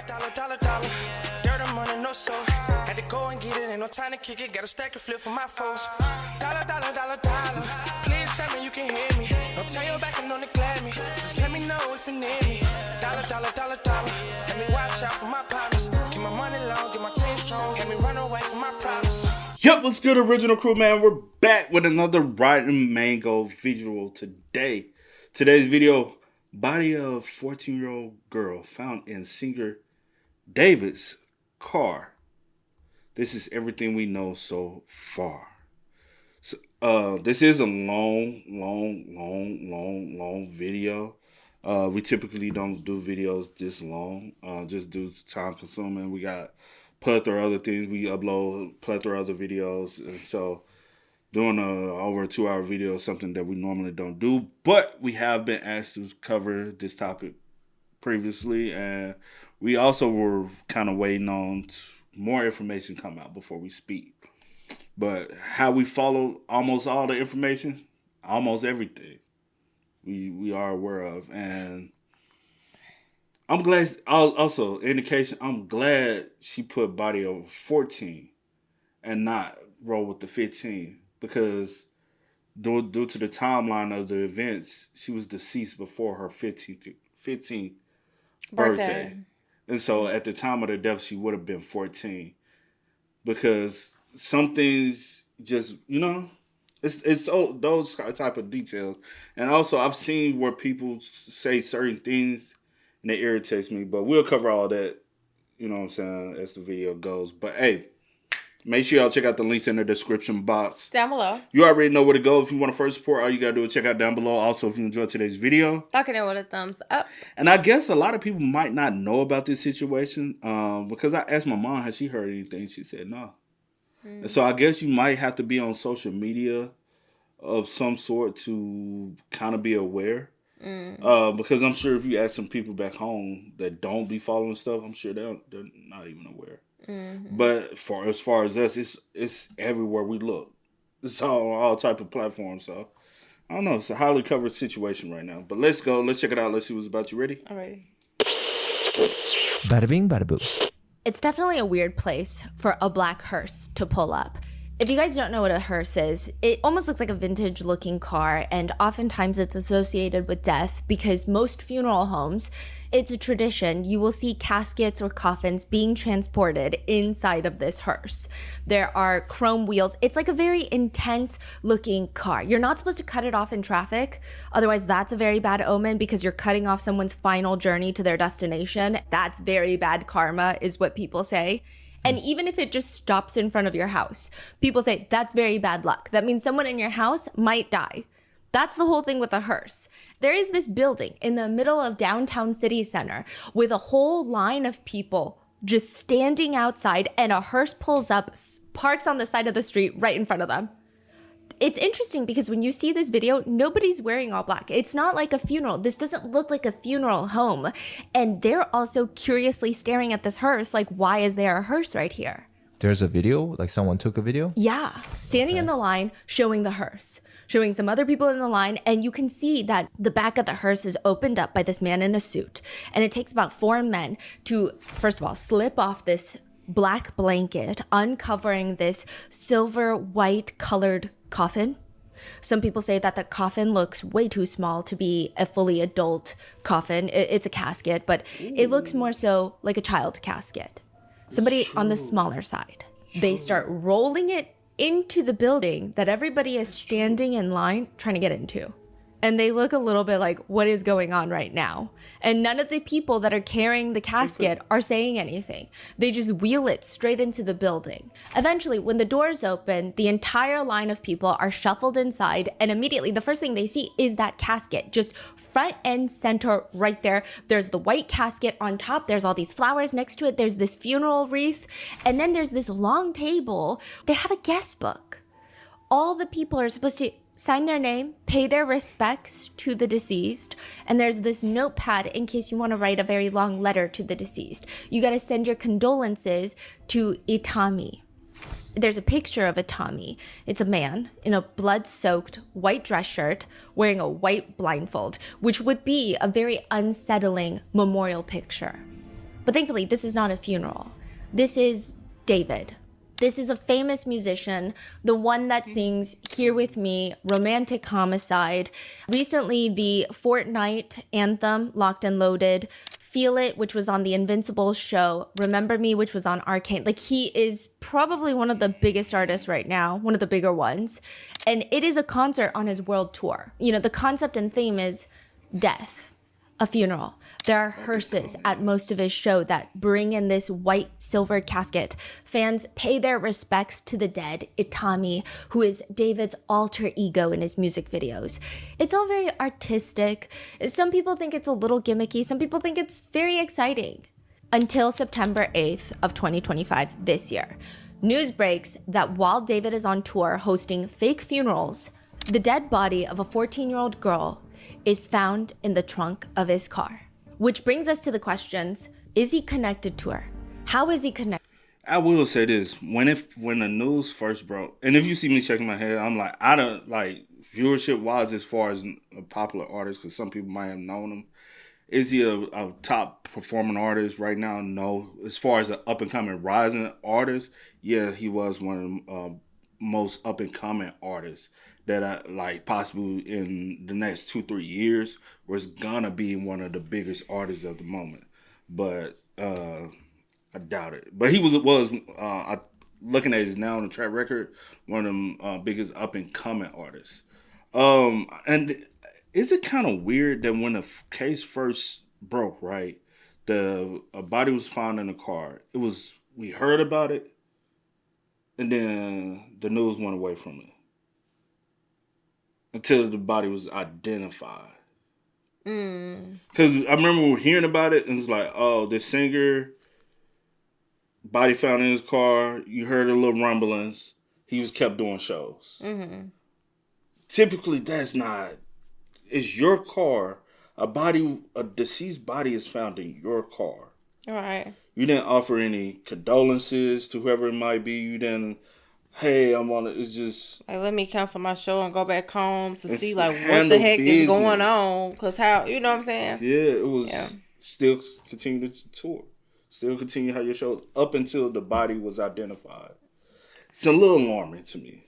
Dollar. Dirt and money, no soul. Had to go and get it, ain't no time to kick it. Got a stack of flip for my foes. Dollar. Please tell me you can hear me. Don't turn your back and don't neglect me. Just let me know if you need me. Dollar. Let me watch out for my partners. Keep my money long, get my team strong. Let me run away from my problems. Yup, what's good, original crew, man? We're back with another Rotten Mango visual today. Today's video, body of 14-year-old girl found in singer David's car. This is everything we know so far. So, this is a long video. We typically don't do videos this long, just due to time consuming. We got plethora of other things. We upload plethora of other videos, and so doing over a 2-hour video is something that we normally don't do. But we have been asked to cover this topic previously, and we also were kind of waiting on more information come out before we speak. But how we follow almost all the information, almost everything, we are aware of, and I'm glad. Also, indication, I'm glad she put body over 14 and not roll with the 15, because due to the timeline of the events, she was deceased before her 15th birthday. And so at the time of the death, she would have been 14, because some things just, it's so, those type of details. And also, I've seen where people say certain things and it irritates me, but we'll cover all that, you know what I'm saying, as the video goes. But hey, make sure y'all check out the links in the description box down below. You already know where to go if you want to first support. All you gotta do is check out down below. Also, if you enjoyed today's video, talking it with a thumbs up. And I guess a lot of people might not know about this situation, because I asked my mom, has she heard anything? She said no. And so I guess you might have to be on social media of some sort to kind of be aware. Because I'm sure if you ask some people back home that don't be following stuff, I'm sure they're not even aware. But as far as us, it's everywhere we look. It's all type of platforms. So I don't know. It's a highly covered situation right now. But let's go. Let's check it out. Let's see what's about. You ready? All right. Bada bing, bada boo. It's definitely a weird place for a black hearse to pull up. If you guys don't know what a hearse is, it almost looks like a vintage looking car, and oftentimes it's associated with death because most funeral homes, it's a tradition. You will see caskets or coffins being transported inside of this hearse. There are chrome wheels. It's like a very intense looking car. You're not supposed to cut it off in traffic. Otherwise, that's a very bad omen because you're cutting off someone's final journey to their destination. That's very bad karma, is what people say. And even if it just stops in front of your house, people say that's very bad luck. That means someone in your house might die. That's the whole thing with a hearse. There is this building in the middle of downtown city center with a whole line of people just standing outside, and a hearse pulls up, parks on the side of the street right in front of them. It's interesting because when you see this video, nobody's wearing all black. It's not like a funeral. This doesn't look like a funeral home. And they're also curiously staring at this hearse, like, why is there a hearse right here? There's a video? Like someone took a video? Yeah. Standing in the line, showing the hearse, showing some other people in the line. And you can see that the back of the hearse is opened up by this man in a suit. And it takes about 4 men to, first of all, slip off this black blanket, uncovering this silver white colored coffin. Some people say that the coffin looks way too small to be a fully adult coffin. It's a casket, but it looks more so like a child casket. Somebody on the smaller side. They start rolling it into the building that everybody is standing in line trying to get into. And they look a little bit like, what is going on right now? And none of the people that are carrying the casket are saying anything. They just wheel it straight into the building. Eventually, when the doors open, the entire line of people are shuffled inside, and immediately the first thing they see is that casket, just front and center right there. There's the white casket on top. There's all these flowers next to it. There's this funeral wreath. And then there's this long table. They have a guest book. All the people are supposed to sign their name, pay their respects to the deceased, and there's this notepad in case you want to write a very long letter to the deceased. You got to send your condolences to Itami. There's a picture of Itami. It's a man in a blood-soaked white dress shirt wearing a white blindfold, which would be a very unsettling memorial picture. But thankfully, this is not a funeral. This is David. This is a famous musician, the one that sings Here With Me, Romantic Homicide. Recently, the Fortnite anthem, Locked and Loaded, Feel It, which was on the Invincible show, Remember Me, which was on Arcane. Like, he is probably one of the biggest artists right now, one of the bigger ones. And it is a concert on his world tour. You know, the concept and theme is death. A funeral. There are hearses at most of his show that bring in this white silver casket. Fans pay their respects to the dead, Itami, who is David's alter ego in his music videos. It's all very artistic. Some people think it's a little gimmicky. Some people think it's very exciting. Until September 8th of 2025 this year, news breaks that while David is on tour hosting fake funerals, the dead body of a 14-year-old girl is found in the trunk of his car. Which brings us to the questions, is he connected to her? How is he connected? I will say this, when the news first broke, and if you see me shaking my head, I'm like, I don't, like, viewership-wise as far as a popular artist, because some people might have known him, is he a top performing artist right now? No. As far as an up-and-coming rising artist, yeah, he was one of the most up-and-coming artists that I like possibly in the next 2-3 years was gonna be one of the biggest artists of the moment. But I doubt it. But he was looking at his now on the track record, one of them biggest up and coming artists. And is it kind of weird that when the case first broke, right, a body was found in a car. We heard about it, and then the news went away from it until the body was identified. Because I remember we were hearing about it, and it's like, oh, this singer, body found in his car. You heard a little rumblings. He was kept doing shows. Mm-hmm. Typically, that's not. It's your car. A deceased body is found in your car. Right. You didn't offer any condolences to whoever it might be. You didn't. Hey, I'm on it. It's just like, let me cancel my show and go back home to see like what the heck is going on. Cause how, you know what I'm saying? Yeah, it was still continue to tour. Still continue how your shows up until the body was identified. It's a little alarming to me.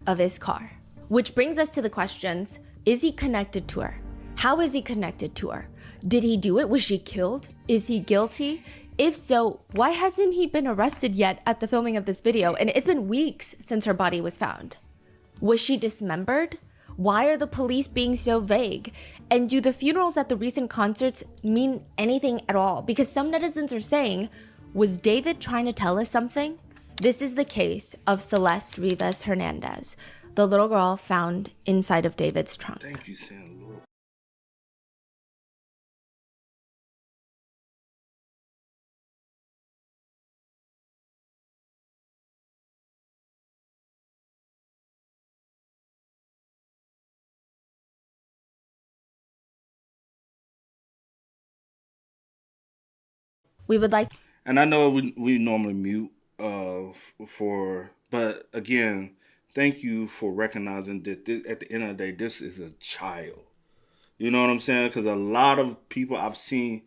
Of his car. Which brings us to the questions, is he connected to her? How is he connected to her? Did he do it? Was she killed? Is he guilty? If so, why hasn't he been arrested yet at the filming of this video? And it's been weeks since her body was found. Was she dismembered? Why are the police being so vague? And do the funerals at the recent concerts mean anything at all? Because some netizens are saying, was David trying to tell us something? This is the case of Celeste Rivas Hernandez, the little girl found inside of David's trunk. Thank you, Sam. We would like... And I know we normally mute but again, thank you for recognizing that at the end of the day, this is a child. You know what I'm saying? Because a lot of people I've seen,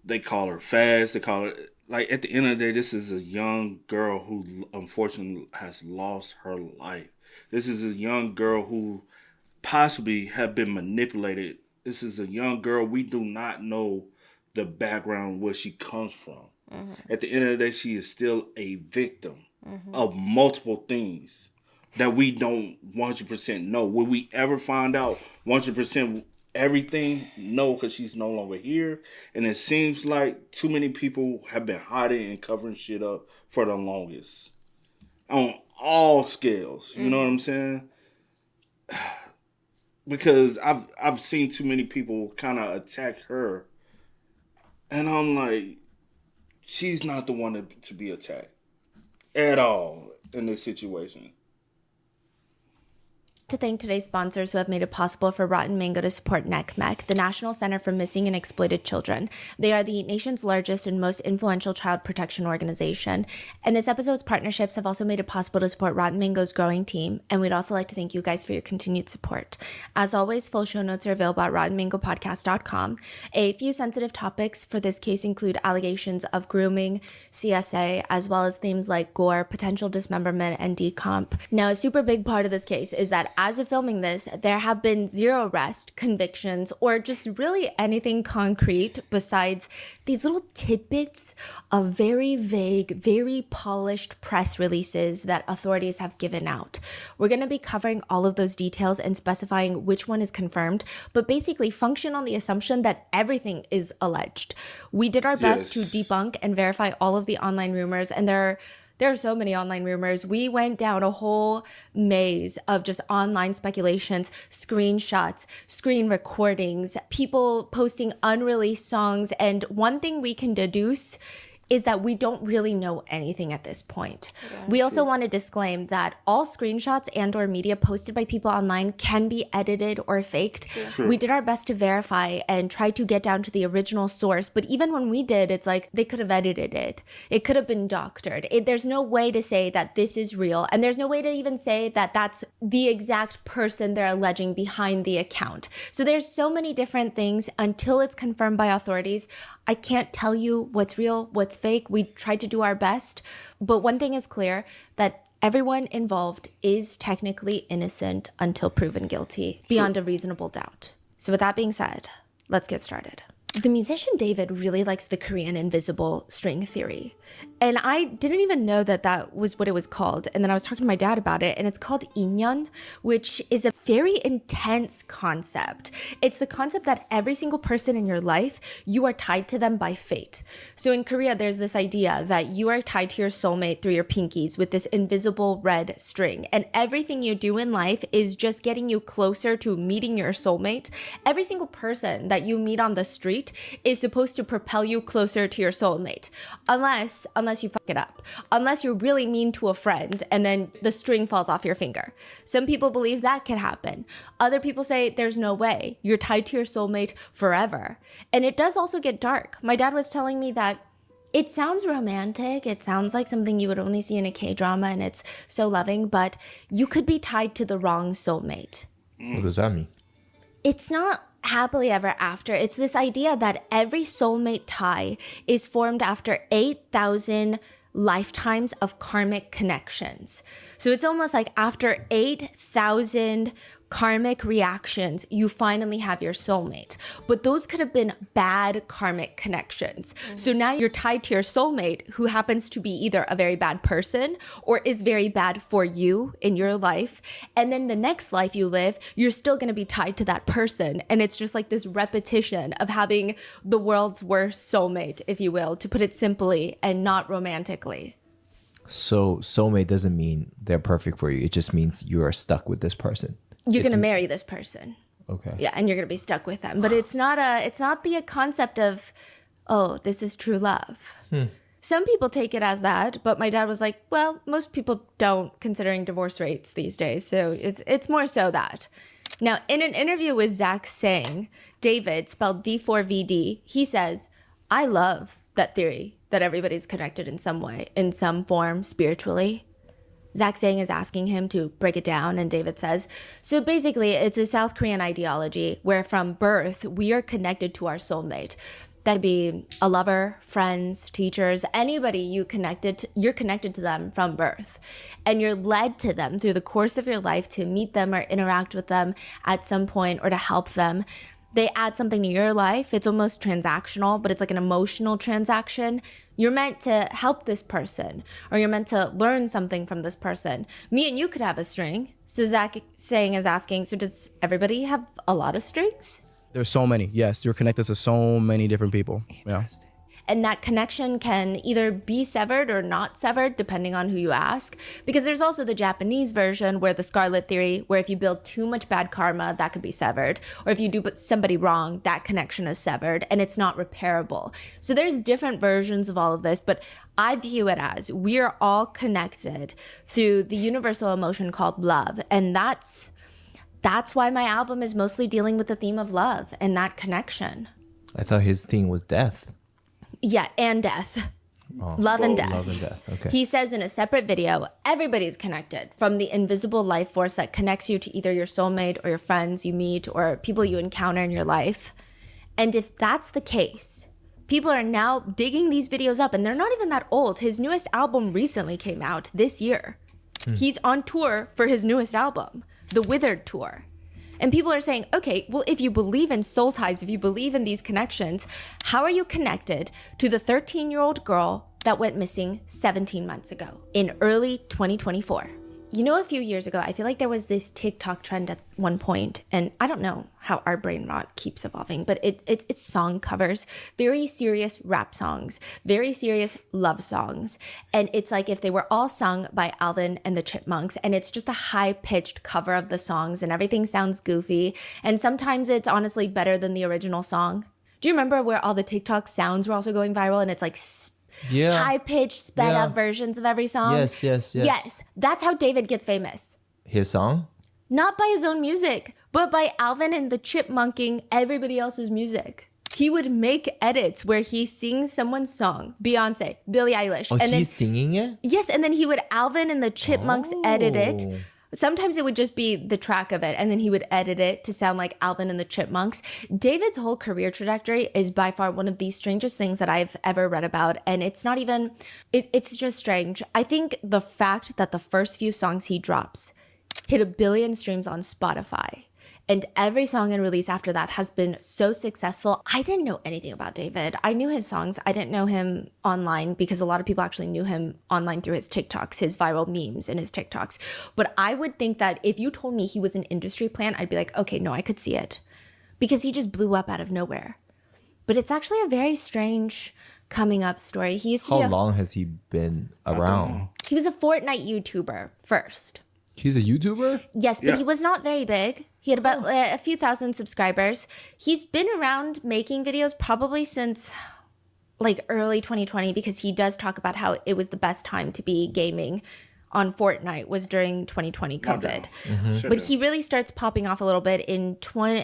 they call her fast. They call her, like, at the end of the day, this is a young girl who unfortunately has lost her life. This is a young girl who possibly have been manipulated. This is a young girl. We do not know the background where she comes from. Mm-hmm. At the end of the day, she is still a victim of multiple things that we don't 100% know. Will we ever find out 100% everything? No, because she's no longer here. And it seems like too many people have been hiding and covering shit up for the longest. On all scales. You know what I'm saying? Because I've seen too many people kind of attack her. And I'm like, she's not the one to be attacked at all in this situation. to thank today's sponsors who have made it possible for Rotten Mango to support NECMEC, the National Center for Missing and Exploited Children. They are the nation's largest and most influential child protection organization. And this episode's partnerships have also made it possible to support Rotten Mango's growing team. And we'd also like to thank you guys for your continued support. As always, full show notes are available at rottenmangopodcast.com. A few sensitive topics for this case include allegations of grooming, CSA, as well as themes like gore, potential dismemberment, and decomp. Now, a super big part of this case is that as of filming this, there have been 0 arrests, convictions, or just really anything concrete besides these little tidbits of very vague, very polished press releases that authorities have given out. We're going to be covering all of those details and specifying which one is confirmed, but basically function on the assumption that everything is alleged. We did our best to debunk and verify all of the online rumors, and there are so many online rumors. We went down a whole maze of just online speculations, screenshots, screen recordings, people posting unreleased songs. And one thing we can deduce is that we don't really know anything at this point. We also want to disclaim that all screenshots and or media posted by people online can be edited or faked. We did our best to verify and try to get down to the original source, but even when we did, it's like they could have edited it. It could have been doctored. There's no way to say that this is real, and there's no way to even say that that's the exact person they're alleging behind the account. So there's so many different things until it's confirmed by authorities. I can't tell you what's real, what's fake. We tried to do our best. But one thing is clear, that everyone involved is technically innocent until proven guilty beyond a reasonable doubt. So with that being said, let's get started. The musician David really likes the Korean invisible string theory. And I didn't even know that that was what it was called. And then I was talking to my dad about it, and it's called 인연, which is a very intense concept. It's the concept that every single person in your life, you are tied to them by fate. So in Korea, there's this idea that you are tied to your soulmate through your pinkies with this invisible red string. And everything you do in life is just getting you closer to meeting your soulmate. Every single person that you meet on the street is supposed to propel you closer to your soulmate. Unless you fuck it up. Unless you're really mean to a friend and then the string falls off your finger. Some people believe that can happen. Other people say there's no way. You're tied to your soulmate forever. And it does also get dark. My dad was telling me that it sounds romantic. It sounds like something you would only see in a K-drama, and it's so loving, but you could be tied to the wrong soulmate. What does that mean? It's not happily ever after. It's this idea that every soulmate tie is formed after 8,000 lifetimes of karmic connections. So it's almost like after 8,000 karmic reactions, you finally have your soulmate. But those could have been bad karmic connections. So now you're tied to your soulmate, who happens to be either a very bad person or is very bad for you in your life. And then the next life you live, you're still going to be tied to that person. And it's just like this repetition of having the world's worst soulmate, if you will, to put it simply and not romantically. So soulmate doesn't mean they're perfect for you. It just means you are stuck with this person. You're going to marry this person. Okay. Yeah, and you're going to be stuck with them. But it's not the concept of, oh, this is true love. Some people take it as that, but my dad was like, well, most people don't, considering divorce rates these days. So it's more so that. Now, in an interview with Zach Sang, David, spelled D4vd, he says, I love that theory that everybody's connected in some way, in some form, spiritually. Zach Sang is asking him to break it down, and David says, so basically it's a South Korean ideology where from birth we are connected to our soulmate. That could be a lover, friends, teachers, anybody you're connected to them from birth. And you're led to them through the course of your life to meet them or interact with them at some point or to help them. They add something to your life. It's almost transactional, but it's like an emotional transaction. You're meant to help this person, or you're meant to learn something from this person. Me and you could have a string. So Zach Sang is asking, so does everybody have a lot of strings? There's so many. Yes, you're connected to so many different people. Yeah. And that connection can either be severed or not severed, depending on who you ask. Because there's also the Japanese version where the Scarlet Theory, where if you build too much bad karma, that could be severed. Or if you do somebody wrong, that connection is severed and it's not repairable. So there's different versions of all of this, but I view it as we are all connected through the universal emotion called love. And that's that's why my album is mostly dealing with the theme of love and that connection. I thought his theme was death. Yeah, and death. Love and death. Love and death. Okay. He says in a separate video, everybody's connected, from the invisible life force that connects you to either your soulmate or your friends you meet or people you encounter in your life. And if that's the case, people are now digging these videos up, and they're not even that old. His newest album recently came out this year. He's on tour for his newest album, the Withered Tour. And people are saying, okay, well, if you believe in soul ties, if you believe in these connections, how are you connected to the 13-year-old girl that went missing 17 months ago in early 2024? You know, a few years ago, I feel like there was this TikTok trend at one point, and I don't know how our brain rot keeps evolving, but it's song covers, very serious rap songs, very serious love songs. And it's like if they were all sung by Alvin and the Chipmunks, and it's just a high-pitched cover of the songs, and everything sounds goofy. And sometimes it's honestly better than the original song. Do you remember where all the TikTok sounds were also going viral, and it's like high-pitched, sped-up versions of every song? Yes. Yes, that's how David gets famous. His song? Not by his own music, but by Alvin and the Chipmunking everybody else's music. He would make edits where he sings someone's song, Beyonce, Billie Eilish. Oh, and he's singing it? Yes, and then he would Alvin and the Chipmunks edit it. Sometimes it would just be the track of it, and then he would edit it to sound like Alvin and the Chipmunks. David's whole career trajectory is by far one of the strangest things that I've ever read about, and it's not even, it's just strange. I think the fact that the first few songs he drops hit 1 billion streams on Spotify, and every song and release after that has been so successful. I didn't know anything about David. I knew his songs. I didn't know him online because a lot of people actually knew him online through his TikToks, his viral memes and his TikToks. But I would think that if you told me he was an industry plant, I'd be like, okay, no, I could see it. Because he just blew up out of nowhere. But it's actually a very strange coming up story. He used to How long has he been around? He was a Fortnite YouTuber first. He's a YouTuber? Yes, but he was not very big. He had about a few thousand subscribers. He's been around making videos probably since like early 2020 because he does talk about how it was the best time to be gaming on Fortnite was during 2020 COVID. But he really starts popping off a little bit in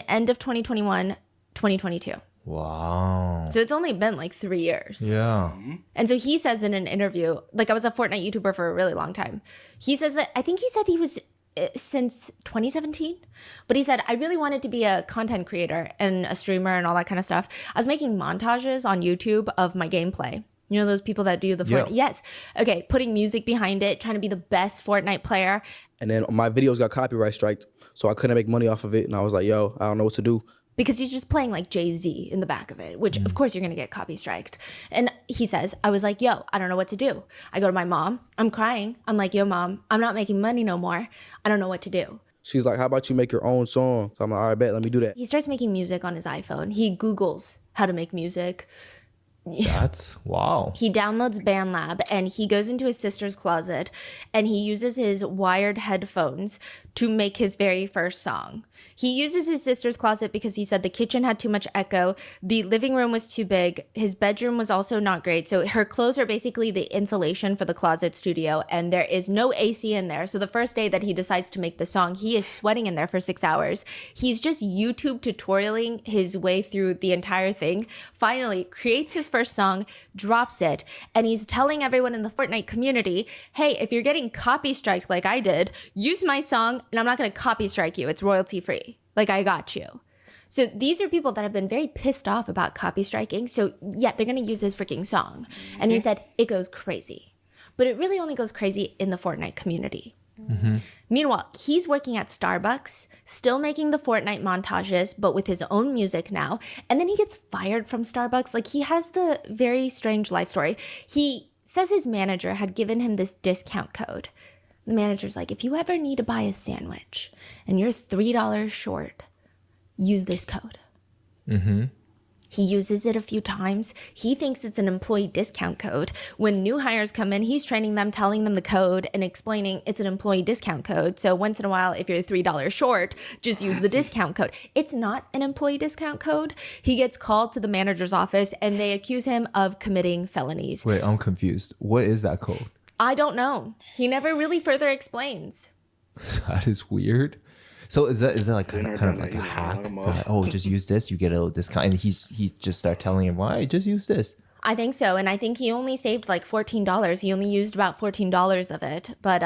end of 2021, 2022. Wow. So it's only been like 3 years. Yeah. And so he says in an interview, like I was a Fortnite YouTuber for a really long time. He says that, I think he said he was since 2017, but he said, I really wanted to be a content creator and a streamer and all that kind of stuff. I was making montages on YouTube of my gameplay. You know, those people that do the Fortnite? Yes. Okay, putting music behind it, trying to be the best Fortnite player. And then my videos got copyright striked, so I couldn't make money off of it. And I was like, yo, I don't know what to do. Because he's just playing like Jay-Z in the back of it, which of course you're gonna get copy striked. And he says, I was like, yo, I don't know what to do. I go to my mom, I'm crying. I'm like, yo, mom, I'm not making money no more. I don't know what to do. She's like, how about you make your own song? So I'm like, all right, bet, let me do that. He starts making music on his iPhone. He Googles how to make music. That's wow. He downloads BandLab and he goes into his sister's closet and he uses his wired headphones to make his very first song. He uses his sister's closet because he said the kitchen had too much echo, the living room was too big, his bedroom was also not great. So her clothes are basically the insulation for the closet studio and there is no AC in there. So the first day that he decides to make the song, he is sweating in there for 6 hours. He's just YouTube tutorialing his way through the entire thing, finally creates his first song, drops it, and he's telling everyone in the Fortnite community, hey, if you're getting copy striked like I did, use my song and I'm not going to copy strike you. It's royalty free. Like I got you. So these are people that have been very pissed off about copy striking. So yeah, they're going to use his freaking song. And he said it goes crazy. But it really only goes crazy in the Fortnite community. Meanwhile, he's working at Starbucks, still making the Fortnite montages, but with his own music now. And then he gets fired from Starbucks. Like he has the very strange life story. He says his manager had given him this discount code. The manager's like, if you ever need to buy a sandwich and you're $3 short, use this code. He uses it a few times. He thinks it's an employee discount code. When new hires come in, he's training them, telling them the code and explaining it's an employee discount code. So once in a while, if you're $3 short, just use the discount code. It's not an employee discount code. He gets called to the manager's office and they accuse him of committing felonies. Wait, I'm confused. What is that code? I don't know. He never really further explains. That is weird. So is that like kind Been of there, like done a that, hack? you know, Oh, just use this, you get a little discount, and he just start telling him why just use this. I think so. And I think he only saved like $14. He only used about $14 of it. But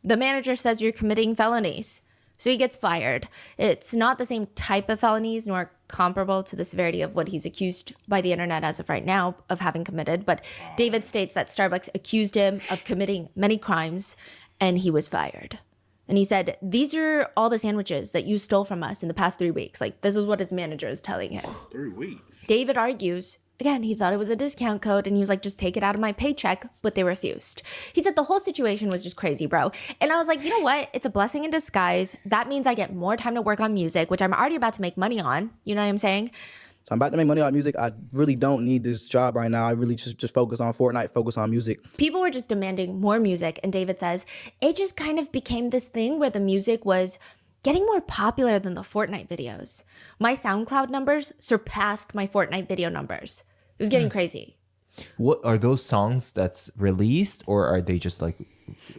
the manager says you're committing felonies. So he gets fired. It's not the same type of felonies nor comparable to the severity of what he's accused by the internet as of right now of having committed. But David states that Starbucks accused him of committing many crimes and he was fired. And he said, these are all the sandwiches that you stole from us in the past 3 weeks. Like, this is what his manager is telling him. 3 weeks. David argues, again, he thought it was a discount code and he was like, just take it out of my paycheck, but they refused. He said the whole situation was just crazy, bro. And I was like, you know what? It's a blessing in disguise. That means I get more time to work on music, which I'm already about to make money on. You know what I'm saying? So I'm about to make money on music. I really don't need this job right now. I really just focus on Fortnite, focus on music. People were just demanding more music. And David says it just kind of became this thing where the music was getting more popular than the Fortnite videos. My SoundCloud numbers surpassed my Fortnite video numbers. It was getting crazy. What are those songs that's released, or are they just like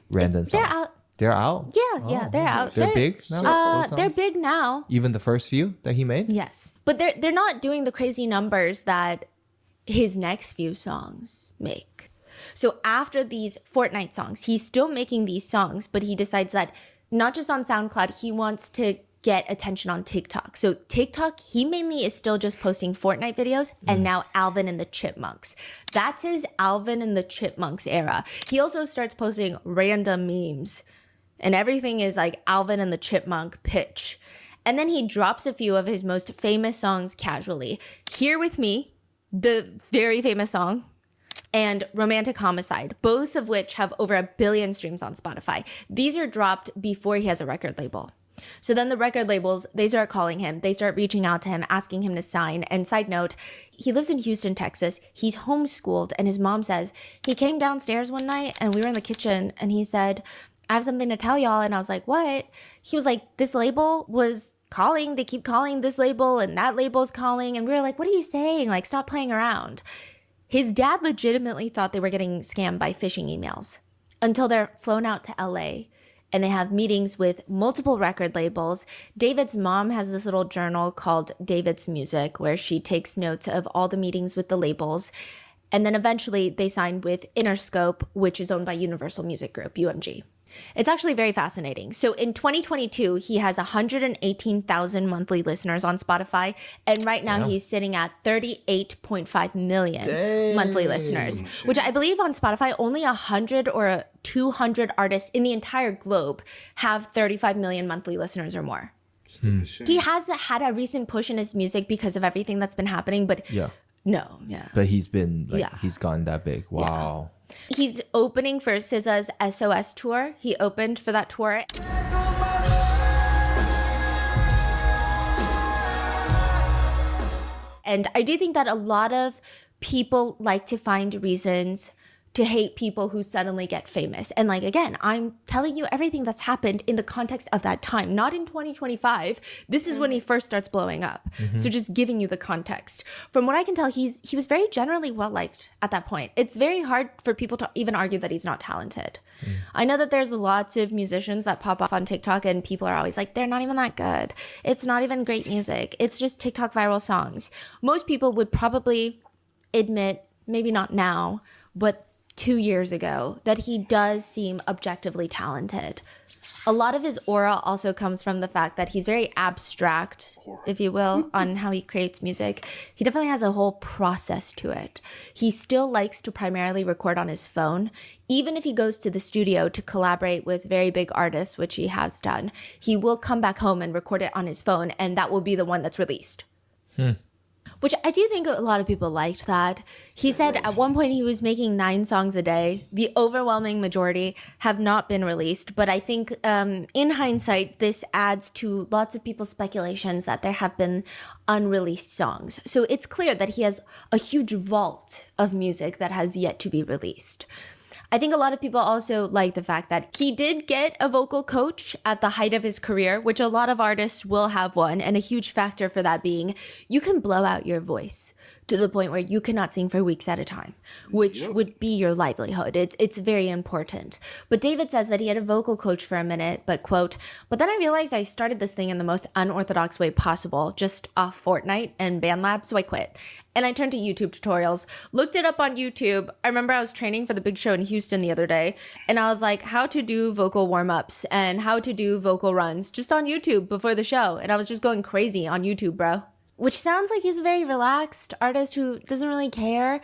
random songs? They're out. They're out? Yeah, they're out. They're big now? Those They're songs? big now. Even the first few that he made? Yes. But they're not doing the crazy numbers that his next few songs make. So after these Fortnite songs, he's still making these songs, but he decides that not just on SoundCloud, he wants to get attention on TikTok. So TikTok, he mainly is still just posting Fortnite videos and now Alvin and the Chipmunks. That's his Alvin and the Chipmunks era. He also starts posting random memes and everything is like Alvin and the Chipmunk pitch. And then he drops a few of his most famous songs casually. Here With Me, the very famous song, and Romantic Homicide, both of which have over 1 billion streams on Spotify. These are dropped before he has a record label. So then the record labels, they start calling him. They start reaching out to him, asking him to sign. And side note, he lives in Houston, Texas. He's homeschooled. And his mom says, he came downstairs one night and we were in the kitchen and he said, I have something to tell y'all. And I was like, what? He was like, this label was calling. They keep calling this label and that label's calling. And we were like, what are you saying? Like, stop playing around. His dad legitimately thought they were getting scammed by phishing emails until they're flown out to LA and they have meetings with multiple record labels. David's mom has this little journal called David's Music where she takes notes of all the meetings with the labels. And then eventually they signed with Interscope, which is owned by Universal Music Group, UMG. It's actually very fascinating. So in 2022, he has 118,000 monthly listeners on Spotify. And right now he's sitting at 38.5 million monthly listeners, which I believe on Spotify, only 100 or 200 artists in the entire globe have 35 million monthly listeners or more. He has had a recent push in his music because of everything that's been happening, but But he's been like, Yeah. he's gone that big. Wow. He's opening for SZA's SOS tour. He opened for that tour. And I do think that a lot of people like to find reasons to hate people who suddenly get famous. And like, again, I'm telling you everything that's happened in the context of that time, not in 2025. This is when he first starts blowing up. So just giving you the context. From what I can tell, he was very generally well-liked at that point. It's very hard for people to even argue that he's not talented. I know that there's lots of musicians that pop off on TikTok and people are always like, they're not even that good. It's not even great music. It's just TikTok viral songs. Most people would probably admit, maybe not now, but 2 years ago, that he does seem objectively talented. A lot of his aura also comes from the fact that he's very abstract, if you will, on how he creates music. He definitely has a whole process to it. He still likes to primarily record on his phone. Even if he goes to the studio to collaborate with very big artists, which he has done, he will come back home and record it on his phone, and that will be the one that's released. Which I do think a lot of people liked that. He said at one point he was making 9 songs a day. The overwhelming majority have not been released. But I think in hindsight, this adds to lots of people's speculations that there have been unreleased songs. So it's clear that he has a huge vault of music that has yet to be released. I think a lot of people also like the fact that he did get a vocal coach at the height of his career, which a lot of artists will have one. And a huge factor for that being you can blow out your voice to the point where you cannot sing for weeks at a time, which would be your livelihood. It's very important. But David says that he had a vocal coach for a minute, but quote, "But then I realized I started this thing in the most unorthodox way possible, just off Fortnite and BandLab, so I quit. And I turned to YouTube tutorials, looked it up on YouTube. I remember I was training for the big show in Houston the other day, and I was like, how to do vocal warm-ups and how to do vocal runs just on YouTube before the show. And I was just going crazy on YouTube, bro." Which sounds like he's a very relaxed artist who doesn't really care.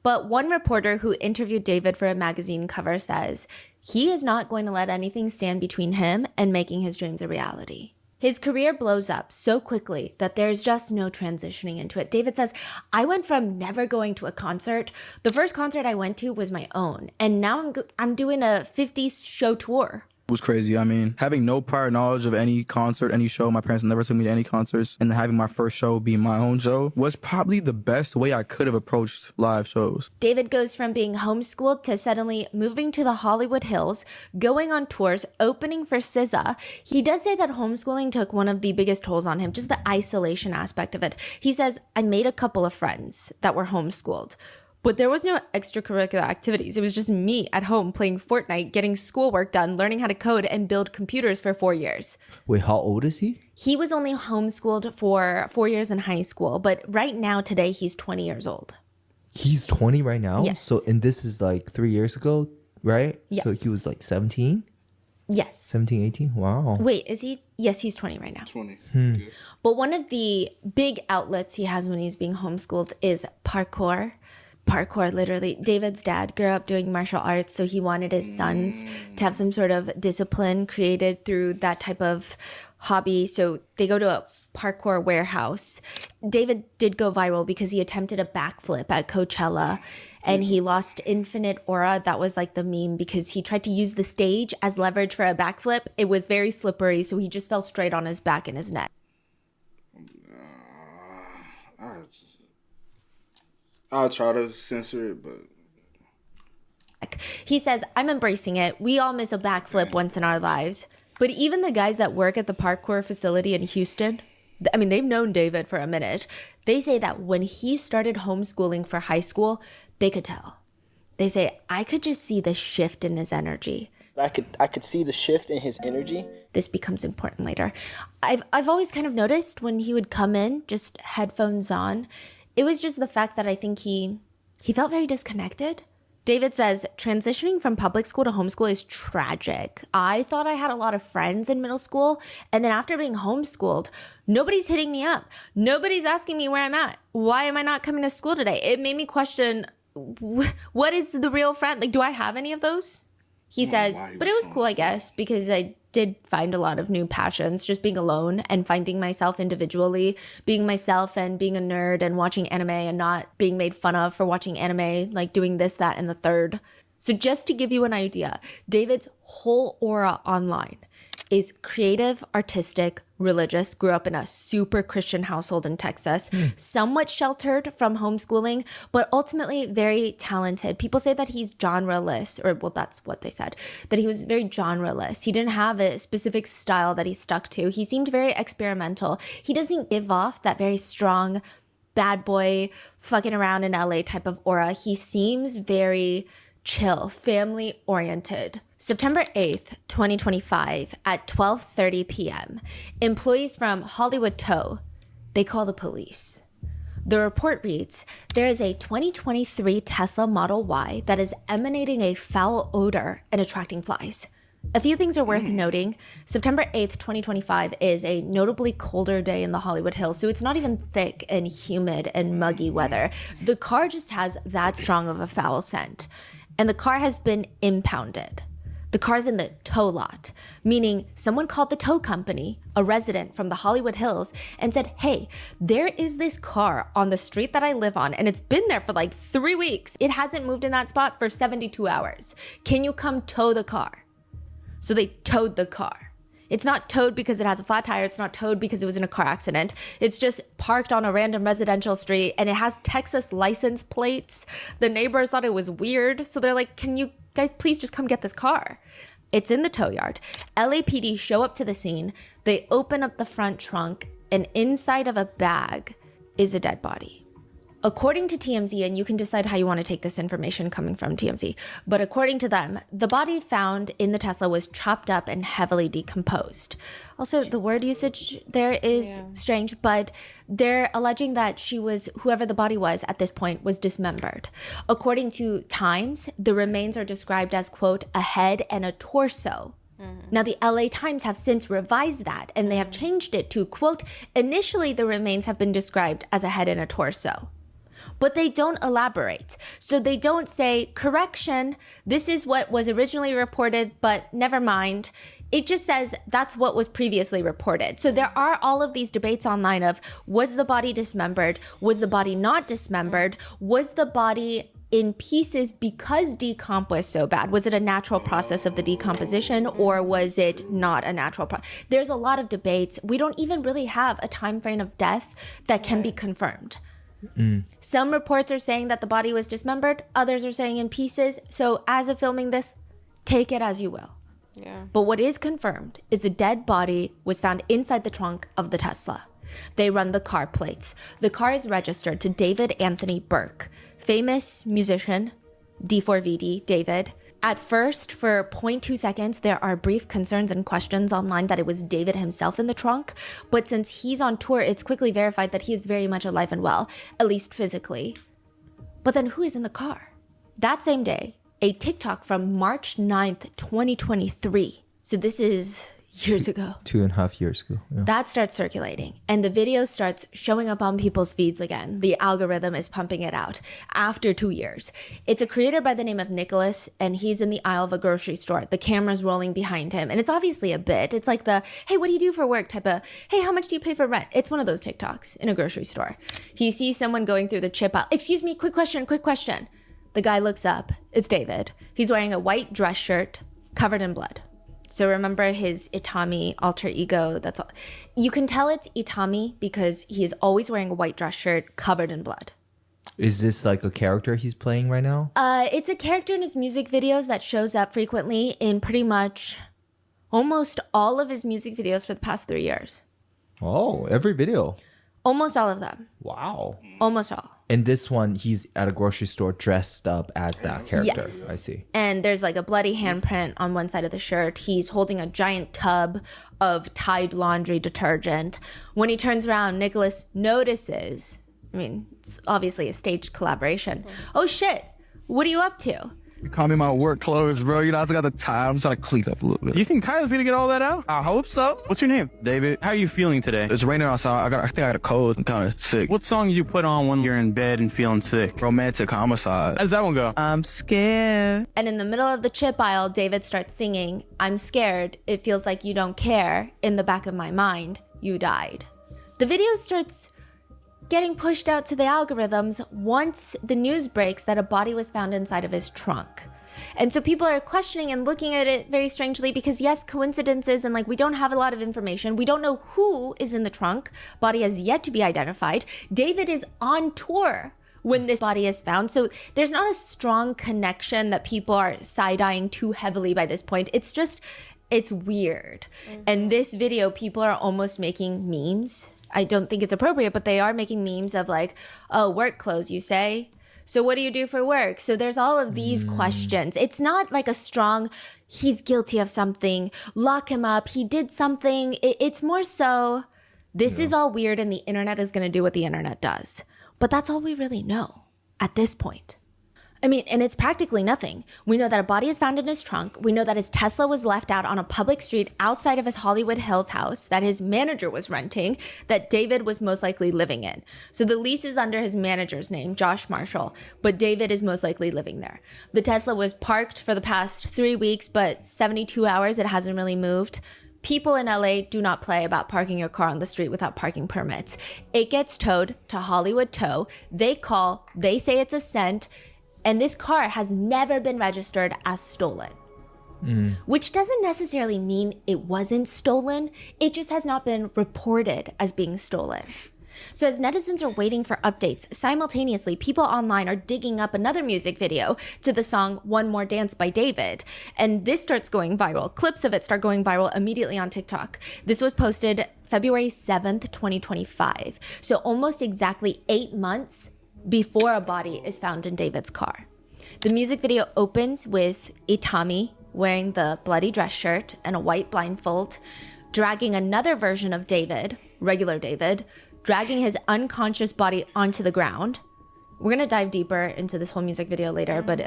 But one reporter who interviewed David for a magazine cover says he is not going to let anything stand between him and making his dreams a reality. His career blows up so quickly that there's just no transitioning into it. David says, "I went from never going to a concert. The first concert I went to was my own. And now I'm doing a 50-show tour." It was crazy. I mean, having no prior knowledge of any concert, any show, my parents never took me to any concerts, and having my first show be my own show was probably the best way I could have approached live shows. David goes from being homeschooled to suddenly moving to the Hollywood Hills, going on tours, opening for SZA. He does say that homeschooling took one of the biggest tolls on him, just the isolation aspect of it. He says, "I made a couple of friends that were homeschooled, but there was no extracurricular activities. It was just me at home playing Fortnite, getting schoolwork done, learning how to code and build computers for 4 years." Wait, how old is he? He was only homeschooled for 4 years in high school, but right now, today, he's 20 years old. He's 20 right now? Yes. So, and this is like 3 years ago, right? Yes. So he was like 17? Yes. 17, 18? Wow. Wait, is he? Yes, he's 20 right now. 20. Hmm. Yeah. But one of the big outlets he has when he's being homeschooled is parkour. Parkour, literally. David's dad grew up doing martial arts, so he wanted his sons to have some sort of discipline created through that type of hobby. So they go to a parkour warehouse. David did go viral because he attempted a backflip at Coachella and he lost infinite aura. That was like the meme because he tried to use the stage as leverage for a backflip. It was very slippery, so he just fell straight on his back and his neck. I'll try to censor it, but He says, "I'm embracing it. We all miss a backflip once in our lives." But even the guys that work at the parkour facility in Houston, I mean, they've known David for a minute. They say that when he started homeschooling for high school, they could tell. They say, "I could just see the shift in his energy." I could see the shift in his energy. This becomes important later. I've always kind of noticed when he would come in, just headphones on, it was just the fact that I think he felt very disconnected. David says, "Transitioning from public school to homeschool is tragic. I thought I had a lot of friends in middle school, and then after being homeschooled, nobody's hitting me up. Nobody's asking me where I'm at. Why am I not coming to school today?" It made me question, what is the real friend? Like, do I have any of those? He says, "But it was cool, I guess, because I did find a lot of new passions, just being alone and finding myself individually, being myself and being a nerd and watching anime and not being made fun of for watching anime, like doing this, that, and the third." So just to give you an idea, David's whole aura online is creative, artistic, religious, grew up in a super Christian household in Texas, somewhat sheltered from homeschooling, but ultimately very talented. People say that he's genreless, or well, that's what they said, that he was very genreless. He didn't have a specific style that he stuck to. He seemed very experimental. He doesn't give off that very strong bad boy fucking around in LA type of aura. He seems very chill, family oriented. September 8th, 2025 at 12:30 p.m., employees from Hollywood Tow, they call the police. The report reads, "There is a 2023 Tesla Model Y that is emanating a foul odor and attracting flies." A few things are worth noting. September 8th, 2025 is a notably colder day in the Hollywood Hills, so it's not even thick and humid and muggy weather. The car just has that strong of a foul scent. And the car has been impounded. The car's in the tow lot, meaning someone called the tow company, a resident from the Hollywood Hills, and said, "Hey, there is this car on the street that I live on, and it's been there for like 3 weeks. It hasn't moved in that spot for 72 hours. Can you come tow the car?" So they towed the car. It's not towed because it has a flat tire. It's not towed because it was in a car accident. It's just parked on a random residential street and it has Texas license plates. The neighbors thought it was weird. So they're like, "Can you guys please just come get this car?" It's in the tow yard. LAPD show up to the scene. They open up the front trunk and inside of a bag is a dead body. According to TMZ, and you can decide how you want to take this information coming from TMZ, but according to them, the body found in the Tesla was chopped up and heavily decomposed. Also, the word usage there is strange, but they're alleging that whoever the body was at this point was dismembered. According to Times, the remains are described as, quote, a head and a torso. Now, the LA Times have since revised that, and they have changed it to, quote, initially the remains have been described as a head and a torso. But they don't elaborate. So they don't say, correction, this is what was originally reported, but never mind. It just says that's what was previously reported. So there are all of these debates online of, was the body dismembered? Was the body not dismembered? Was the body in pieces because decomp was so bad? Was it a natural process of the decomposition, or was it not a natural process? There's a lot of debates. We don't even really have a time frame of death that can be confirmed. Some reports are saying that the body was dismembered. Others are saying in pieces. So as of filming this, take it as you will. Yeah. But what is confirmed is the dead body was found inside the trunk of the Tesla. They run the car plates. The car is registered to David Anthony Burke, famous musician, D4vd, David. At first, for 0.2 seconds, there are brief concerns and questions online that it was David himself in the trunk. But since he's on tour, it's quickly verified that he is very much alive and well, at least physically. But then who is in the car? That same day, a TikTok from March 9th, 2023. So this is years ago. 2.5 years ago. Yeah. That starts circulating, and the video starts showing up on people's feeds again. The algorithm is pumping it out after 2 years. It's a creator by the name of Nicholas, and he's in the aisle of a grocery store. The camera's rolling behind him, and it's obviously a bit. It's like the, hey, what do you do for work type of, hey, how much do you pay for rent? It's one of those TikToks in a grocery store. He sees someone going through the chip aisle. Excuse me, quick question. The guy looks up. It's David. He's wearing a white dress shirt covered in blood. So remember his Itami alter ego. That's all. You can tell it's Itami because he is always wearing a white dress shirt covered in blood. Is this like a character he's playing right now? It's a character in his music videos that shows up frequently in pretty much almost all of his music videos for the past 3 years. Oh, every video. Almost all of them. Wow. Almost all. And this one, he's at a grocery store dressed up as that character. Yes. I see. And there's like a bloody handprint on one side of the shirt. He's holding a giant tub of Tide laundry detergent. When he turns around, Nicholas notices, I mean, it's obviously a staged collaboration. Oh shit, what are you up to? You call me my work clothes, bro. You know, I still got the tie. I'm trying to clean up a little bit. You think Tyler's gonna get all that out? I hope so. What's your name? David. How are you feeling today? It's raining outside. I think I got a cold. I'm kind of sick. What song do you put on when you're in bed and feeling sick? Romantic homicide. How does that one go? I'm scared. And in the middle of the chip aisle, David starts singing, I'm scared, it feels like you don't care, in the back of my mind, you died. The video starts getting pushed out to the algorithms once the news breaks that a body was found inside of his trunk. And so people are questioning and looking at it very strangely because yes, coincidences and like we don't have a lot of information. We don't know who is in the trunk. Body has yet to be identified. David is on tour when this body is found. So there's not a strong connection that people are side-eyeing too heavily by this point. It's just, it's weird. And this video, people are almost making memes. I don't think it's appropriate, but they are making memes of like, oh, work clothes, you say? So what do you do for work? So there's all of these questions. It's not like a strong, he's guilty of something, lock him up, he did something. It's more so, this is all weird and the internet is going to do what the internet does. But that's all we really know at this point. I mean, and it's practically nothing. We know that a body is found in his trunk. We know that his Tesla was left out on a public street outside of his Hollywood Hills house that his manager was renting, that David was most likely living in. So the lease is under his manager's name, Josh Marshall, but David is most likely living there. The Tesla was parked for the past 3 weeks, but 72 hours, it hasn't really moved. People in LA do not play about parking your car on the street without parking permits. It gets towed to Hollywood Tow. They call, they say it's a cent, and this car has never been registered as stolen. Which doesn't necessarily mean it wasn't stolen. It just has not been reported as being stolen. So as netizens are waiting for updates, simultaneously, people online are digging up another music video to the song One More Dance by David. And this starts going viral. Clips of it start going viral immediately on TikTok. This was posted February 7th, 2025. So almost exactly 8 months before a body is found in David's car. The music video opens with a Tommy wearing the bloody dress shirt and a white blindfold, dragging another version of David, regular David, dragging his unconscious body onto the ground. We're going to dive deeper into this whole music video later, but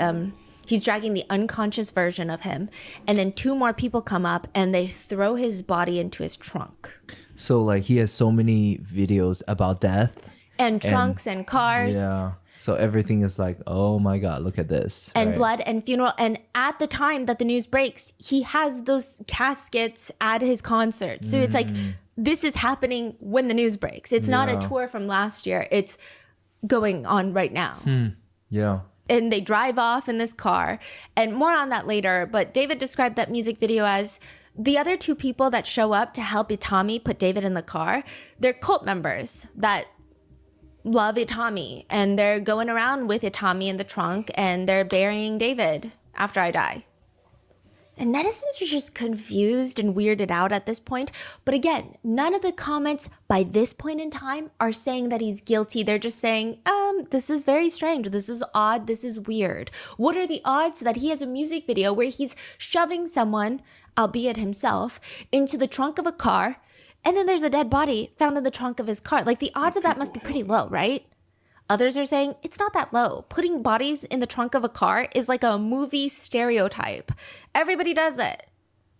he's dragging the unconscious version of him. And then 2 more people come up and they throw his body into his trunk. So like he has so many videos about death. And trunks and cars. Yeah. So everything is like, oh my God, look at this. And blood and funeral. And at the time that the news breaks, he has those caskets at his concert. So it's like, this is happening when the news breaks. It's not a tour from last year. It's going on right now. Yeah. And they drive off in this car. And more on that later. But David described that music video as the other 2 people that show up to help Itami put David in the car. They're cult members that love Itami, and they're going around with Itami in the trunk, and they're burying David after I die. And netizens are just confused and weirded out at this point. But again, none of the comments by this point in time are saying that he's guilty. They're just saying, this is very strange. This is odd. This is weird. What are the odds that he has a music video where he's shoving someone, albeit himself, into the trunk of a car, and then there's a dead body found in the trunk of his car? Like, the odds of that must be pretty low, right? Others are saying it's not that low. Putting bodies in the trunk of a car is like a movie stereotype. Everybody does it.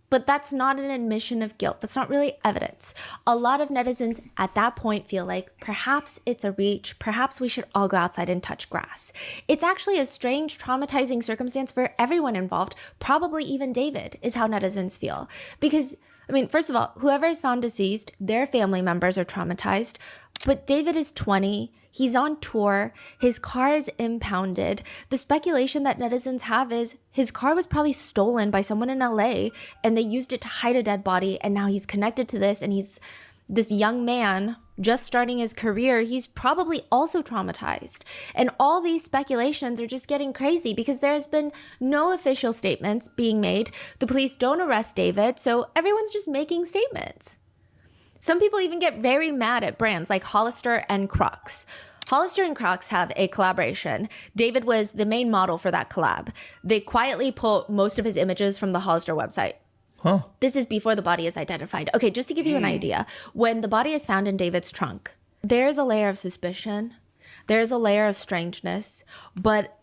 But that's not an admission of guilt. That's not really evidence. A lot of netizens at that point feel like perhaps it's a reach. Perhaps we should all go outside and touch grass. It's actually a strange, traumatizing circumstance for everyone involved. Probably even David is how netizens feel. Because, I mean, first of all, whoever is found deceased, their family members are traumatized. But David is 20. He's on tour. His car is impounded. The speculation that netizens have is his car was probably stolen by someone in LA and they used it to hide a dead body. And now he's connected to this, and he's this young man just starting his career. He's probably also traumatized. And all these speculations are just getting crazy because there's been no official statements being made. The police don't arrest David, so everyone's just making statements. Some people even get very mad at brands like Hollister and Crocs. Hollister and Crocs have a collaboration. David was the main model for that collab. They quietly pull most of his images from the Hollister website. Huh. This is before the body is identified. Okay, just to give you an idea, when the body is found in David's trunk, there's a layer of suspicion, there's a layer of strangeness, but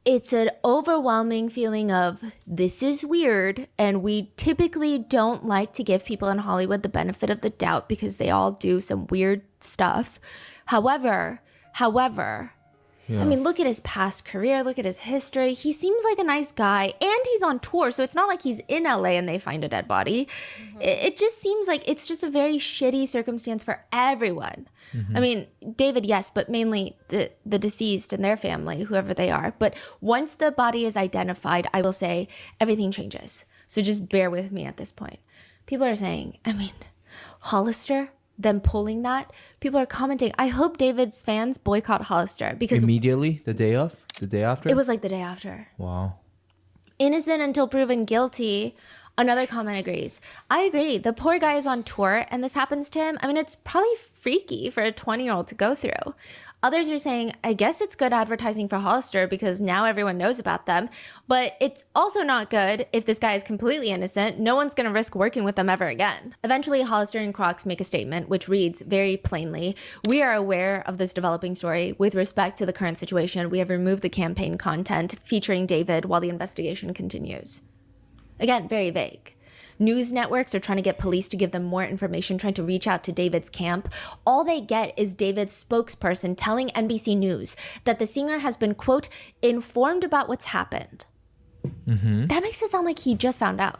it's an overwhelming feeling of this is weird, and we typically don't like to give people in Hollywood the benefit of the doubt because they all do some weird stuff. However, I mean, look at his past career, look at his history. He seems like a nice guy, and he's on tour, so it's not like he's in LA and they find a dead body. It just seems like it's just a very shitty circumstance for everyone. I mean, David, yes, but mainly the deceased and their family, whoever they are. But once the body is identified, I will say everything changes. So just bear with me at this point. People are saying, I mean, Hollister, them pulling that, people are commenting, I hope David's fans boycott Hollister because Immediately? The day after? it was like the day after. Wow. Innocent until proven guilty. Another comment agrees. I agree. The poor guy is on tour and this happens to him. I mean, it's probably freaky for a 20-year-old to go through. Others are saying, I guess it's good advertising for Hollister because now everyone knows about them. But it's also not good if this guy is completely innocent. No one's going to risk working with them ever again. Eventually, Hollister and Crocs make a statement which reads very plainly, we are aware of this developing story. With respect to the current situation, we have removed the campaign content featuring David while the investigation continues. Again, very vague. News networks are trying to get police to give them more information, trying to reach out to David's camp. All they get is David's spokesperson telling NBC News that the singer has been, quote, informed about what's happened. That makes it sound like he just found out.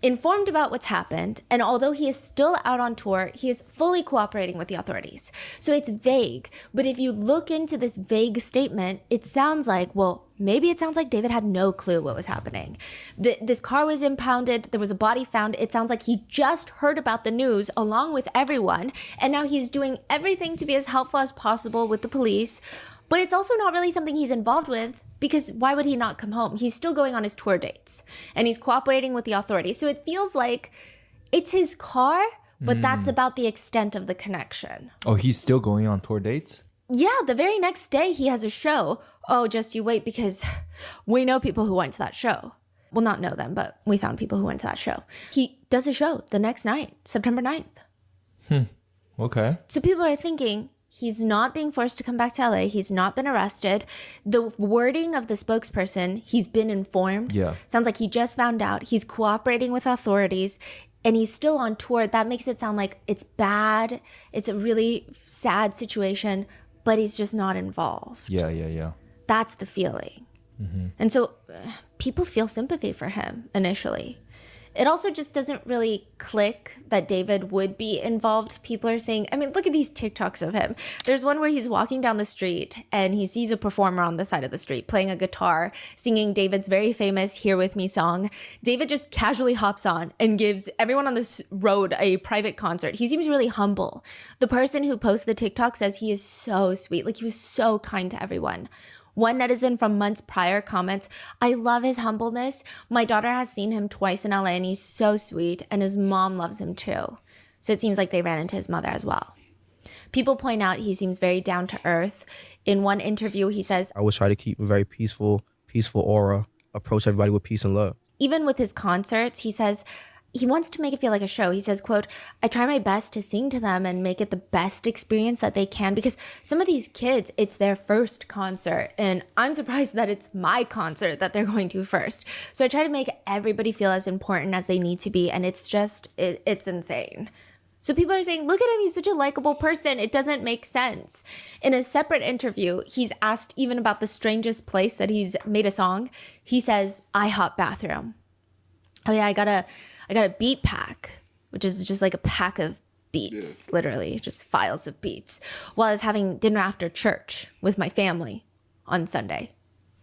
Informed about what's happened, and although he is still out on tour, he is fully cooperating with the authorities. So it's vague, but if you look into this vague statement, it sounds like, well, maybe it sounds like David had no clue what was happening. This car was impounded, there was a body found. It sounds like he just heard about the news along with everyone, and now he's doing everything to be as helpful as possible with the police. But it's also not really something he's involved with because why would he not come home? He's still going on his tour dates and he's cooperating with the authorities. So it feels like it's his car, but that's about the extent of the connection. Oh, he's still going on tour dates? Yeah, the very next day he has a show. Oh, just you wait, because we know people who went to that show. Well, not know them, but we found people who went to that show. He does a show the next night, September 9th. Okay. So people are thinking he's not being forced to come back to LA. He's not been arrested. The wording of the spokesperson, he's been informed. Yeah. Sounds like he just found out. He's cooperating with authorities and he's still on tour. That makes it sound like it's bad. It's a really sad situation, but he's just not involved. Yeah. That's the feeling. And so people feel sympathy for him initially. It also just doesn't really click that David would be involved. People are saying, I mean, look at these TikToks of him. There's one where he's walking down the street and he sees a performer on the side of the street playing a guitar, singing David's very famous Here With Me song. David just casually hops on and gives everyone on this road a private concert. He seems really humble. The person who posts the TikTok says he is so sweet. Like, he was so kind to everyone. One netizen from months prior comments, I love his humbleness. My daughter has seen him twice in LA and he's so sweet, and his mom loves him too. So it seems like they ran into his mother as well. People point out he seems very down to earth. In one interview, he says, I always try to keep a very peaceful aura, approach everybody with peace and love. Even with his concerts, he says, he wants to make it feel like a show. He says, quote, I try my best to sing to them and make it the best experience that they can, because some of these kids, it's their first concert. And I'm surprised that it's my concert that they're going to first. So I try to make everybody feel as important as they need to be. And it's just, it's insane. So people are saying, look at him, he's such a likable person. It doesn't make sense. In a separate interview, he's asked even about the strangest place that he's made a song. He says, IHOP bathroom. Oh yeah, I got a beat pack, which is just like a pack of beats, literally just files of beats, while I was having dinner after church with my family on Sunday.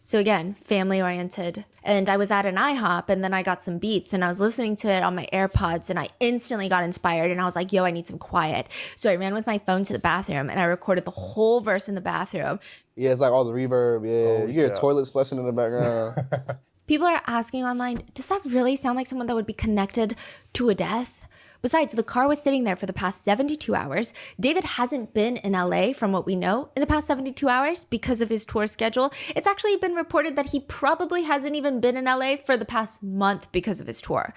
So again, family oriented. And I was at an IHOP and then I got some beats and I was listening to it on my AirPods and I instantly got inspired and I was like, yo, I need some quiet. So I ran with my phone to the bathroom and I recorded the whole verse in the bathroom. Yeah, it's like all the reverb. Yeah, you hear toilets flushing in the background. People are asking online, does that really sound like someone that would be connected to a death? Besides, the car was sitting there for the past 72 hours. David hasn't been in LA, from what we know, in the past 72 hours because of his tour schedule. It's actually been reported that he probably hasn't even been in LA for the past month because of his tour.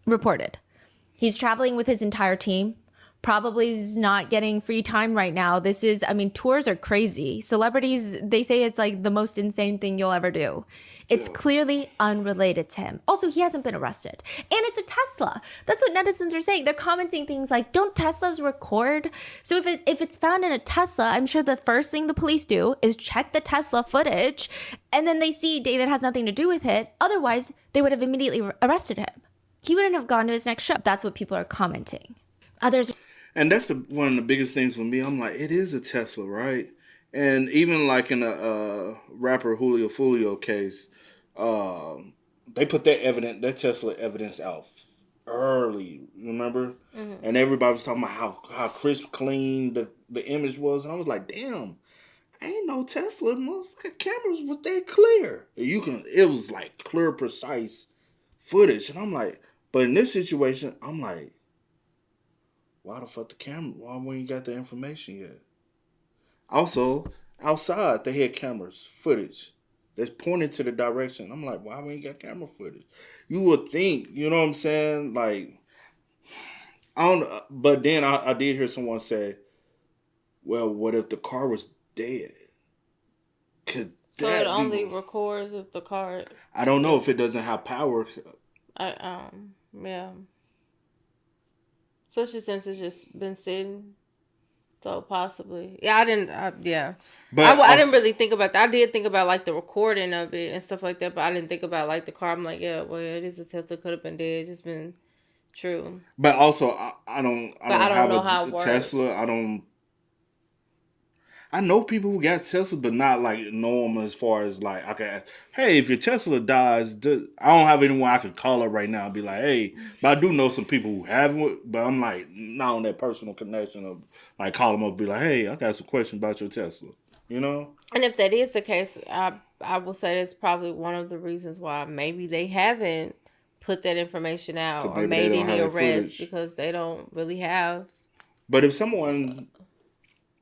Reported. He's traveling with his entire team. Probably is not getting free time right now. Tours are crazy. Celebrities, they say it's like the most insane thing you'll ever do. It's clearly unrelated to him. Also, he hasn't been arrested. And it's a Tesla. That's what netizens are saying. They're commenting things like, don't Teslas record? So if it's found in a Tesla, I'm sure the first thing the police do is check the Tesla footage, and then they see David has nothing to do with it. Otherwise, they would have immediately arrested him. He wouldn't have gone to his next show. That's what people are commenting. Others... And that's one of the biggest things for me. I'm like, it is a Tesla, right? And even like in a rapper Julio Fulio case, they put that Tesla evidence out early, remember? Mm-hmm. And everybody was talking about how crisp, clean the image was. And I was like, damn, ain't no Tesla. Motherfucking cameras was that clear. It was like clear, precise footage. And I'm like, but in this situation, I'm like, why the fuck the camera? Why we ain't got the information yet? Also, outside they had cameras, footage that's pointing to the direction. I'm like, why we ain't got camera footage? You would think, you know what I'm saying? Like, I don't. But then I did hear someone say, "Well, what if the car was dead? Could so it only records if the car? I don't know if it doesn't have power. Yeah. Especially since it's just been sitting. So possibly. Yeah, I didn't really think about that. I did think about like the recording of it and stuff like that, but I didn't think about like the car. I'm like, yeah, well, it is a Tesla, could have been dead. It's just been true. But also, I don't know how it works. Tesla. I know people who got Tesla, but not like know them as far as like, okay, hey, if your Tesla dies, I don't have anyone I could call up right now and be like, hey, but I do know some people who have it, but I'm like, not on that personal connection of like call them up and be like, hey, I got some questions about your Tesla, you know? And if that is the case, I will say that's probably one of the reasons why maybe they haven't put that information out or made any arrests because they don't really have. But if someone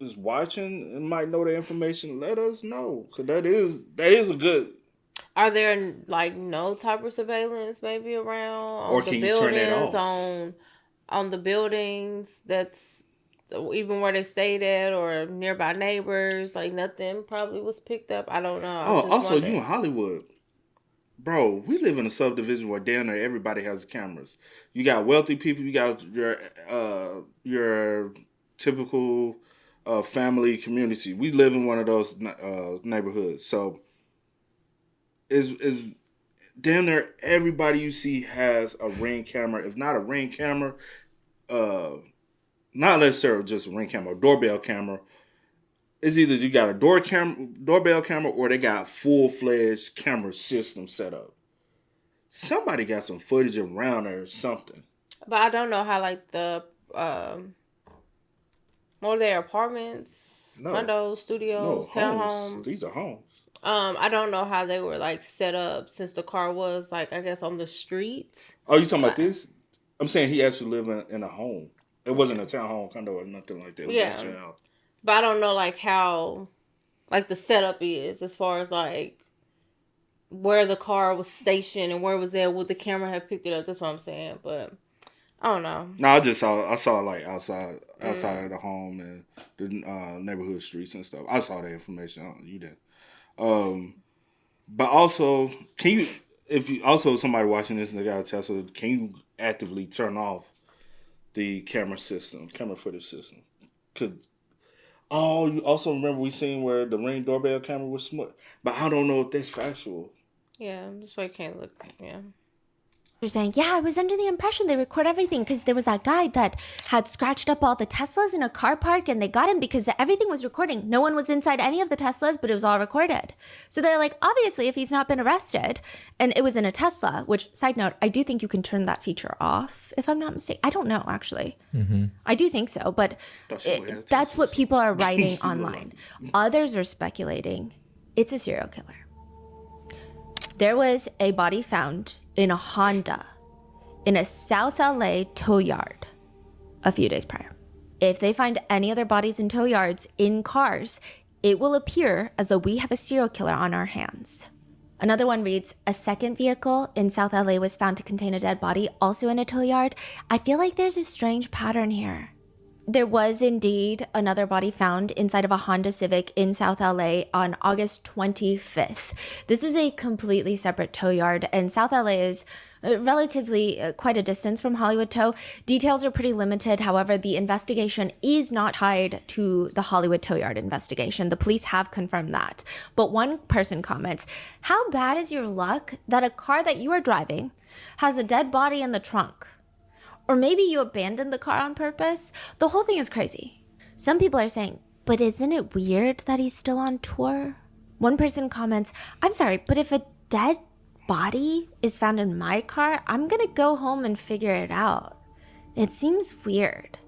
is watching and might know the information, let us know. Because that is a good... Are there like no type of surveillance maybe around or on can the you turn that buildings, off? on the buildings that's even where they stayed at or nearby neighbors? Like nothing probably was picked up. I don't know. Oh, also you in Hollywood. Bro, we live in a subdivision where down there everybody has cameras. You got wealthy people, you got your typical family community. We live in one of those neighborhoods. So is down there everybody you see has a Ring camera. If not a Ring camera, not necessarily just a Ring camera, a doorbell camera. It's either you got a doorbell camera or they got full-fledged camera system set up. Somebody got some footage around there or something. But I don't know how like the more their apartments, condos, studios, townhomes. These are homes. I don't know how they were like set up since the car was like I guess on the streets. Oh, you talking about this? I'm saying he actually lived in a home. It wasn't a townhome condo or nothing like that. It was actually a house. But I don't know like how like the setup is as far as like where the car was stationed and where it was at, would the camera have picked it up? That's what I'm saying. But I don't know. No, I saw like outside of the home and the neighborhood streets and stuff. I saw that information. You did. But also, somebody watching this and they got a Tesla, can you actively turn off the camera footage system? Because you also remember we seen where the Ring doorbell camera was smart, but I don't know if that's factual. Yeah, that's why you can't look. Yeah. They're saying, yeah, I was under the impression they record everything because there was that guy that had scratched up all the Teslas in a car park and they got him because everything was recording. No one was inside any of the Teslas, but it was all recorded. So they're like, obviously, if he's not been arrested and it was in a Tesla, which, side note, I do think you can turn that feature off, if I'm not mistaken. I don't know, actually. Mm-hmm. I do think so, but that's what people are writing online. Others are speculating it's a serial killer. There was a body found in a Honda in a South LA tow yard a few days prior. If they find any other bodies in tow yards in cars, it will appear as though we have a serial killer on our hands. Another one reads, a second vehicle in South LA was found to contain a dead body, also in a tow yard. I feel like there's a strange pattern here. There was indeed another body found inside of a Honda Civic in South LA on August 25th. This is a completely separate tow yard, and South LA is relatively quite a distance from Hollywood Tow. Details are pretty limited. However, the investigation is not tied to the Hollywood Tow Yard investigation. The police have confirmed that. But one person comments, how bad is your luck that a car that you are driving has a dead body in the trunk? Or maybe you abandoned the car on purpose. The whole thing is crazy. Some people are saying, but isn't it weird that he's still on tour? One person comments, I'm sorry, but if a dead body is found in my car, I'm gonna go home and figure it out. It seems weird.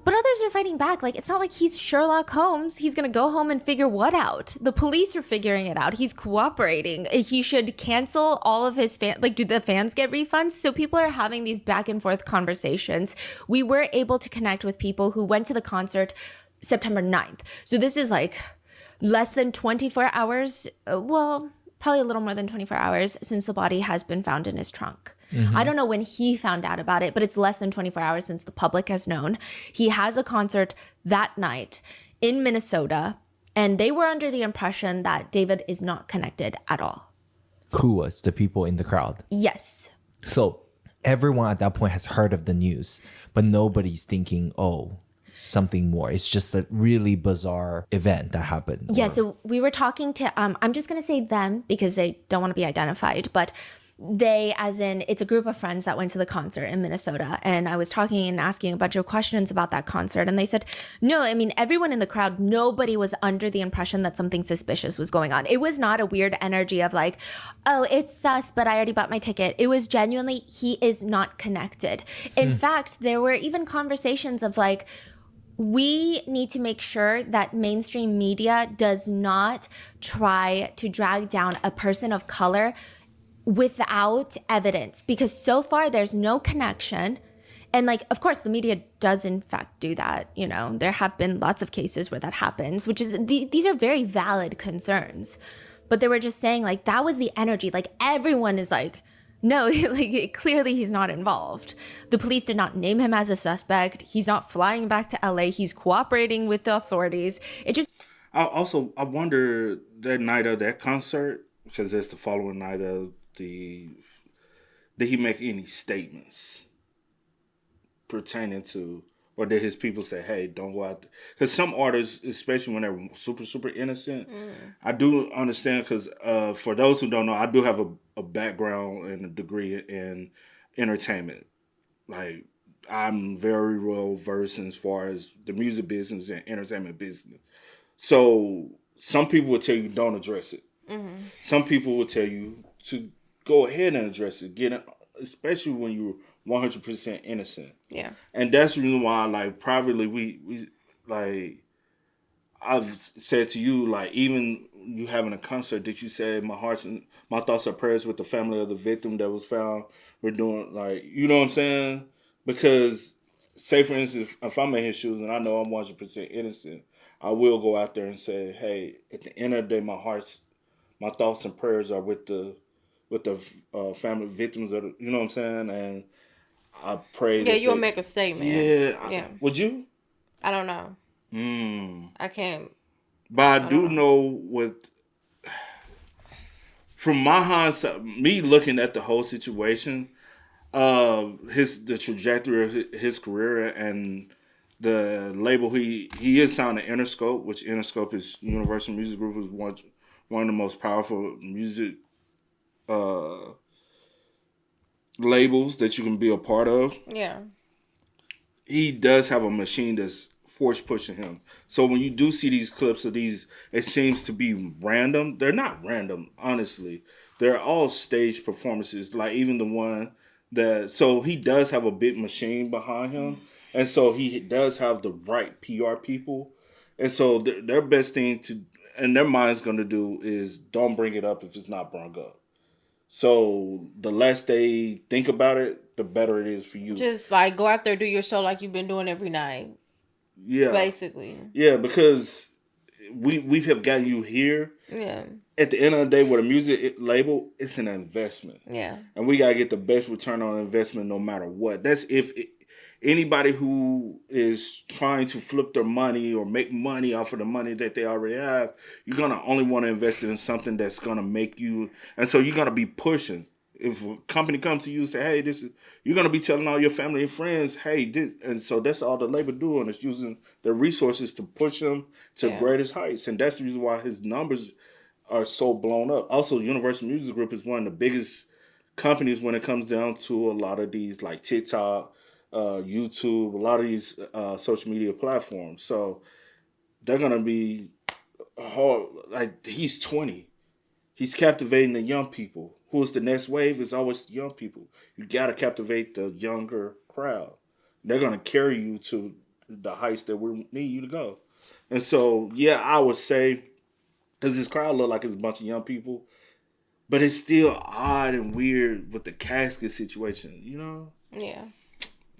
But others are fighting back. Like, it's not like he's Sherlock Holmes. He's going to go home and figure what out? The police are figuring it out. He's cooperating. He should cancel all of his fans. Like, do the fans get refunds? So people are having these back and forth conversations. We were able to connect with people who went to the concert September 9th. So this is like less than 24 hours. Probably a little more than 24 hours since the body has been found in his trunk. Mm-hmm. I don't know when he found out about it, but it's less than 24 hours since the public has known. He has a concert that night in Minnesota, and they were under the impression that David is not connected at all. Who was? The people in the crowd? Yes. So everyone at that point has heard of the news, but nobody's thinking, something more. It's just a really bizarre event that happened. Yeah, so we were talking to, I'm just going to say them because they don't want to be identified, but they, as in, it's a group of friends that went to the concert in Minnesota. And I was talking and asking a bunch of questions about that concert. And they said, no, I mean, everyone in the crowd, nobody was under the impression that something suspicious was going on. It was not a weird energy of like, oh, it's sus, but I already bought my ticket. It was genuinely, he is not connected. In fact, there were even conversations of like, we need to make sure that mainstream media does not try to drag down a person of color without evidence, because so far there's no connection And like, of course, the media does in fact do that. You know, there have been lots of cases where that happens, which is, these are very valid concerns. But they were just saying like, that was the energy. Like everyone is like, no, like clearly he's not involved. The police did not name him as a suspect. He's not flying back to LA. He's cooperating with the authorities. It just... I wonder that night of that concert, because it's the following night of did he make any statements pertaining to, or did his people say, hey, don't go out there? Because some artists, especially when they're super, super innocent, I do understand, because for those who don't know, I do have a background and a degree in entertainment. Like, I'm very well versed as far as the music business and entertainment business. So some people will tell you don't address it. Mm-hmm. Some people will tell you to go ahead and address it, especially when you're 100% innocent. Yeah. And that's the reason why, like, privately, we like, I've said to you, like, even you having a concert that you said, my thoughts are prayers with the family of the victim that was found. We're doing, like, you know what I'm saying? Because, say, for instance, if I'm in his shoes and I know I'm 100% innocent, I will go out there and say, hey, at the end of the day, my thoughts and prayers are with the family victims of you know what I'm saying? And I pray. Yeah, you'll make a statement. Yeah. Would you? I don't know. I can't. But I do know from my hindsight, me looking at the whole situation, the trajectory of his career and the label he is signed to Interscope, which Interscope is Universal Music Group, is one of the most powerful music labels that you can be a part of. Yeah. He does have a machine that's force pushing him. So when you do see these clips of these, it seems to be random. They're not random, honestly. They're all staged performances. Like even the one so he does have a big machine behind him. And so he does have the right PR people. And so their best thing and their mind's going to do is don't bring it up if it's not brought up. So the less they think about it, the better it is for you. Just like go out there, do your show like you've been doing every night. Yeah. Basically. Yeah, because we have gotten you here. Yeah. At the end of the day, with a music label, it's an investment. Yeah. And we got to get the best return on investment no matter what. That's anybody who is trying to flip their money or make money off of the money that they already have, you're going to only want to invest it in something that's going to make you. And so you're going to be pushing. If a company comes to you and say, hey, you're going to be telling all your family and friends, hey, this. And so that's all the label doing is using their resources to push them to greatest heights. And that's the reason why his numbers are so blown up. Also, Universal Music Group is one of the biggest companies when it comes down to a lot of these like TikTok, YouTube, a lot of these social media platforms. So they're going to be hard. Like he's 20. He's captivating the young people. Who's the next wave is always the young people. You got to captivate the younger crowd. They're going to carry you to the heights that we need you to go. And so, yeah, I would say, because this crowd look like it's a bunch of young people, but it's still odd and weird with the casket situation, you know? Yeah.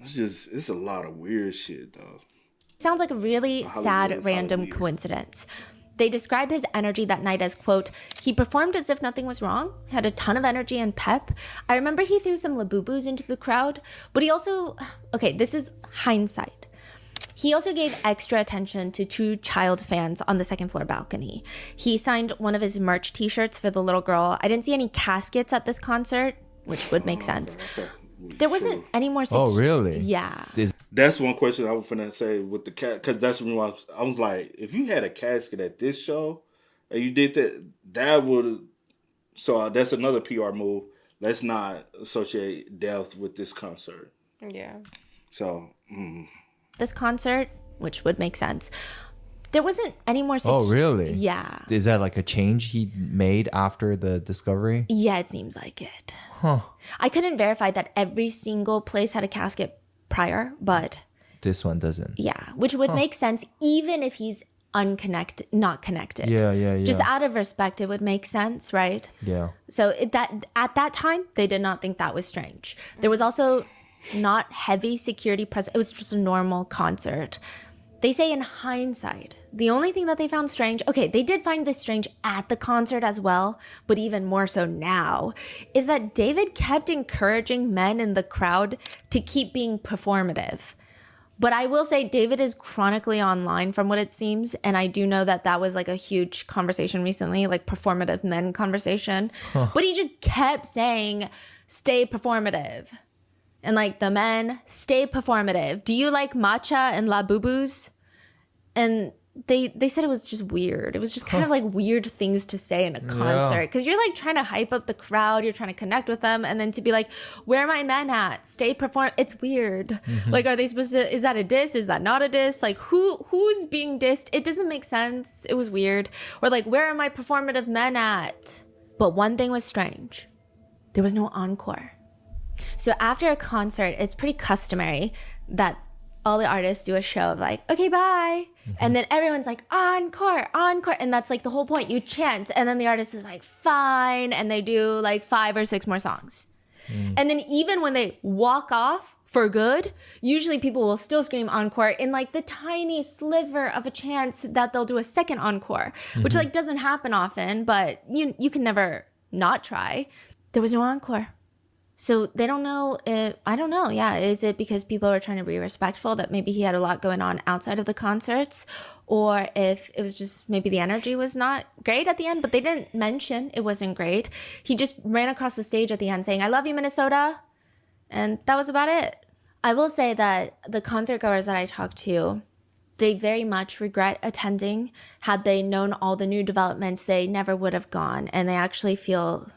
It's a lot of weird shit, though. Sounds like a really sad random coincidence. They describe his energy that night as, quote, he performed as if nothing was wrong, had a ton of energy and pep. I remember he threw some Labubus into the crowd, but he also, okay, this is hindsight. He also gave extra attention to 2 child fans on the second floor balcony. He signed one of his merch t-shirts for the little girl. I didn't see any caskets at this concert, which would make sense. There wasn't any more... Oh, really? Yeah. That's one question I was finna say with the cat, because that's when I was like, if you had a casket at this show and you did that would. So that's another PR move. Let's not associate death with this concert. Yeah. So. This concert, which would make sense. There wasn't any more... Oh, really? Yeah. Is that like a change he made after the discovery? Yeah, it seems like it. Huh. I couldn't verify that every single place had a casket prior, but... This one doesn't. Yeah, which would make sense even if he's not connected. Yeah. Just out of respect, it would make sense, right? Yeah. So at that time, they did not think that was strange. There was also not heavy security presence. It was just a normal concert. They say in hindsight, the only thing that they found strange, okay, they did find this strange at the concert as well, but even more so now, is that David kept encouraging men in the crowd to keep being performative. But I will say David is chronically online from what it seems. And I do know that that was like a huge conversation recently, like performative men conversation. But he just kept saying, stay performative. And like the men, stay performative. Do you like matcha and labubus? And they said it was just weird. It was just kind of like weird things to say in a concert. Because you're like trying to hype up the crowd. You're trying to connect with them. And then to be like, where are my men at? Stay perform. It's weird. Like, are they supposed to, is that a diss? Is that not a diss? Like, who's being dissed? It doesn't make sense. It was weird. Or like, where are my performative men at? But one thing was strange. There was no encore. So after a concert, it's pretty customary that all the artists do a show of like, okay, bye. And then everyone's like, encore, encore. And that's like the whole point. You chant. And then the artist is like, fine. And they do like 5 or 6 more songs. And then even when they walk off for good, usually people will still scream encore in like the tiny sliver of a chance that they'll do a second encore, which like doesn't happen often, but you can never not try. There was no encore. So they don't know, I don't know, yeah. Is it because people are trying to be respectful that maybe he had a lot going on outside of the concerts? Or if it was just maybe the energy was not great at the end, but they didn't mention it wasn't great. He just ran across the stage at the end saying, I love you, Minnesota. And that was about it. I will say that the concert goers that I talked to, they very much regret attending. Had they known all the new developments, they never would have gone. And they actually feel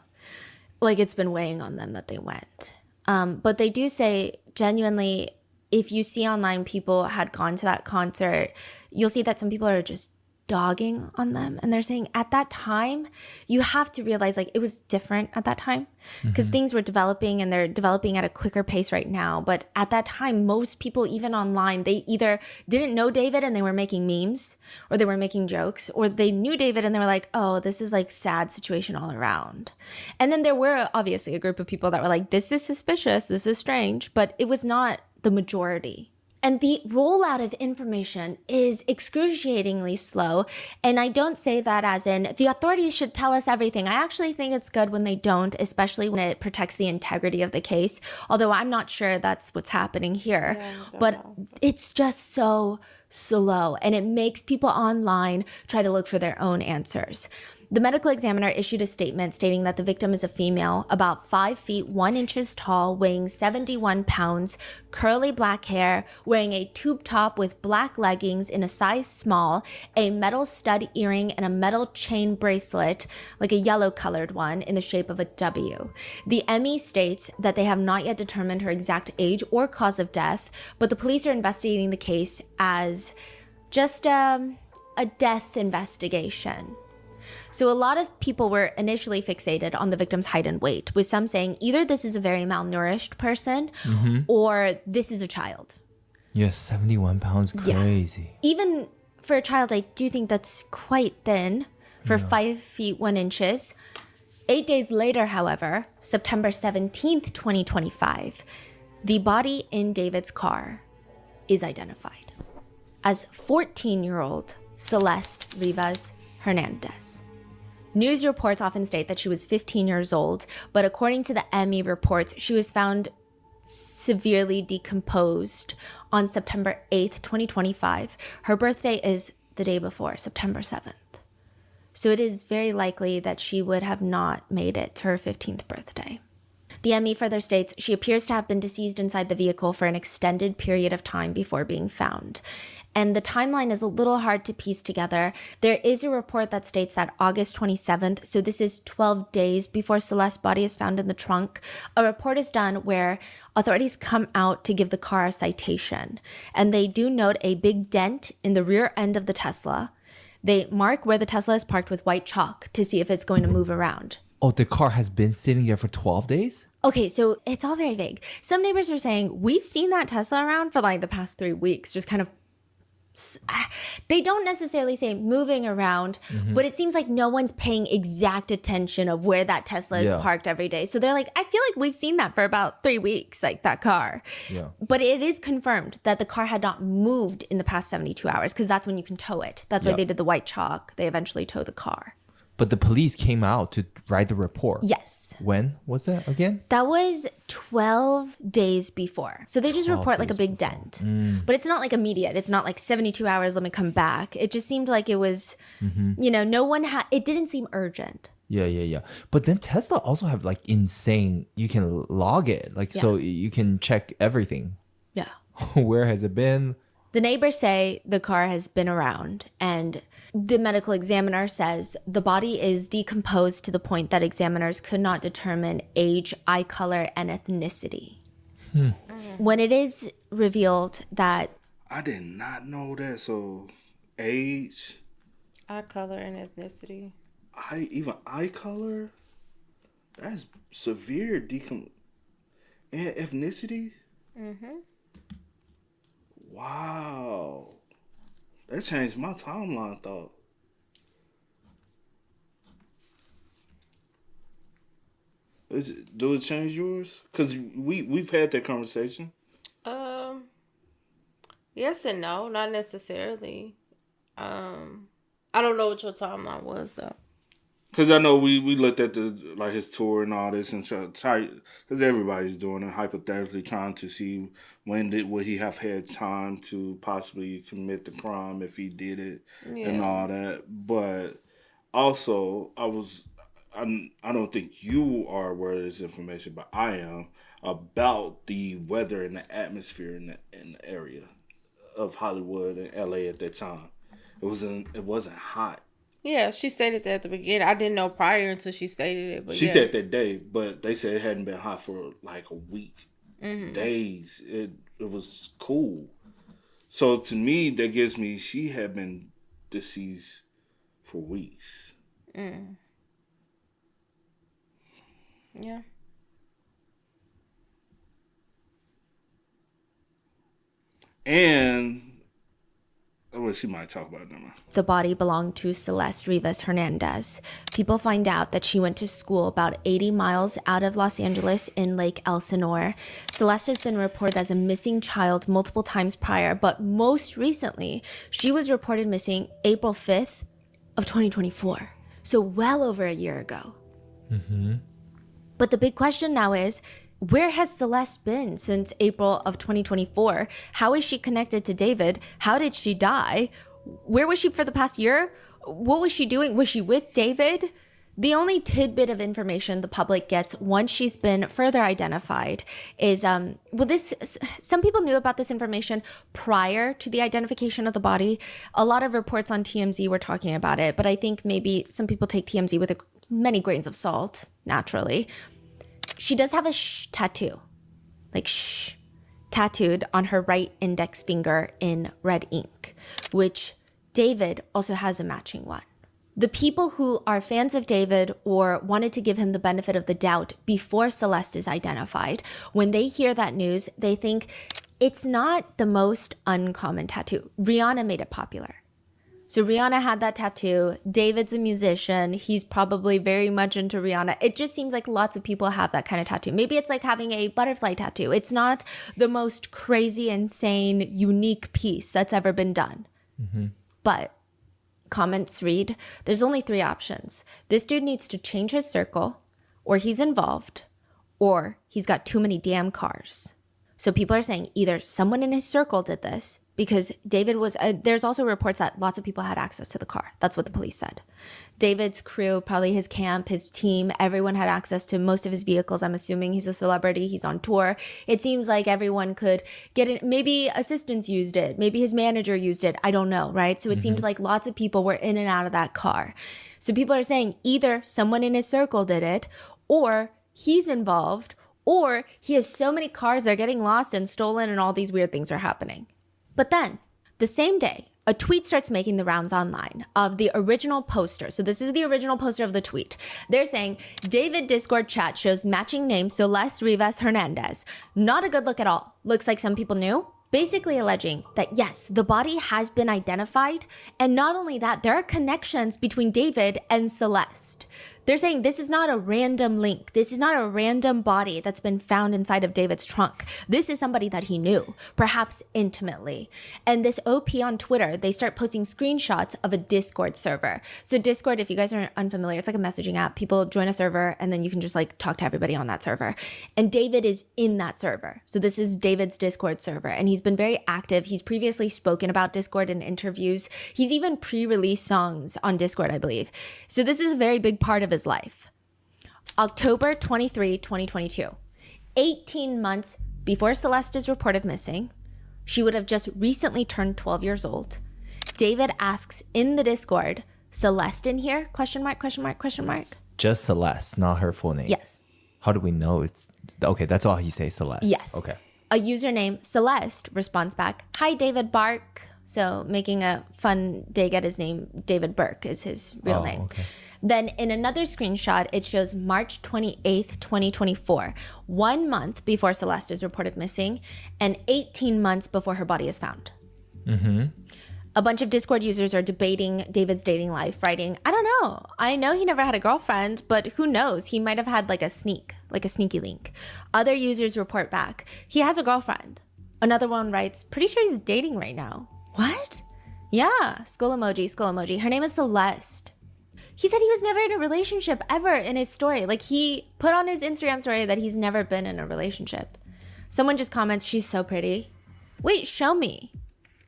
like it's been weighing on them that they went. But they do say genuinely, if you see online people had gone to that concert, you'll see that some people are just dogging on them. And they're saying at that time, you have to realize like it was different at that time because things were developing and they're developing at a quicker pace right now. But at that time, most people, even online, they either didn't know David and they were making memes or they were making jokes, or they knew David and they were like, oh, this is like sad situation all around. And then there were obviously a group of people that were like, this is suspicious, this is strange, but it was not the majority. And the rollout of information is excruciatingly slow. And I don't say that as in the authorities should tell us everything. I actually think it's good when they don't, especially when it protects the integrity of the case. Although I'm not sure that's what's happening here. But it's just so slow. And it makes people online try to look for their own answers. The medical examiner issued a statement stating that the victim is a female, about 5 feet 1 inches tall, weighing 71 pounds, curly black hair, wearing a tube top with black leggings in a size small, a metal stud earring, and a metal chain bracelet, like a yellow colored one, in the shape of a W. The ME states that they have not yet determined her exact age or cause of death, but the police are investigating the case as just a death investigation. So a lot of people were initially fixated on the victim's height and weight, with some saying either this is a very malnourished person or this is a child. Yes, 71 pounds, crazy. Yeah. Even for a child, I do think that's quite thin for 5 feet 1 inches. 8 days later, however, September 17th, 2025, the body in David's car is identified as 14-year-old Celeste Rivas Hernandez. News reports often state that she was 15 years old, but according to the ME reports, she was found severely decomposed on September 8th, 2025. Her birthday is the day before, September 7th. So it is very likely that she would have not made it to her 15th birthday. The ME further states she appears to have been deceased inside the vehicle for an extended period of time before being found. And the timeline is a little hard to piece together. There is a report that states that August 27th, so this is 12 days before Celeste's body is found in the trunk, a report is done where authorities come out to give the car a citation. And they do note a big dent in the rear end of the Tesla. They mark where the Tesla is parked with white chalk to see if it's going to move around. Oh, the car has been sitting there for 12 days? Okay, so it's all very vague. Some neighbors are saying, we've seen that Tesla around for like the past 3 weeks, just kind of They don't necessarily say moving around, but it seems like no one's paying exact attention of where that Tesla is parked every day. So they're like, I feel like we've seen that for about 3 weeks, like that car. Yeah. But it is confirmed that the car had not moved in the past 72 hours because that's when you can tow it. That's why they did the white chalk. They eventually tow the car. But the police came out to write the report. Yes. When was that again? That was 12 days before. So they just report like a big dent. But it's not like immediate. It's not like 72 hours, let me come back. It just seemed like it was, you know, no one had, it didn't seem urgent. Yeah. But then Tesla also have like insane, you can log it. Like, so you can check everything. Yeah. Where has it been? The neighbors say the car has been around, and the medical examiner says the body is decomposed to the point that examiners could not determine age, eye color, and ethnicity. When it is revealed that... I did not know that. So, age... Eye color and ethnicity. Even eye color? That's severe and ethnicity? Wow. That changed my timeline, though. Do it change yours? Because we've had that conversation. Yes and no, not necessarily. I don't know what your timeline was though. Because I know we looked at his tour and all this and try because everybody's doing it hypothetically trying to see when would he have had time to possibly commit the crime if he did it and all that. But also I don't think you are aware of this information, but I am about the weather and the atmosphere in the area of Hollywood and LA at that time. It wasn't hot. Yeah, she stated that at the beginning. I didn't know prior until she stated it. But she said that day, but they said it hadn't been hot for like a week, days. It was cool. So to me, that gives me she had been deceased for weeks. Yeah. And well, she might talk about it now. The body belonged to Celeste Rivas Hernandez. People find out that she went to school about 80 miles out of Los Angeles in Lake Elsinore. Celeste has been reported as a missing child multiple times prior, but most recently, she was reported missing April 5th of 2024. So well over a year ago. But the big question now is, where has Celeste been since April of 2024? How is she connected to David? How did she die? Where was she for the past year? What was she doing? Was she with David? The only tidbit of information the public gets once she's been further identified is, some people knew about this information prior to the identification of the body. A lot of reports on TMZ were talking about it, but I think maybe some people take TMZ with many grains of salt, naturally. She does have a tattoo, like tattooed on her right index finger in red ink, which David also has a matching one. The people who are fans of David or wanted to give him the benefit of the doubt before Celeste is identified, when they hear that news, they think it's not the most uncommon tattoo. Rihanna made it popular. So Rihanna had that tattoo. David's a musician. He's probably very much into Rihanna. It just seems like lots of people have that kind of tattoo. Maybe it's like having a butterfly tattoo. It's not the most crazy, insane, unique piece that's ever been done. But comments read, there's only 3 options. This dude needs to change his circle, or he's involved, or he's got too many damn cars. So people are saying either someone in his circle did this, because David was, there's also reports that lots of people had access to the car. That's what the police said. David's crew, probably his camp, his team, everyone had access to most of his vehicles. I'm assuming he's a celebrity. He's on tour. It seems like everyone could get it. Maybe assistants used it. Maybe his manager used it. I don't know, right? So it seemed like lots of people were in and out of that car. So people are saying either someone in his circle did it, or he's involved, or he has so many cars that are getting lost and stolen and all these weird things are happening. But then, the same day, a tweet starts making the rounds online of the original poster. So this is the original poster of the tweet. They're saying, David Discord chat shows matching name Celeste Rivas Hernandez. Not a good look at all. Looks like some people knew, basically alleging that yes, the body has been identified. And not only that, there are connections between David and Celeste. They're saying this is not a random link. This is not a random body that's been found inside of David's trunk. This is somebody that he knew, perhaps intimately. And this OP on Twitter, they start posting screenshots of a Discord server. So Discord, if you guys are unfamiliar, it's like a messaging app. People join a server and then you can just like talk to everybody on that server. And David is in that server. So this is David's Discord server. And he's been very active. He's previously spoken about Discord in interviews. He's even pre-released songs on Discord, I believe. So this is a very big part of his life. October 23, 2022. 18 months before Celeste is reported missing. She would have just recently turned 12 years old. David asks in the Discord, Celeste in here? Question mark, question mark, question mark. Just Celeste, not her full name. Yes. How do we know it's okay? That's all he says, Celeste. Yes. Okay. A username, Celeste, responds back, hi, David Bark. So making a fun dig at his name, David Burke is his real name. Okay. Then in another screenshot, it shows March 28th, 2024, 1 month before Celeste is reported missing and 18 months before her body is found. A bunch of Discord users are debating David's dating life, writing, I don't know. I know he never had a girlfriend, but who knows? He might have had like a sneaky link. Other users report back, he has a girlfriend. Another one writes, pretty sure he's dating right now. What? Yeah, skull emoji, skull emoji. Her name is Celeste. He said he was never in a relationship ever in his story. Like he put on his Instagram story that he's never been in a relationship. Someone just comments, she's so pretty. Wait, show me.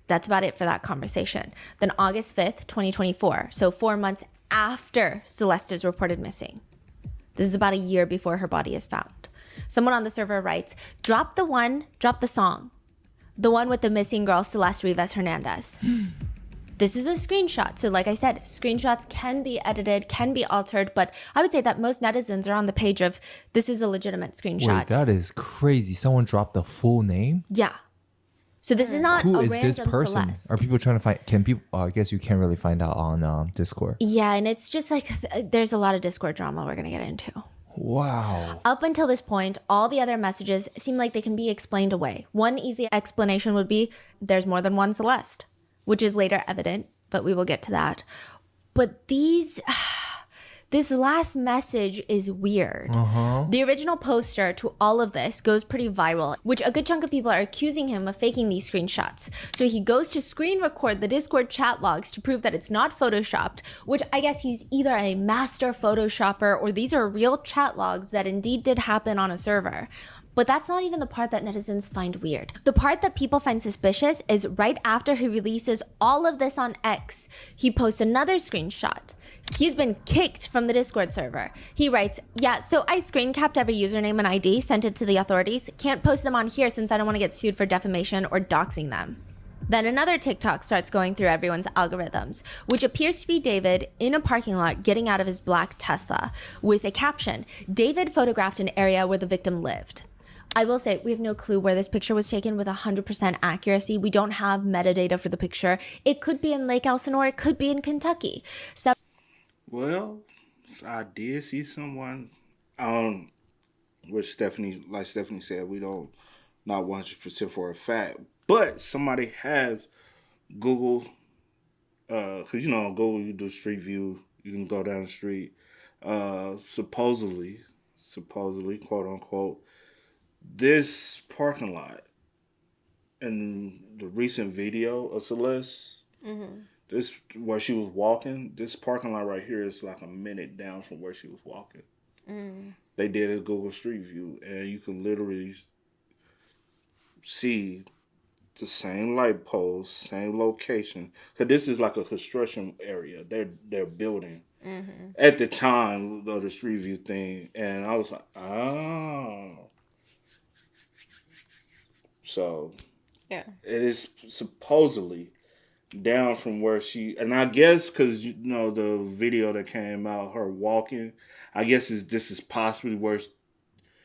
That's about it for that conversation. Then August 5th, 2024. So 4 months after Celeste is reported missing. This is about a year before her body is found. Someone on the server writes, drop the song. The one with the missing girl, Celeste Rivas Hernandez. This is a screenshot. So like I said, screenshots can be edited, can be altered, but I would say that most netizens are on the page of this is a legitimate screenshot. Wait, that is crazy. Someone dropped the full name? Yeah. So this is not Who a is random this person? Celeste. Are people trying to find, can people, I guess you can't really find out on Discord. Yeah, and it's just like there's a lot of Discord drama we're going to get into. Wow. Up until this point, all the other messages seem like they can be explained away. One easy explanation would be there's more than one Celeste, which is later evident, but we will get to that. But this last message is weird. The original poster to all of this goes pretty viral, which a good chunk of people are accusing him of faking these screenshots. So he goes to screen record the Discord chat logs to prove that it's not photoshopped, which I guess he's either a master photoshopper or these are real chat logs that indeed did happen on a server. But that's not even the part that netizens find weird. The part that people find suspicious is right after he releases all of this on X, he posts another screenshot. He's been kicked from the Discord server. He writes, yeah, so I screen capped every username and ID, sent it to the authorities. Can't post them on here since I don't want to get sued for defamation or doxing them. Then another TikTok starts going through everyone's algorithms, which appears to be David in a parking lot getting out of his black Tesla with a caption, David photographed an area where the victim lived. I will say we have no clue where this picture was taken with 100% accuracy. We don't have metadata for the picture. It could be in Lake Elsinore. It could be in Kentucky. So, well, I did see someone, which Stephanie said, we don't, not 100% for a fact, but somebody has Google, because on Google you do Street View, you can go down the street, supposedly, quote unquote, this parking lot in the recent video of Celeste, this where she was walking, this parking lot right here is like a minute down from where she was walking. They did a Google Street View, and you can literally see the same light poles, same location. Because this is like a construction area. They're building at the time of the Street View thing, and I was like, oh. So, yeah, it is supposedly down from where she, and I guess because the video that came out, her walking, I guess this is possibly where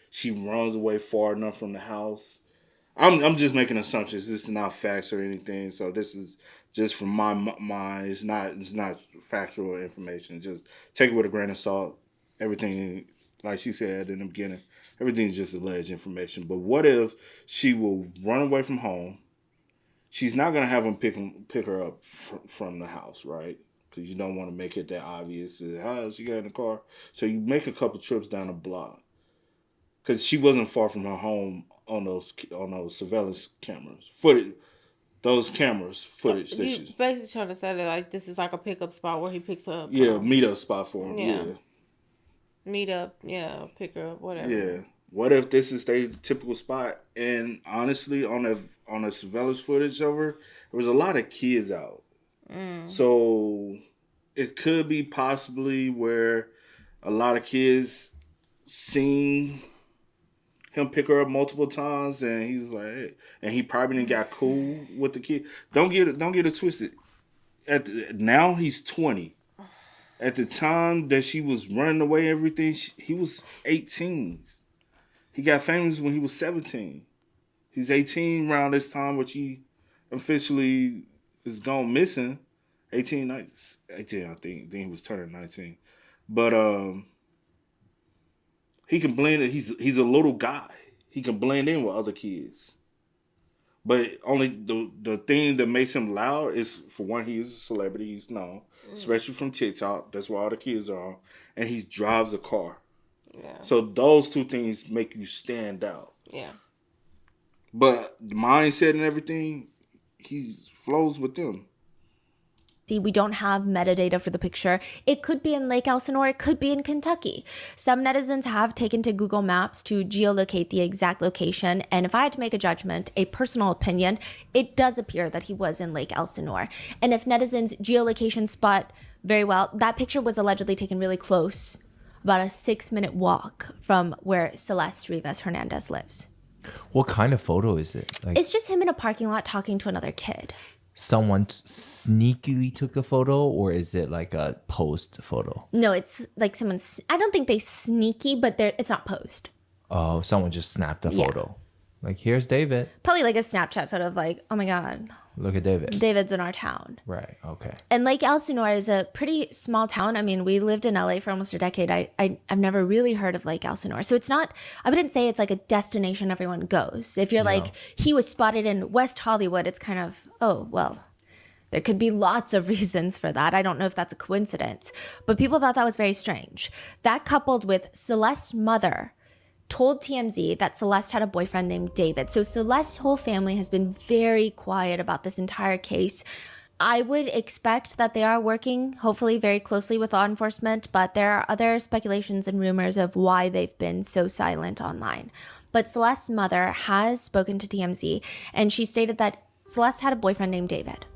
she runs away far enough from the house. I'm just making assumptions. This is not facts or anything, so this is just from my mind. It's not factual information. Just take it with a grain of salt. Everything, like she said in the beginning, everything's just alleged information. But what if she will run away from home, she's not gonna have him pick her up from the house, right? Because you don't want to make it that obvious. How she got in the car? So you make a couple trips down the block. Because she wasn't far from her home on those surveillance cameras footage. Those cameers footage. So you basically trying to say that like this is like a pickup spot where he picks her up. Yeah, meet up spot for him. Yeah. Meet up. Yeah, pick her up. Whatever. Yeah. What if this is their typical spot? And honestly, on the surveillance footage over, there was a lot of kids out. So it could be possibly where a lot of kids seen him pick her up multiple times, and he's like, hey. And he probably didn't got cool with the kid. Don't get it twisted. Now he's 20. At the time that she was running away, everything he was 18. He got famous when he was 17. He's 18 around this time, which he officially is gone missing. 18, I think. Then he was turning 19. But he can blend it. He's a little guy. He can blend in with other kids. But only the thing that makes him loud is, for one, he is a celebrity. He's known, especially from TikTok. That's where all the kids are on. And he drives a car. Yeah. So those two things make you stand out. Yeah. But the mindset and everything, he flows with them. See, we don't have metadata for the picture. It could be in Lake Elsinore. It could be in Kentucky. Some netizens have taken to Google Maps to geolocate the exact location. And if I had to make a judgment, a personal opinion, it does appear that he was in Lake Elsinore. And if netizens geolocation spot very well, that picture was allegedly taken really close, about a 6-minute walk from where Celestes Rivas Hernandez lives. What kind of photo is it? Like, it's just him in a parking lot talking to another kid. Someone sneakily took a photo, or is it like a post photo? No, it's like someone's. I don't think they sneaky, but it's not post. Oh, someone just snapped a photo. Like, here's David. Probably like a Snapchat photo of like, oh my God. Look at David. David's in our town. Right, okay. And Lake Elsinore is a pretty small town. I mean, we lived in LA for almost a decade. I've never really heard of Lake Elsinore. So it's not, I wouldn't say it's like a destination everyone goes. If you're like, he was spotted in West Hollywood, it's kind of, oh, well, there could be lots of reasons for that. I don't know if that's a coincidence. But people thought that was very strange. That coupled with Celeste's mother told TMZ that Celeste had a boyfriend named David. So Celeste's whole family has been very quiet about this entire case. I would expect that they are working, hopefully, very closely with law enforcement, but there are other speculations and rumors of why they've been so silent online. But Celeste's mother has spoken to TMZ, and she stated that Celeste had a boyfriend named David,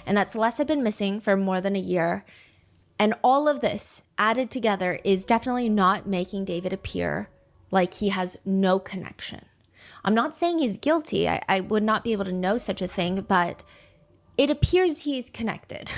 and that Celeste had been missing for more than a year. And all of this added together is definitely not making David appear like he has no connection. I'm not saying he's guilty. I would not be able to know such a thing, but it appears he's connected,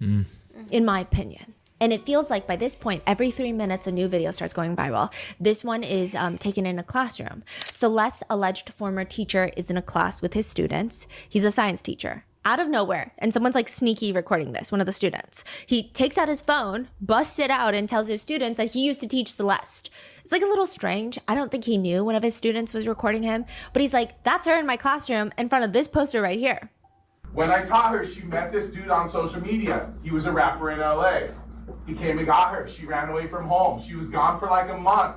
in my opinion. And it feels like by this point, every 3 minutes, a new video starts going viral. This one is taken in a classroom. Celeste's alleged former teacher is in a class with his students. He's a science teacher. Out of nowhere, and someone's like sneaky recording this, one of the students. He takes out his phone, busts it out, and tells his students that he used to teach Celeste. It's like a little strange. I don't think he knew one of his students was recording him, but he's like, that's her in my classroom in front of this poster right here. When I taught her, she met this dude on social media. He was a rapper in LA. He came and got her. She ran away from home. She was gone for like a month.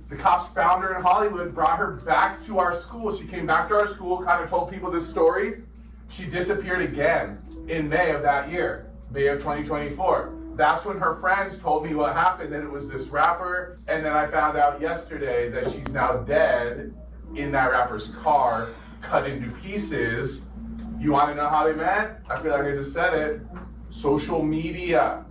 The cops found her in Hollywood, brought her back to our school. She came back to our school, kind of told people this story. She disappeared again in May of that year, May of 2024. That's when her friends told me what happened, that it was this rapper. And then I found out yesterday that she's now dead in that rapper's car, cut into pieces. You want to know how they met? I feel like I just said it. Social media.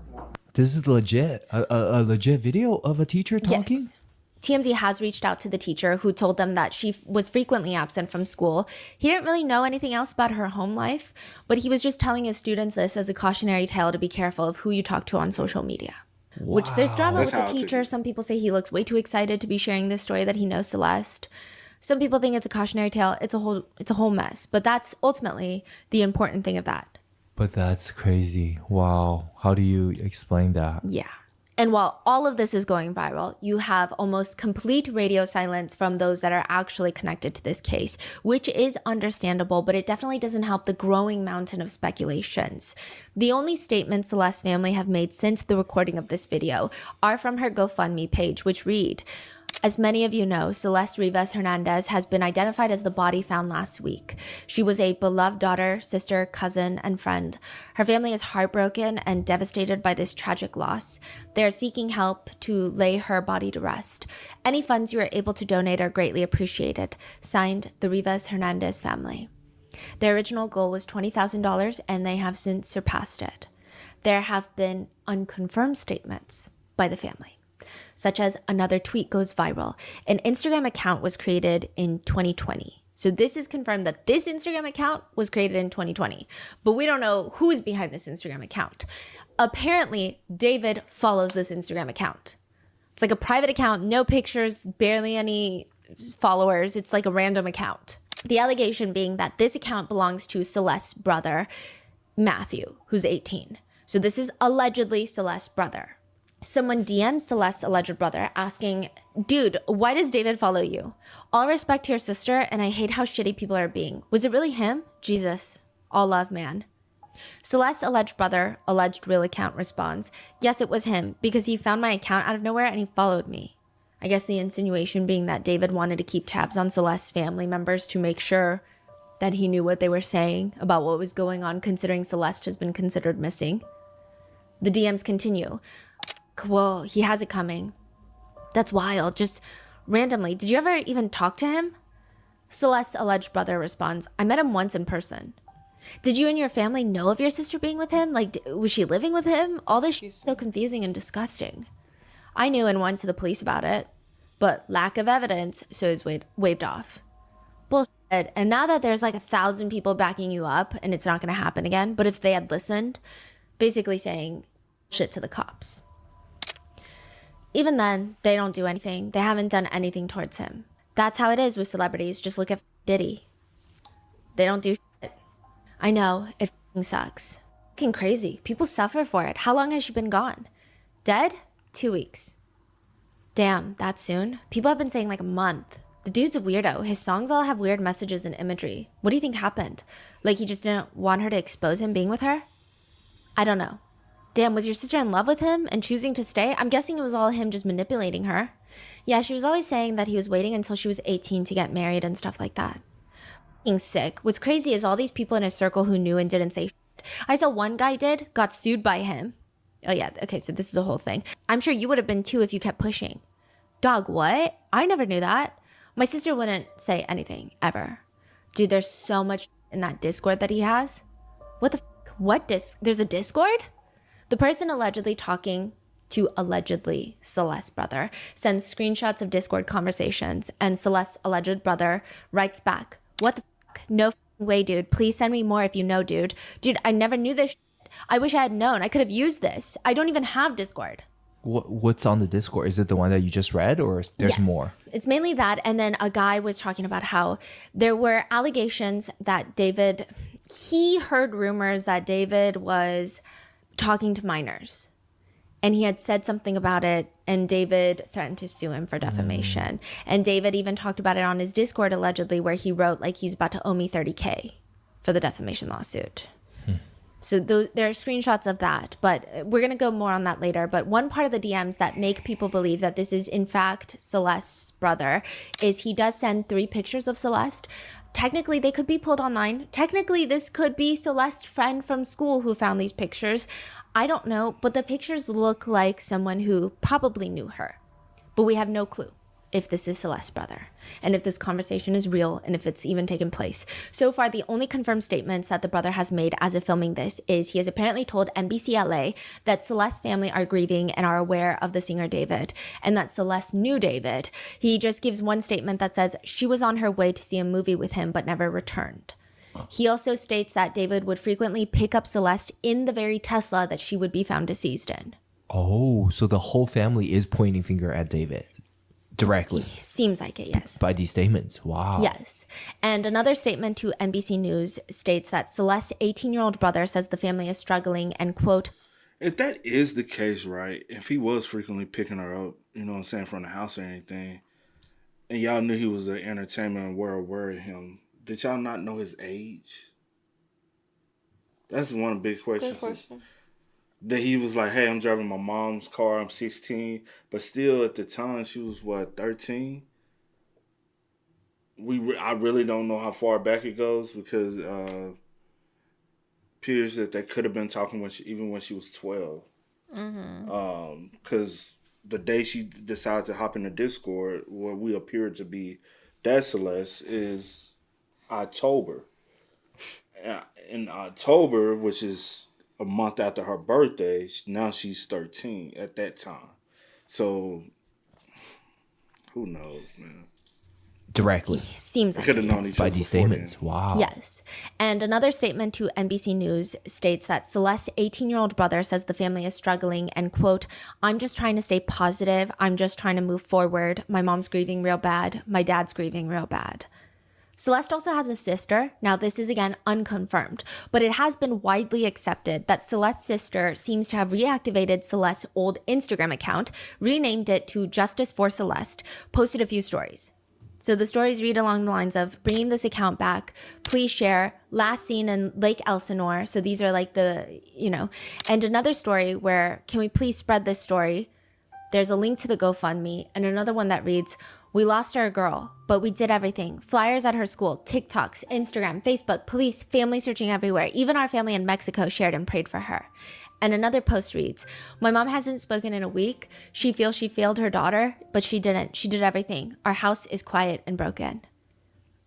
This is legit. A legit video of a teacher talking? Yes. TMZ has reached out to the teacher, who told them that she was frequently absent from school. He didn't really know anything else about her home life, but he was just telling his students this as a cautionary tale to be careful of who you talk to on social media. Wow. Which there's drama with the teacher. Some people say he looks way too excited to be sharing this story that he knows Celeste. Some people think it's a cautionary tale. It's a whole mess. But that's ultimately the important thing of that. But that's crazy. Wow. How do you explain that? Yeah. And while all of this is going viral, you have almost complete radio silence from those that are actually connected to this case, which is understandable, but it definitely doesn't help the growing mountain of speculations. The only statements Celeste's family have made since the recording of this video are from her GoFundMe page, which read, as many of you know, Celeste Rivas Hernandez has been identified as the body found last week. She was a beloved daughter, sister, cousin, and friend. Her family is heartbroken and devastated by this tragic loss. They are seeking help to lay her body to rest. Any funds you are able to donate are greatly appreciated. Signed, the Rivas Hernandez family. Their original goal was $20,000 and they have since surpassed it. There have been unconfirmed statements by the family, such as another tweet goes viral. An Instagram account was created in 2020. So this is confirmed that this Instagram account was created in 2020, but we don't know who is behind this Instagram account. Apparently, David follows this Instagram account. It's like a private account, no pictures, barely any followers. It's like a random account. The allegation being that this account belongs to Celeste's brother, Matthew, who's 18. So this is allegedly Celeste's brother. Someone DM'd Celeste's alleged brother asking, dude, why does David follow you? All respect to your sister, and I hate how shitty people are being. Was it really him? Jesus. All love, man. Celeste's alleged brother, alleged real account, responds, yes, it was him, because he found my account out of nowhere and he followed me. I guess the insinuation being that David wanted to keep tabs on Celeste's family members to make sure that he knew what they were saying about what was going on, considering Celeste has been considered missing. The DMs continue. Well, he has it coming. That's wild. Just randomly. Did you ever even talk to him? Celeste's alleged brother responds, I met him once in person. Did you and your family know of your sister being with him? Like, was she living with him? All this shit is so confusing and disgusting. I knew and went to the police about it, but lack of evidence, so it's waved off. Bullshit. And now that there's like 1,000 people backing you up and it's not going to happen again, but if they had listened, basically saying shit to the cops. Even then, they don't do anything. They haven't done anything towards him. That's how it is with celebrities. Just look at Diddy. They don't do shit. I know, it sucks. Fucking crazy. People suffer for it. How long has she been gone? Dead? 2 weeks. Damn, that soon? People have been saying like a month. The dude's a weirdo. His songs all have weird messages and imagery. What do you think happened? Like he just didn't want her to expose him being with her? I don't know. Damn, was your sister in love with him and choosing to stay? I'm guessing it was all him just manipulating her. Yeah, she was always saying that he was waiting until she was 18 to get married and stuff like that. Fucking sick. What's crazy is all these people in his circle who knew and didn't say shit. I saw one guy got sued by him. Oh yeah, okay, so this is a whole thing. I'm sure you would have been too if you kept pushing. Dog, what? I never knew that. My sister wouldn't say anything, ever. Dude, there's so much in that Discord that he has. What the fuck? What There's a Discord? The person allegedly talking to allegedly Celeste's brother sends screenshots of Discord conversations, and Celeste's alleged brother writes back, what the fuck? No way, dude. Please send me more if you know, dude. Dude, I never knew this shit. I wish I had known. I could have used this. I don't even have Discord. What's on the Discord? Is it the one that you just read, or there's more? It's mainly that. And then a guy was talking about how there were allegations that he heard rumors that David was talking to minors. And he had said something about it, and David threatened to sue him for defamation. And David even talked about it on his Discord, allegedly, where he wrote, like, he's about to owe me $30K for the defamation lawsuit. So there are screenshots of that, but we're going to go more on that later. But one part of the DMs that make people believe that this is, in fact, Celeste's brother is he does send 3 pictures of Celeste. Technically, they could be pulled online. Technically, this could be Celeste's friend from school who found these pictures. I don't know, but the pictures look like someone who probably knew her. But we have no clue if this is Celeste's brother, and if this conversation is real, and if it's even taken place. So far, the only confirmed statements that the brother has made as of filming this is he has apparently told NBC LA that Celeste's family are grieving and are aware of the singer David, and that Celeste knew David. He just gives one statement that says she was on her way to see a movie with him but never returned. He also states that David would frequently pick up Celeste in the very Tesla that she would be found deceased in. Oh, so the whole family is pointing finger at David directly. Seems like it, yes. By these statements. Wow. Yes. And another statement to NBC News states that Celeste's 18-year-old brother says the family is struggling and, quote, If that is the case, right? If he was frequently picking her up, you know what I'm saying, from the house or anything, and y'all knew he was an entertainment and were aware of him, did y'all not know his age? That's one big question. Good question. That he was like, hey, I'm driving my mom's car, I'm 16. But still, at the time, she was, 13? I really don't know how far back it goes because appears that they could have been talking even when she was 12. Because the day she decided to hop in the Discord, where we appear to be that Celeste, is October. In October, which is a month after her birthday, now she's 13 at that time. So, who knows, man? Directly. Seems like could have known each by other these before statements. then. Wow. Yes. And another statement to NBC News states that Celeste's 18-year-old brother says the family is struggling and, quote, I'm just trying to stay positive. I'm just trying to move forward. My mom's grieving real bad. My dad's grieving real bad. Celeste also has a sister. Now, this is, again, unconfirmed, but it has been widely accepted that Celeste's sister seems to have reactivated Celeste's old Instagram account, renamed it to Justice for Celeste, posted a few stories. So the stories read along the lines of bringing this account back, please share, last seen in Lake Elsinore. So these are like and another story where, can we please spread this story? There's a link to the GoFundMe, and another one that reads, we lost our girl, but we did everything. Flyers at her school, TikToks, Instagram, Facebook, police, family searching everywhere. Even our family in Mexico shared and prayed for her. And another post reads, my mom hasn't spoken in a week. She feels she failed her daughter, but she didn't. She did everything. Our house is quiet and broken.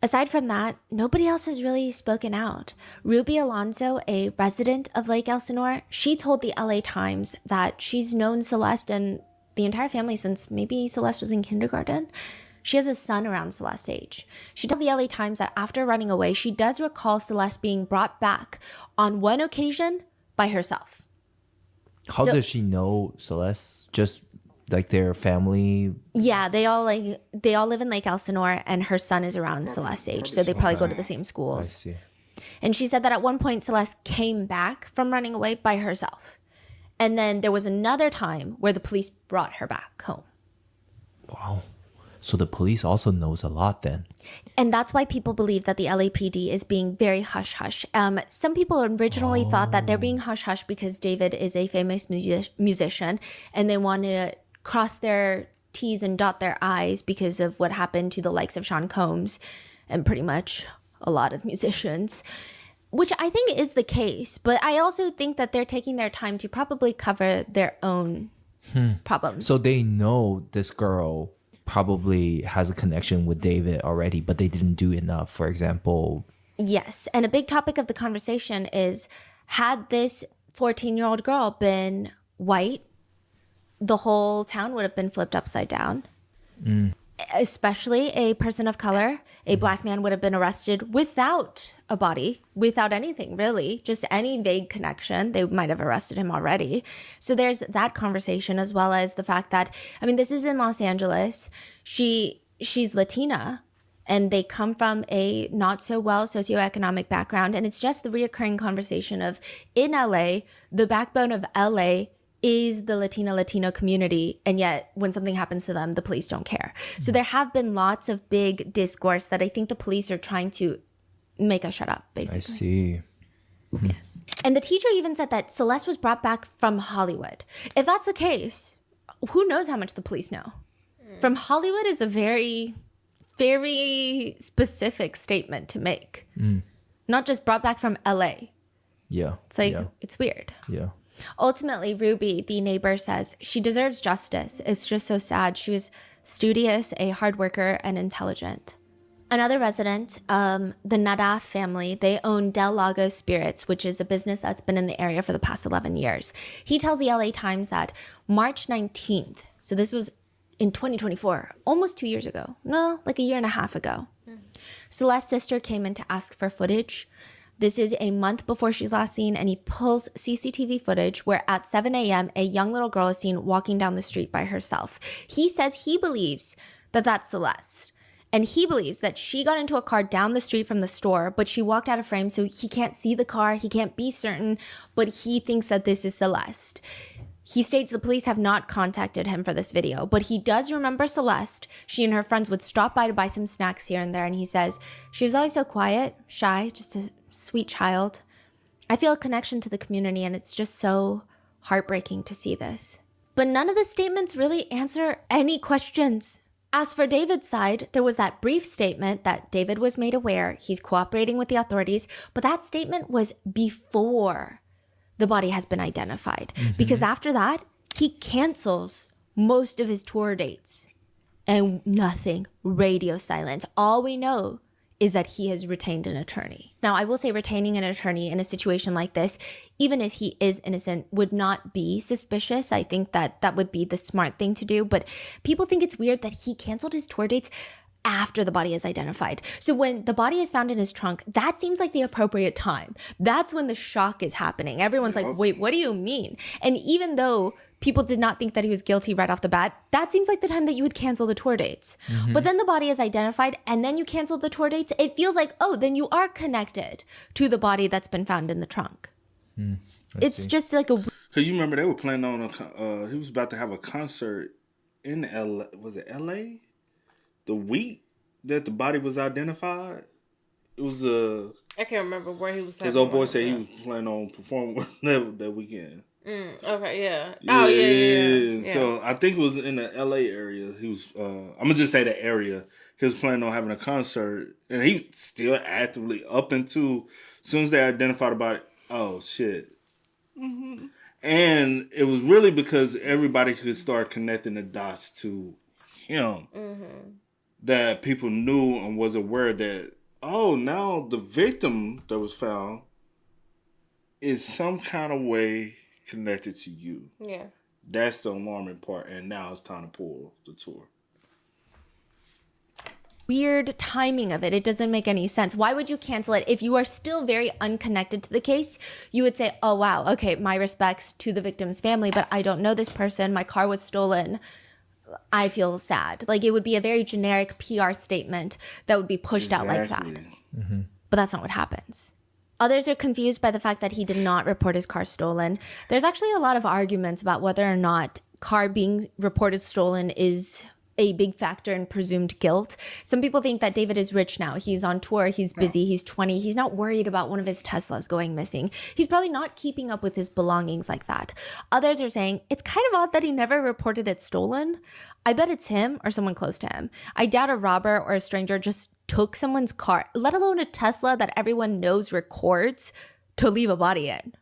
Aside from that, nobody else has really spoken out. Ruby Alonso, a resident of Lake Elsinore, she told the LA Times that she's known Celeste and the entire family since maybe Celeste was in kindergarten. She has a son around Celeste's age. She tells the LA Times that after running away, she does recall Celeste being brought back on one occasion by herself. How does she know Celeste? Just like their family? Yeah, they all live in Lake Elsinore, and her son is around Celeste's age, so they probably go to the same schools. I see. And she said that at one point Celeste came back from running away by herself. And then there was another time where the police brought her back home. Wow. So the police also knows a lot then. And that's why people believe that the LAPD is being very hush-hush. Some people originally thought that they're being hush-hush because David is a famous musician and they want to cross their T's and dot their I's because of what happened to the likes of Sean Combs and pretty much a lot of musicians, which I think is the case. But I also think that they're taking their time to probably cover their own problems. So they know this girl probably has a connection with David already, but they didn't do enough, for example. Yes. And a big topic of the conversation is, had this 14-year-old girl been white, the whole town would have been flipped upside down. Especially a person of color. A black man would have been arrested without a body, without anything really, just any vague connection. They might have arrested him already. So there's that conversation, as well as the fact that, I mean, this is in Los Angeles. She's Latina, and they come from a not so well socioeconomic background. And it's just the reoccurring conversation of, in LA, the backbone of LA is the Latino community, and yet when something happens to them, the police don't care. So there have been lots of big discourse that I think the police are trying to make us shut up, basically. I see. Yes. And the teacher even said that Celeste was brought back from Hollywood. If that's the case, who knows how much the police know? From Hollywood is a very, very specific statement to make. Not just brought back from LA. Yeah. It's like, it's weird. Yeah. Ultimately, Ruby, the neighbor, says she deserves justice. It's just so sad. She was studious, a hard worker, and intelligent. Another resident, the Nadaf family, they own Del Lago Spirits, which is a business that's been in the area for the past 11 years. He tells the LA Times that March 19th, so this was in 2024, almost 2 years ago. No, like a year and a half ago. Celeste's sister came in to ask for footage. This is a month before she's last seen, and he pulls CCTV footage where at 7 a.m., a young little girl is seen walking down the street by herself. He says he believes that that's Celeste. And he believes that she got into a car down the street from the store, but she walked out of frame, so he can't see the car. He can't be certain, but he thinks that this is Celeste. He states the police have not contacted him for this video, but he does remember Celeste. She and her friends would stop by to buy some snacks here and there, and he says, she was always so quiet, shy, just a sweet child. I feel a connection to the community, and it's just so heartbreaking to see this. But none of the statements really answer any questions. As for David's side, there was that brief statement that David was made aware he's cooperating with the authorities, but that statement was before the body has been identified. Because after that, he cancels most of his tour dates. And nothing, radio silence. All we know is that he has retained an attorney. Now, I will say retaining an attorney in a situation like this, even if he is innocent, would not be suspicious. I think that that would be the smart thing to do. But people think it's weird that he canceled his tour dates after the body is identified. So when the body is found in his trunk, that seems like the appropriate time. That's when the shock is happening. Everyone's like, wait, what do you mean? And even though people did not think that he was guilty right off the bat, that seems like the time that you would cancel the tour dates. But then the body is identified and then you cancel the tour dates. It feels like, oh, then you are connected to the body that's been found in the trunk. It's just like a... So you remember they were planning on he was about to have a concert in L.A. Was it L.A.? The week that the body was identified, it was I can't remember where he was. His old boy said he was planning on performing that weekend. Okay, yeah. Yeah, Oh, yeah. So I think it was in the L.A. area. He was. I'm gonna just say the area. He was planning on having a concert, and he still actively up into. As soon as they identified the body, oh shit. And it was really because everybody could start connecting the dots to him. That people knew and was aware that, oh, now the victim that was found is some kind of way connected to you. Yeah. That's the alarming part. And now it's time to pull the tour. Weird timing of it. It doesn't make any sense. Why would you cancel it? If you are still very unconnected to the case, you would say, oh, wow, okay, my respects to the victim's family, but I don't know this person. My car was stolen. I feel sad. Like, it would be a very generic PR statement that would be pushed out like that. But that's not what happens. Others are confused by the fact that he did not report his car stolen. There's actually a lot of arguments about whether or not car being reported stolen is a big factor in presumed guilt. Some people think that David is rich now. He's on tour. He's busy. He's 20. He's not worried about one of his Teslas going missing. He's probably not keeping up with his belongings like that. Others are saying it's kind of odd that he never reported it stolen. I bet it's him or someone close to him. I doubt a robber or a stranger just took someone's car, let alone a Tesla that everyone knows records, to leave a body in.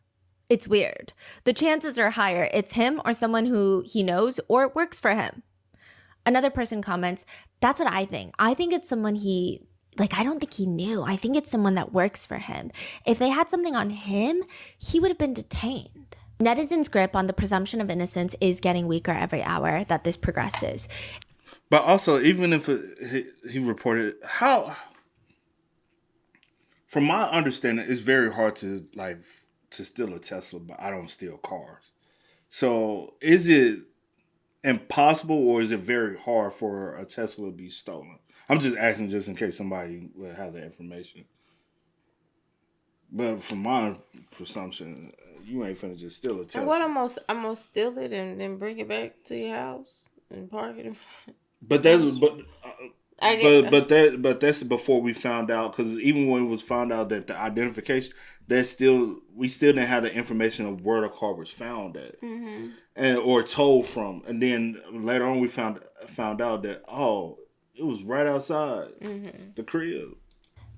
It's weird. The chances are higher it's him or someone who he knows or works for him. Another person comments, that's what I think. I think it's someone I don't think he knew. I think it's someone that works for him. If they had something on him, he would have been detained. Netizens' grip on the presumption of innocence is getting weaker every hour that this progresses. But also, even if he reported, from my understanding, it's very hard to steal a Tesla, but I don't steal cars. So is it impossible, or is it very hard for a Tesla to be stolen? I'm just asking just in case somebody will have the information. But from my presumption, you ain't finna just steal a Tesla. And what I'm gonna steal it and then bring it back to your house and park it in front. But that's before we found out, because even when it was found out that the identification, we still didn't have the information of where the car was found at, and or told from. And then later on, we found out that it was right outside the crib.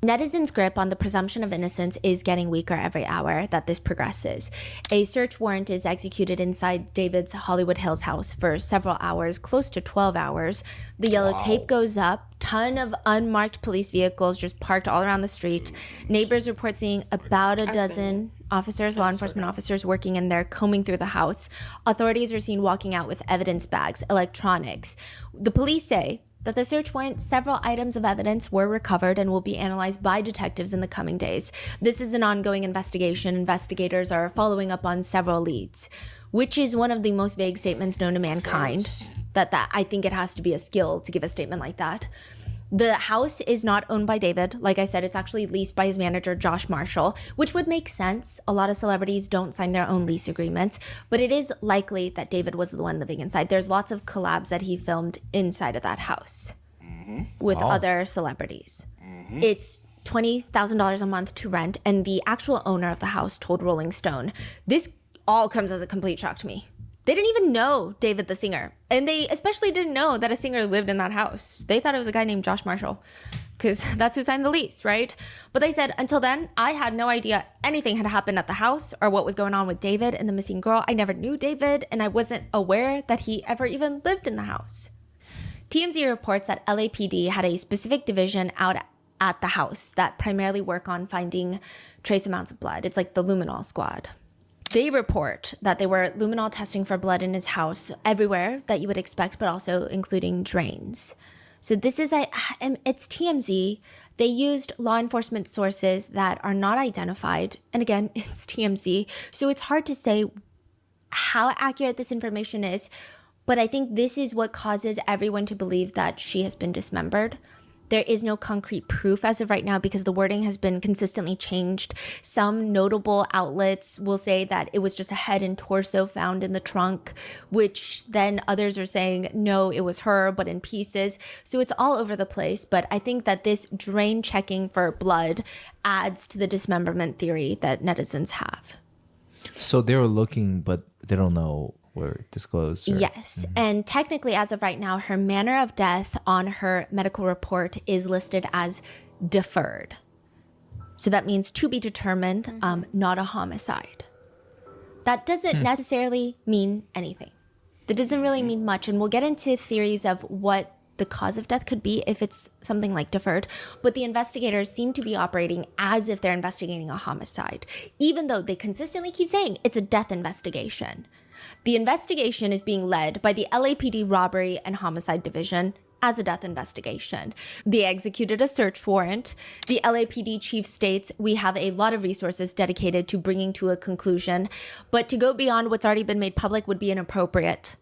Netizens' grip on the presumption of innocence is getting weaker every hour that this progresses. A search warrant is executed inside David's Hollywood Hills house for several hours, close to 12 hours. The yellow tape goes up. Ton of unmarked police vehicles just parked all around the street. Neighbors report seeing about a dozen officers, law enforcement officers, working in there, combing through the house. Authorities are seen walking out with evidence bags, electronics. The police say that the search warrant, several items of evidence were recovered and will be analyzed by detectives in the coming days. This is an ongoing investigation. Investigators are following up on several leads, which is one of the most vague statements known to mankind. That I think it has to be a skill to give a statement like that. The house is not owned by David. Like I said, it's actually leased by his manager, Josh Marshall, which would make sense. A lot of celebrities don't sign their own lease agreements, but it is likely that David was the one living inside. There's lots of collabs that he filmed inside of that house with other celebrities. It's $20,000 a month to rent, and the actual owner of the house told Rolling Stone, "This all comes as a complete shock to me. They didn't even know David the singer. And they especially didn't know that a singer lived in that house. They thought it was a guy named Josh Marshall because that's who signed the lease, right? But they said, until then, I had no idea anything had happened at the house or what was going on with David and the missing girl. I never knew David, and I wasn't aware that he ever even lived in the house." TMZ reports that LAPD had a specific division out at the house that primarily work on finding trace amounts of blood. It's like the luminol squad. They report that they were luminol testing for blood in his house everywhere that you would expect, but also including drains. So this is it's TMZ. They used law enforcement sources that are not identified. And again, it's TMZ. So it's hard to say how accurate this information is. But I think this is what causes everyone to believe that she has been dismembered. There is no concrete proof as of right now because the wording has been consistently changed. Some notable outlets will say that it was just a head and torso found in the trunk, which then others are saying, no, it was her, but in pieces. So it's all over the place. But I think that this drain checking for blood adds to the dismemberment theory that netizens have. So they were looking, but they don't know were disclosed. Yes. And technically, as of right now, her manner of death on her medical report is listed as deferred. So that means to be determined, not a homicide. That doesn't necessarily mean anything. That doesn't really mean much. And we'll get into theories of what the cause of death could be if it's something like deferred. But the investigators seem to be operating as if they're investigating a homicide, even though they consistently keep saying it's a death investigation. The investigation is being led by the LAPD Robbery and Homicide Division as a death investigation. They executed a search warrant. The LAPD chief states, "We have a lot of resources dedicated to bringing to a conclusion, but to go beyond what's already been made public would be inappropriate."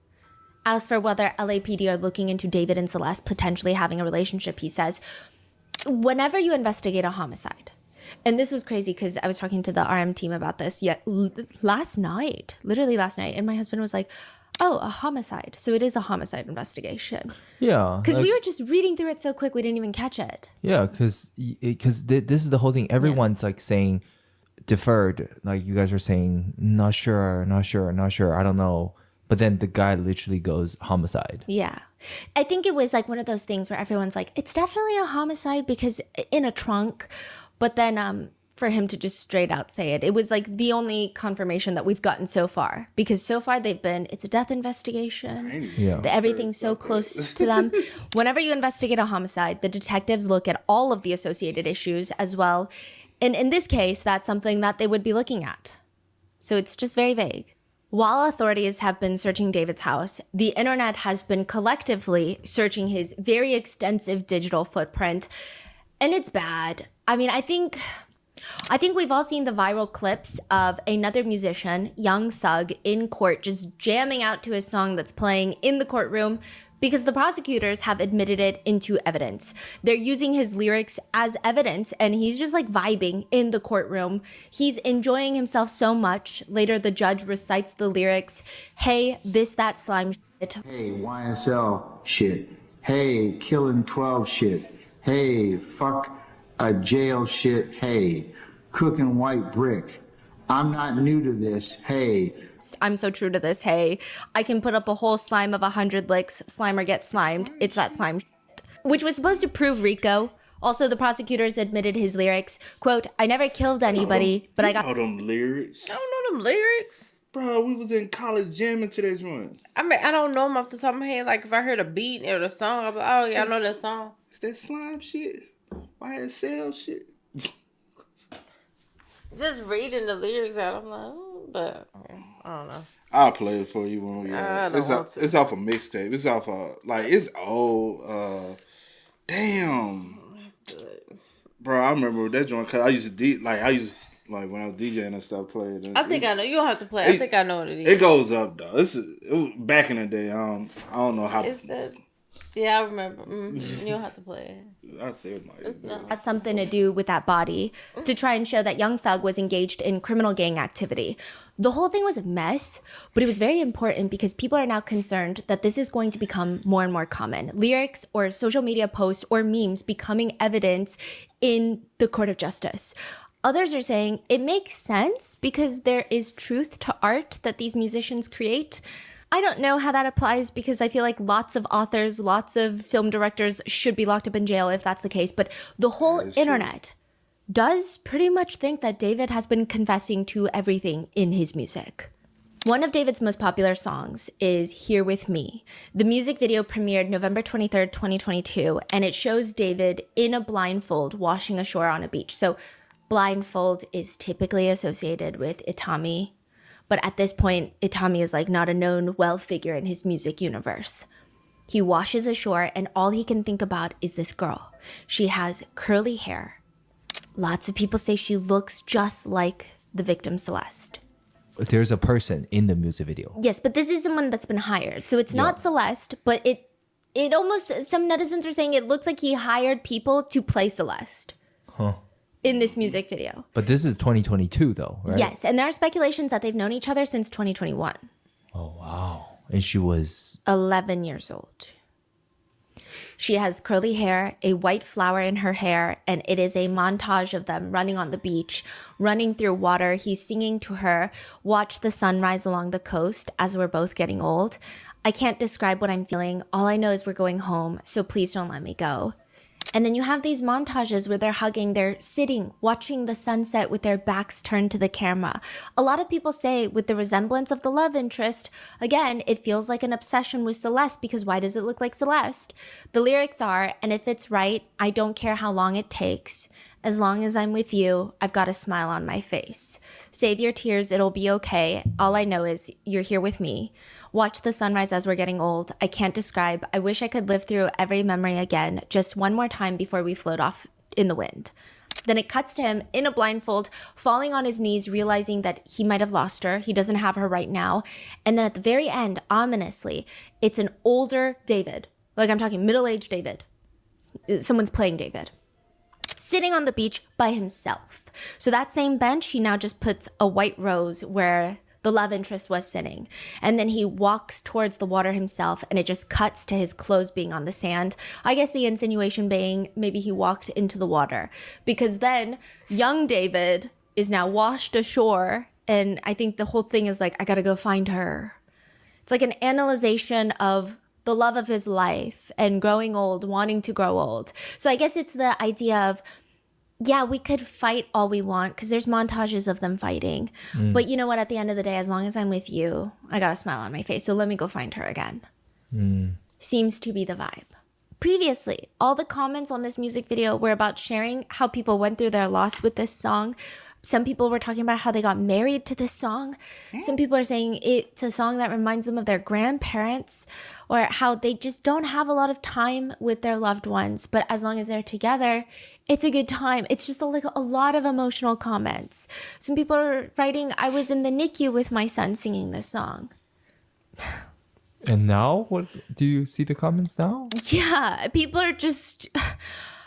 As for whether LAPD are looking into David and Celeste potentially having a relationship, he says, whenever you investigate a homicide, and this was crazy because I was talking to the RM team about this last night, and my husband was like, "Oh, a homicide. So it is a homicide investigation." Yeah. Because we were just reading through it so quick, we didn't even catch it. Yeah, because this is the whole thing. Everyone's like saying deferred. Like you guys were saying, not sure. I don't know. But then the guy literally goes homicide. Yeah. I think it was like one of those things where everyone's like, it's definitely a homicide because in a trunk. But then for him to just straight out say it, it was like the only confirmation that we've gotten so far. Because so far it's a death investigation. Yeah. Everything's so close to them. Whenever you investigate a homicide, the detectives look at all of the associated issues as well. And in this case, that's something that they would be looking at. So it's just very vague. While authorities have been searching David's house, the internet has been collectively searching his very extensive digital footprint. And it's bad. I mean, I think we've all seen the viral clips of another musician, Young Thug, in court just jamming out to his song that's playing in the courtroom because the prosecutors have admitted it into evidence. They're using his lyrics as evidence, and he's just like vibing in the courtroom. He's enjoying himself so much. Later, the judge recites the lyrics, "Hey, this, that slime shit. Hey, YSL shit. Hey, killing 12 shit. Hey, fuck a jail shit. Hey, cooking white brick. I'm not new to this. Hey. I'm so true to this. Hey, I can put up a whole slime of 100 licks. Slimer gets slimed. It's that slime shit," which was supposed to prove Rico. Also, the prosecutors admitted his lyrics. Quote, "I never killed anybody, but I got..." Know them lyrics. I don't know them lyrics. Bro, we was in college jamming to that joint. I mean, I don't know them off the top of my head. Like, if I heard a beat or the song, I'm like, oh, yeah, I know that song. It's that slime shit. YSL shit. Just reading the lyrics out, I'm like, oh, but I don't know. I'll play it for you when we it's off a mixtape. It's off it's old. Damn. Bro, I remember that joint because I used to when I was DJing and stuff playing. I think I know. You don't have to play. I think I know what it is. It goes up though. It was back in the day. I don't know how. Is that? Yeah, I remember. You'll have to play it. I said like Had something to do with that body to try and show that Young Thug was engaged in criminal gang activity. The whole thing was a mess, but it was very important because people are now concerned that this is going to become more and more common. Lyrics or social media posts or memes becoming evidence in the court of justice. Others are saying it makes sense because there is truth to art that these musicians create. I don't know how that applies because I feel like lots of authors, lots of film directors should be locked up in jail if that's the case. But the whole internet does pretty much think that David has been confessing to everything in his music. One of David's most popular songs is Here With Me. The music video premiered November 23rd, 2022, and it shows David in a blindfold washing ashore on a beach. So blindfold is typically associated with Itami. But at this point, Itami is like not a known well figure in his music universe. He washes ashore and all he can think about is this girl. She has curly hair. Lots of people say she looks just like the victim Celeste. There's a person in the music video. Yes, but this is someone that's been hired. So it's not Celeste, but it almost, some netizens are saying it looks like he hired people to play Celeste. Huh. In this music video. But this is 2022 though, right? Yes, and there are speculations that they've known each other since 2021. Oh, wow. And she was 11 years old. She has curly hair, a white flower in her hair, and it is a montage of them running on the beach, running through water. He's singing to her, watch the sunrise along the coast as we're both getting old. I can't describe what I'm feeling. All I know is we're going home, so please don't let me go. And then you have these montages where they're hugging, they're sitting, watching the sunset with their backs turned to the camera. A lot of people say with the resemblance of the love interest, again, it feels like an obsession with Celeste because why does it look like Celeste? The lyrics are, and if it's right, I don't care how long it takes. As long as I'm with you, I've got a smile on my face. Save your tears, it'll be okay. All I know is you're here with me. Watch the sunrise as we're getting old. I can't describe. I wish I could live through every memory again, just one more time before we float off in the wind. Then it cuts to him in a blindfold, falling on his knees, realizing that he might have lost her. He doesn't have her right now. And then at the very end, ominously, it's an older David. Like I'm talking middle-aged David. Someone's playing David. Sitting on the beach by himself. So that same bench, he now just puts a white rose where the love interest was sitting. And then he walks towards the water himself and it just cuts to his clothes being on the sand. I guess the insinuation being maybe he walked into the water because then young David is now washed ashore. And I think the whole thing is like, I gotta go find her. It's like an analyzation of the love of his life and growing old, wanting to grow old. So I guess it's the idea of, yeah, we could fight all we want because there's montages of them fighting. But you know what? At the end of the day, as long as I'm with you, I got a smile on my face. So let me go find her again. Seems to be the vibe. Previously, all the comments on this music video were about sharing how people went through their loss with this song. Some people were talking about how they got married to this song. Some people are saying it's a song that reminds them of their grandparents or how they just don't have a lot of time with their loved ones. But as long as they're together, it's a good time. It's just like a lot of emotional comments. Some people are writing, I was in the NICU with my son singing this song. And now, what do you see the comments now? Yeah, people are just,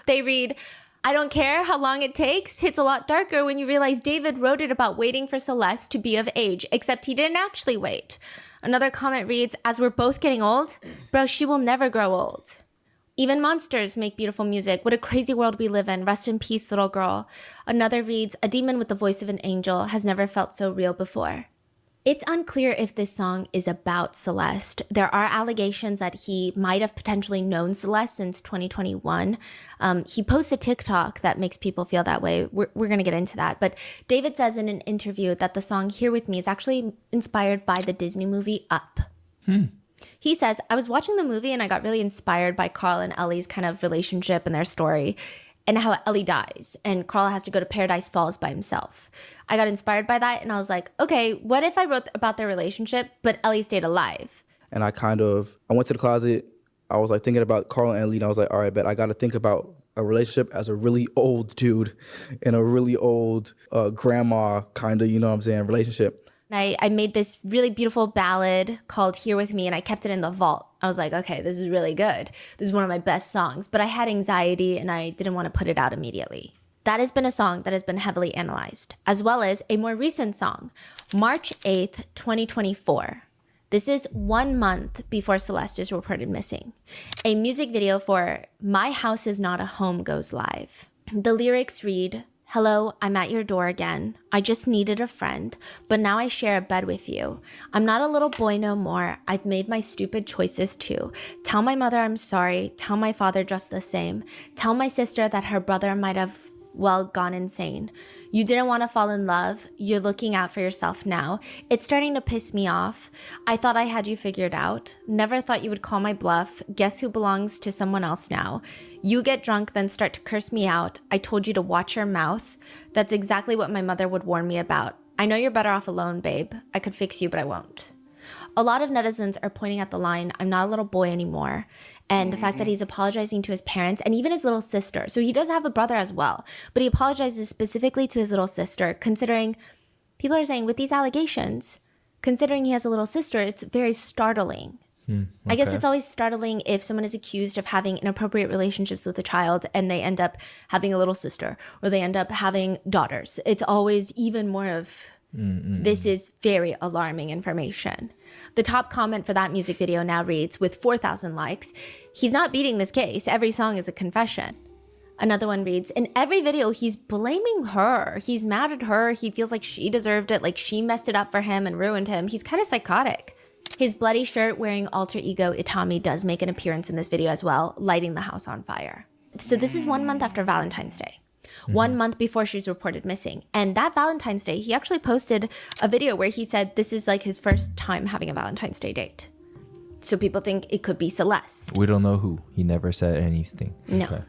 they read, I don't care how long it takes. Hits a lot darker when you realize David wrote it about waiting for Celeste to be of age, except he didn't actually wait. Another comment reads, as we're both getting old, bro, she will never grow old. Even monsters make beautiful music. What a crazy world we live in. Rest in peace, little girl. Another reads, a demon with the voice of an angel has never felt so real before. It's unclear if this song is about Celeste. There are allegations that he might have potentially known Celeste since 2021. He posts a TikTok that makes people feel that way. We're going to get into that. But David says in an interview that the song Here With Me is actually inspired by the Disney movie Up. He says, I was watching the movie and I got really inspired by Carl and Ellie's kind of relationship and their story and how Ellie dies and Carl has to go to Paradise Falls by himself. I got inspired by that and I was like, okay, what if I wrote about their relationship, but Ellie stayed alive? And I went to the closet. I was like thinking about Carl and Ellie and I was like, all right, bet I got to think about a relationship as a really old dude and a really old grandma kind of, you know what I'm saying, relationship. I made this really beautiful ballad called Here With Me, and I kept it in the vault. I was like, okay, this is really good. This is one of my best songs, but I had anxiety and I didn't want to put it out immediately. That has been a song that has been heavily analyzed, as well as a more recent song, March 8th, 2024. This is 1 month before Celestes reported missing. A music video for My House Is Not a Home goes live. The lyrics read, "Hello, I'm at your door again. I just needed a friend, but now I share a bed with you. I'm not a little boy no more. I've made my stupid choices too. Tell my mother I'm sorry. Tell my father just the same. Tell my sister that her brother might have, well, gone insane. You didn't want to fall in love. You're looking out for yourself now. It's starting to piss me off. I thought I had you figured out. Never thought you would call my bluff. Guess who belongs to someone else now? You get drunk, then start to curse me out. I told you to watch your mouth. That's exactly what my mother would warn me about. I know you're better off alone, babe. I could fix you, but I won't." A lot of netizens are pointing at the line, "I'm not a little boy anymore," and the fact that he's apologizing to his parents and even his little sister. So he does have a brother as well, but he apologizes specifically to his little sister, considering people are saying with these allegations, considering he has a little sister, it's very startling. Okay. I guess it's always startling if someone is accused of having inappropriate relationships with a child and they end up having a little sister or they end up having daughters. It's always even more of, this is very alarming information. The top comment for that music video now reads, with 4,000 likes, "He's not beating this case. Every song is a confession." Another one reads, "In every video, he's blaming her. He's mad at her. He feels like she deserved it, like she messed it up for him and ruined him. He's kind of psychotic." His bloody shirt wearing alter ego Itami does make an appearance in this video as well, lighting the house on fire. So this is 1 month after Valentine's Day. 1 month before she's reported missing. And that Valentine's Day, he actually posted a video where he said this is like his first time having a Valentine's Day date. So people think it could be Celeste. We don't know who. He never said anything. No. Okay.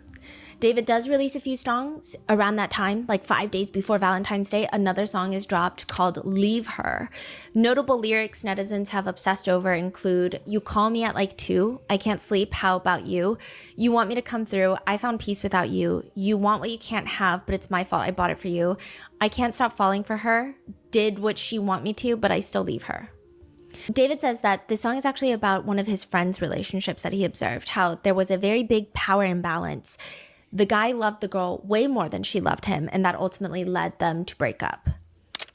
David does release a few songs around that time, like 5 days before Valentine's Day. Another song is dropped called Leave Her. Notable lyrics netizens have obsessed over include, "You call me at like 2. I can't sleep. How about you? You want me to come through. I found peace without you. You want what you can't have, but it's my fault. I bought it for you. I can't stop falling for her. Did what she want me to, but I still leave her." David says that this song is actually about one of his friends' relationships that he observed, how there was a very big power imbalance. The guy loved the girl way more than she loved him, and that ultimately led them to break up.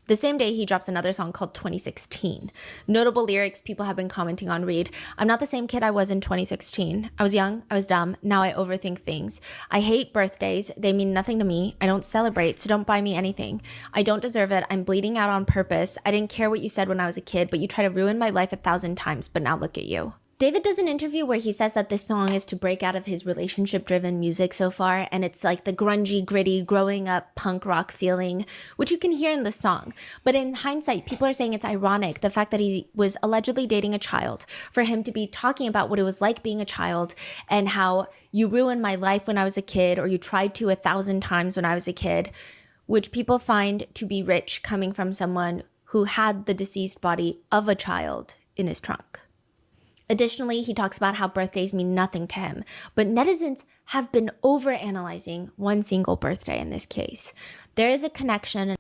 The same day, he drops another song called 2016. Notable lyrics people have been commenting on read, "I'm not the same kid I was in 2016. I was young, I was dumb, now I overthink things. I hate birthdays, they mean nothing to me. I don't celebrate, so don't buy me anything. I don't deserve it, I'm bleeding out on purpose. I didn't care what you said when I was a kid, but you try to ruin my life 1,000 times, but now look at you." David does an interview where he says that this song is to break out of his relationship-driven music so far, and it's like the grungy, gritty, growing up punk rock feeling, which you can hear in the song. But in hindsight, people are saying it's ironic, the fact that he was allegedly dating a child, for him to be talking about what it was like being a child and how you ruined my life when I was a kid, or you tried to 1,000 times when I was a kid, which people find to be rich coming from someone who had the deceased body of a child in his trunk. Additionally, he talks about how birthdays mean nothing to him, but netizens have been overanalyzing one single birthday in this case. There is a connection and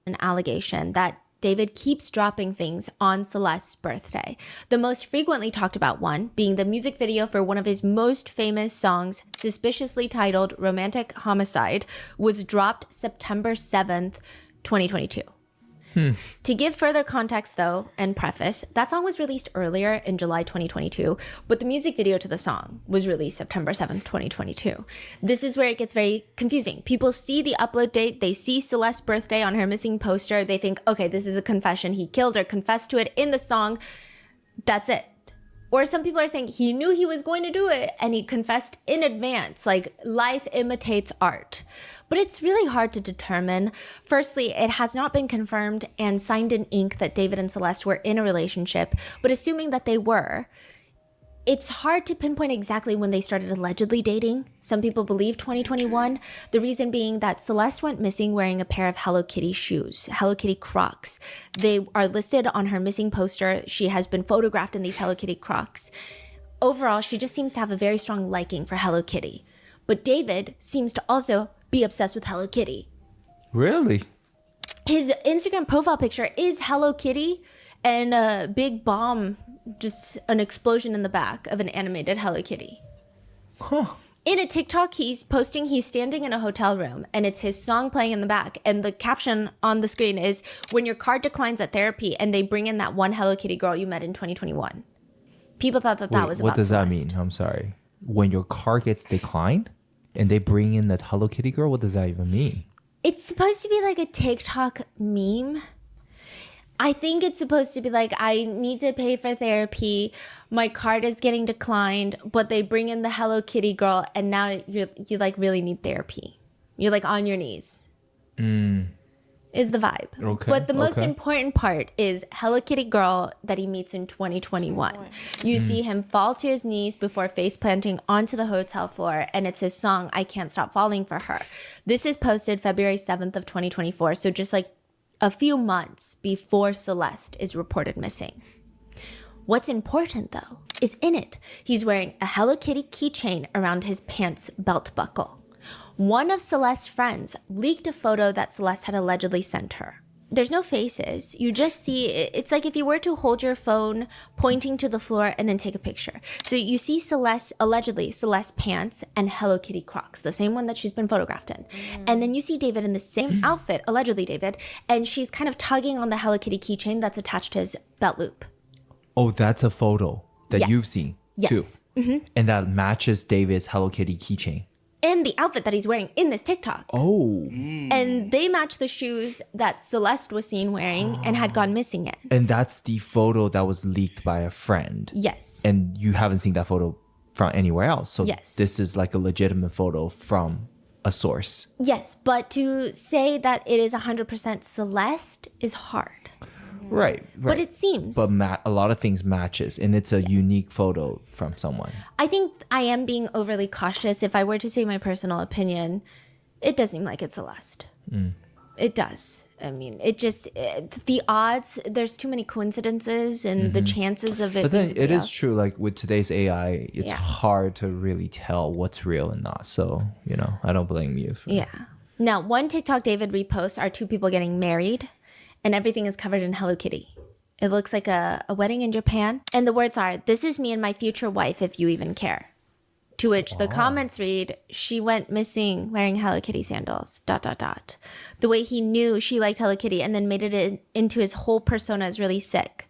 an allegation that David keeps dropping things on Celeste's birthday. The most frequently talked about one being the music video for one of his most famous songs, suspiciously titled Romantic Homicide, was dropped September 7th, 2022. To give further context, though, and preface, that song was released earlier in July 2022, but the music video to the song was released September 7th, 2022. This is where it gets very confusing. People see the upload date, they see Celeste's birthday on her missing poster, they think, okay, this is a confession. He killed her, confessed to it in the song. That's it. Or some people are saying he knew he was going to do it and he confessed in advance, like life imitates art. But it's really hard to determine. Firstly, it has not been confirmed and signed in ink that David and Celeste were in a relationship, but assuming that they were, it's hard to pinpoint exactly when they started allegedly dating. Some people believe 2021, the reason being that Celeste went missing wearing a pair of Hello Kitty shoes, Hello Kitty Crocs. They are listed on her missing poster. She has been photographed in these Hello Kitty Crocs. Overall, she just seems to have a very strong liking for Hello Kitty. But David seems to also be obsessed with Hello Kitty. Really? His Instagram profile picture is Hello Kitty and a big bomb, just an explosion in the back of an animated Hello Kitty. Huh. In a TikTok, he's posting he's standing in a hotel room and it's his song playing in the back. And the caption on the screen is, when your card declines at therapy and they bring in that one Hello Kitty girl you met in 2021. People thought that was about what does Celeste. that mean? I'm sorry. When your card gets declined and they bring in that Hello Kitty girl, what does that even mean? It's supposed to be like a TikTok meme. I think it's supposed to be like, I need to pay for therapy. My card is getting declined, but they bring in the Hello Kitty girl, and now you like really need therapy. You're like on your knees. Is the vibe. Okay. But the most important part is Hello Kitty girl that he meets in 2021. You see him fall to his knees before face planting onto the hotel floor, and it's his song, I Can't Stop Falling for Her. This is posted February 7th of 2024, so just like a few months before Celeste is reported missing. What's important though is in it, he's wearing a Hello Kitty keychain around his pants belt buckle. One of Celeste's friends leaked a photo that Celeste had allegedly sent her. There's no faces. You just see, it's like if you were to hold your phone pointing to the floor and then take a picture. So you see allegedly Celeste pants and Hello Kitty Crocs, the same one that she's been photographed in. And then you see David in the same outfit, allegedly David, and she's kind of tugging on the Hello Kitty keychain that's attached to his belt loop. Oh, that's a photo that Yes. you've seen too. Yes. And that matches David's Hello Kitty keychain. And the outfit that he's wearing in this TikTok. Oh. And they match the shoes that Celeste was seen wearing and had gone missing in. And that's the photo that was leaked by a friend. Yes. And you haven't seen that photo from anywhere else. So Yes. this is like a legitimate photo from a source. Yes, but to say that it is 100% Celeste is hard. Right. But it seems. But a lot of things matches, and it's a unique photo from someone. I think I am being overly cautious. If I were to say my personal opinion, it does seem like it's Celeste. It does. I mean, the odds, there's too many coincidences and the chances of it But then being somebody it is else. true, like with today's AI, it's Yeah. hard to really tell what's real and not. So, I don't blame you. Yeah. Now, one TikTok David reposts are two people getting married, and everything is covered in Hello Kitty. It looks like a wedding in Japan. And the words are, "This is me and my future wife, if you even care." To which the comments read, "She went missing wearing Hello Kitty sandals, ... The way he knew she liked Hello Kitty and then made it into his whole persona is really sick.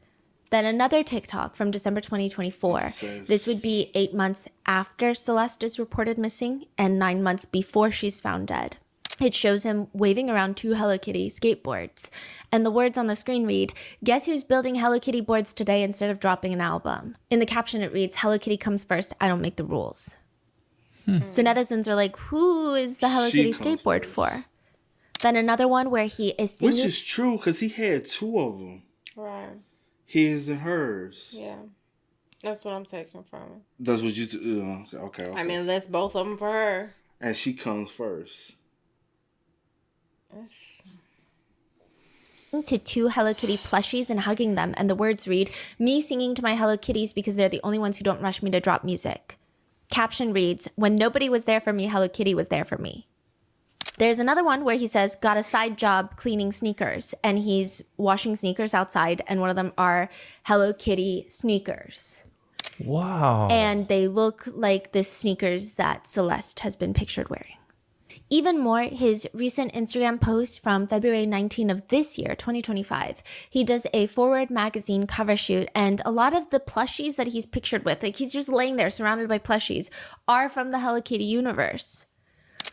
Then another TikTok from December 2024. This would be 8 months after Celeste is reported missing and 9 months before she's found dead. It shows him waving around two Hello Kitty skateboards. And the words on the screen read, "Guess who's building Hello Kitty boards today instead of dropping an album?" In the caption it reads, "Hello Kitty comes first, I don't make the rules." So netizens are like, who is the Hello Kitty skateboard for? Then another one where he is singing. Which is true, because he had two of them. Right. His and hers. Yeah. That's what I'm taking from it. That's what you... okay. I mean, that's both of them for her. And she comes first. To two Hello Kitty plushies and hugging them, and the words read, "Me singing to my Hello Kitties because they're the only ones who don't rush me to drop music." Caption reads, "When nobody was there for me, Hello Kitty was there for me." There's another one where he says, "Got a side job cleaning sneakers," and he's washing sneakers outside, and one of them are Hello Kitty sneakers. Wow. And they look like the sneakers that Celeste has been pictured wearing. Even more, his recent Instagram post from February 19 of this year, 2025, he does a Forward magazine cover shoot, and a lot of the plushies that he's pictured with, like he's just laying there surrounded by plushies, are from the Hello Kitty universe.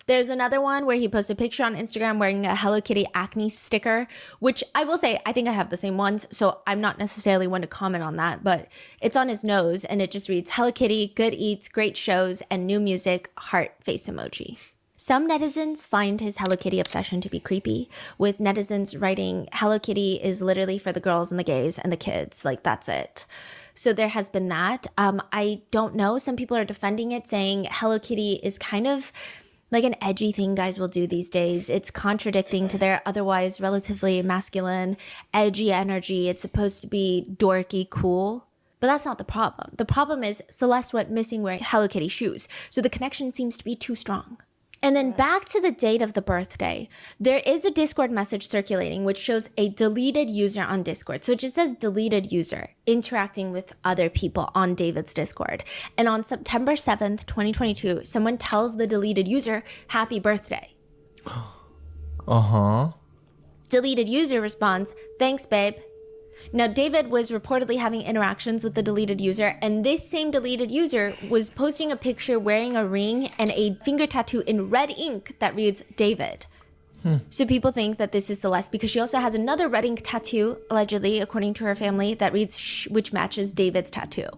There's another one where he posts a picture on Instagram wearing a Hello Kitty acne sticker, which I will say, I think I have the same ones, so I'm not necessarily one to comment on that, but it's on his nose, and it just reads, "Hello Kitty, good eats, great shows, and new music, heart face emoji." Some netizens find his Hello Kitty obsession to be creepy, with netizens writing, "Hello Kitty is literally for the girls and the gays and the kids, like that's it." So there has been that. I don't know. Some people are defending it, saying Hello Kitty is kind of like an edgy thing guys will do these days. It's contradicting to their otherwise relatively masculine, edgy energy. It's supposed to be dorky, cool. But that's not the problem. The problem is Celeste went missing wearing Hello Kitty shoes, so the connection seems to be too strong. And then back to the date of the birthday, there is a Discord message circulating which shows a deleted user on Discord. So it just says deleted user interacting with other people on David's Discord. And on September 7th, 2022, someone tells the deleted user, happy birthday. Uh-huh. Deleted user responds, thanks, babe. Now, David was reportedly having interactions with the deleted user, and this same deleted user was posting a picture wearing a ring and a finger tattoo in red ink that reads David. So people think that this is Celeste because she also has another red ink tattoo, allegedly, according to her family, that reads Shh, which matches David's tattoo.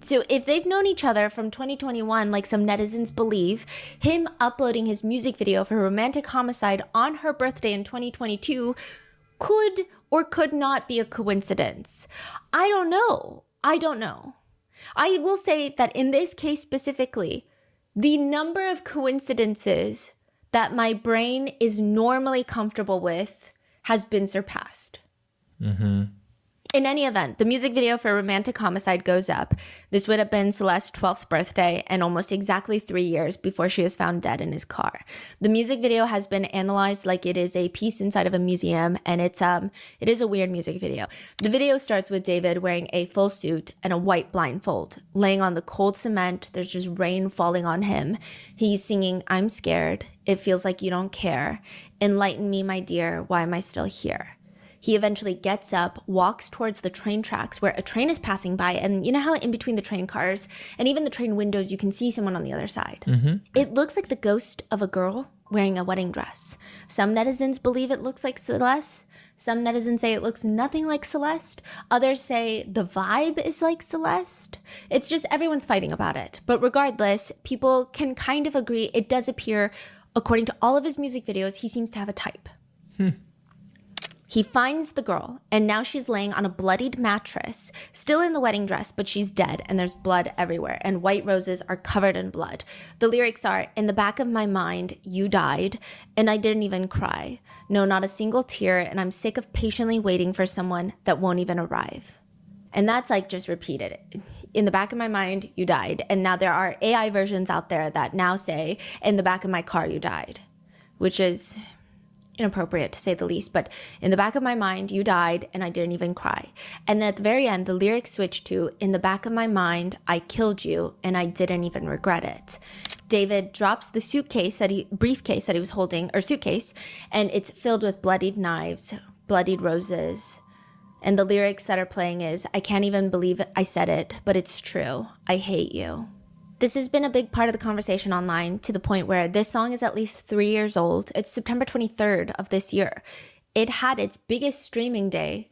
So if they've known each other from 2021, like some netizens believe, him uploading his music video for Romantic Homicide on her birthday in 2022 could or could not be a coincidence. I don't know. I will say that in this case specifically, the number of coincidences that my brain is normally comfortable with has been surpassed. In any event, the music video for Romantic Homicide goes up. This would have been Celeste's 12th birthday and almost exactly 3 years before she was found dead in his car. The music video has been analyzed like it is a piece inside of a museum, and it is a weird music video. The video starts with David wearing a full suit and a white blindfold, laying on the cold cement. There's just rain falling on him. He's singing, I'm scared. It feels like you don't care. Enlighten me, my dear. Why am I still here? He eventually gets up, walks towards the train tracks where a train is passing by. And you know how in between the train cars and even the train windows, you can see someone on the other side. It looks like the ghost of a girl wearing a wedding dress. Some netizens believe it looks like Celeste. Some netizens say it looks nothing like Celeste. Others say the vibe is like Celeste. It's just everyone's fighting about it. But regardless, people can kind of agree it does appear, according to all of his music videos, he seems to have a type. He finds the girl, and now she's laying on a bloodied mattress, still in the wedding dress, but she's dead, and there's blood everywhere, and white roses are covered in blood. The lyrics are, in the back of my mind, you died, and I didn't even cry. No, not a single tear, and I'm sick of patiently waiting for someone that won't even arrive. And that's like just repeated. In the back of my mind, you died. And now there are AI versions out there that now say, in the back of my car, you died, which is inappropriate to say the least, but in the back of my mind, you died and I didn't even cry. And then at the very end, the lyrics switch to, in the back of my mind, I killed you and I didn't even regret it. David drops the briefcase that he was holding, or suitcase, and it's filled with bloodied knives, bloodied roses. And the lyrics that are playing is, I can't even believe I said it, but it's true. I hate you. This has been a big part of the conversation online to the point where this song is at least 3 years old. It's September 23rd of this year. It had its biggest streaming day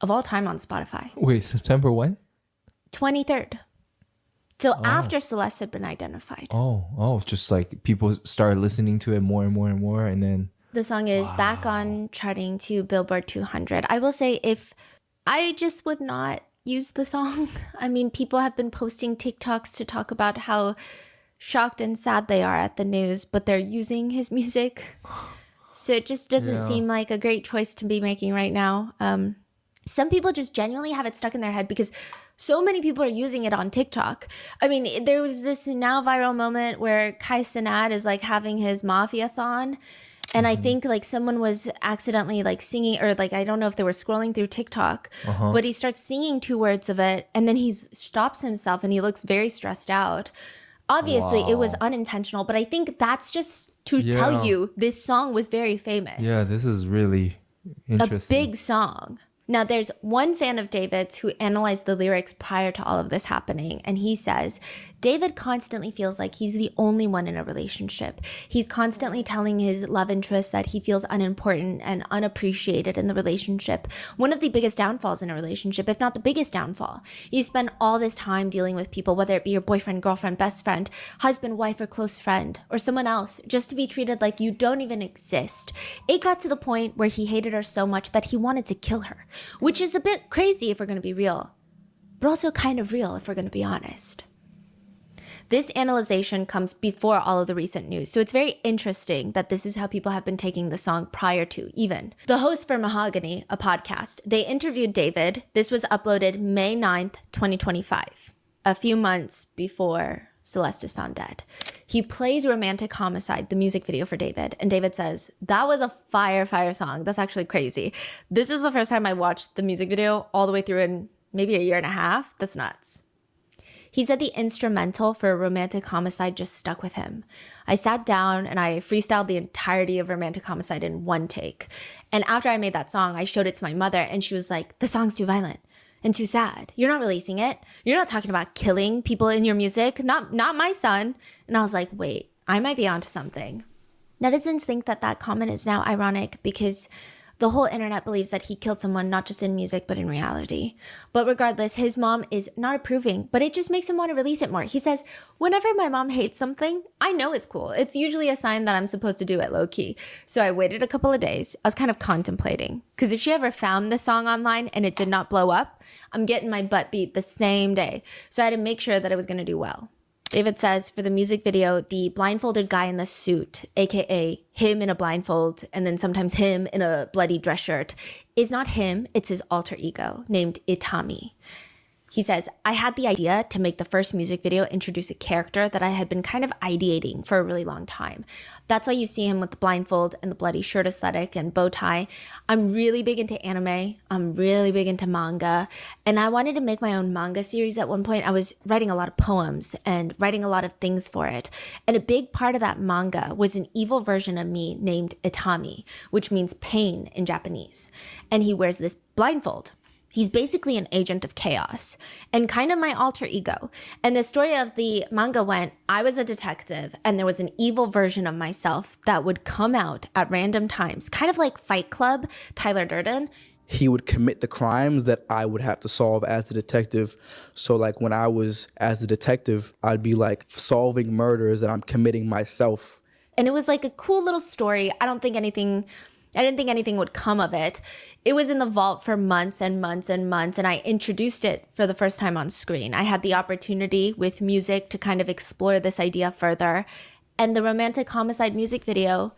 of all time on Spotify. Wait, September when? 23rd. So after Celeste had been identified. Just like people started listening to it more and more and more, and then the song is back on charting to Billboard 200. I will say, if I just would not use the song. I mean, people have been posting TikToks to talk about how shocked and sad they are at the news, but they're using his music. So it just doesn't seem like a great choice to be making right now. Some people just genuinely have it stuck in their head because so many people are using it on TikTok. I mean, there was this now viral moment where Kai Cenat is like having his mafia-thon. And I think like someone was accidentally like singing, or like, I don't know if they were scrolling through TikTok, but he starts singing 2 words of it and then he stops himself and he looks very stressed out. Obviously it was unintentional, but I think that's just to tell you this song was very famous. Yeah, this is really interesting. A big song. Now, there's one fan of David's who analyzed the lyrics prior to all of this happening, and he says, David constantly feels like he's the only one in a relationship. He's constantly telling his love interest that he feels unimportant and unappreciated in the relationship. One of the biggest downfalls in a relationship, if not the biggest downfall. You spend all this time dealing with people, whether it be your boyfriend, girlfriend, best friend, husband, wife, or close friend, or someone else, just to be treated like you don't even exist. It got to the point where he hated her so much that he wanted to kill her, which is a bit crazy if we're going to be real, but also kind of real if we're going to be honest. This analyzation comes before all of the recent news, so it's very interesting that this is how people have been taking the song prior to even. The host for Mahogany, a podcast, they interviewed David. This was uploaded May 9th, 2025, a few months before Celeste is found dead. He plays Romantic Homicide, the music video for David, and David says, that was a fire song. That's actually crazy. This is the first time I watched the music video all the way through in maybe a year and a half. That's nuts. He said the instrumental for Romantic Homicide just stuck with him. I sat down and I freestyled the entirety of Romantic Homicide in one take. And after I made that song, I showed it to my mother and she was like, the song's too violent and too sad. You're not releasing it. You're not talking about killing people in your music. Not my son. And I was like, wait, I might be onto something. Netizens think that comment is now ironic because the whole internet believes that he killed someone not just in music, but in reality. But regardless, his mom is not approving, but it just makes him want to release it more. He says, whenever my mom hates something, I know it's cool. It's usually a sign that I'm supposed to do it low key. So I waited a couple of days. I was kind of contemplating, because if she ever found the song online and it did not blow up, I'm getting my butt beat the same day. So I had to make sure that it was going to do well. David says for the music video, the blindfolded guy in the suit, aka him in a blindfold, and then sometimes him in a bloody dress shirt, is not him, it's his alter ego named Itami. He says, I had the idea to make the first music video introduce a character that I had been kind of ideating for a really long time. That's why you see him with the blindfold and the bloody shirt aesthetic and bow tie. I'm really big into anime. I'm really big into manga. And I wanted to make my own manga series at one point. I was writing a lot of poems and writing a lot of things for it. And a big part of that manga was an evil version of me named Itami, which means pain in Japanese. And he wears this blindfold. He's basically an agent of chaos and kind of my alter ego. And the story of the manga went, I was a detective and there was an evil version of myself that would come out at random times, kind of like Fight Club, Tyler Durden. He would commit the crimes that I would have to solve as the detective. So like when I was as the detective, I'd be like solving murders that I'm committing myself. And it was like a cool little story. I didn't think anything would come of it. It was in the vault for months and months and months, and I introduced it for the first time on screen. I had the opportunity with music to kind of explore this idea further. And the Romantic Homicide music video,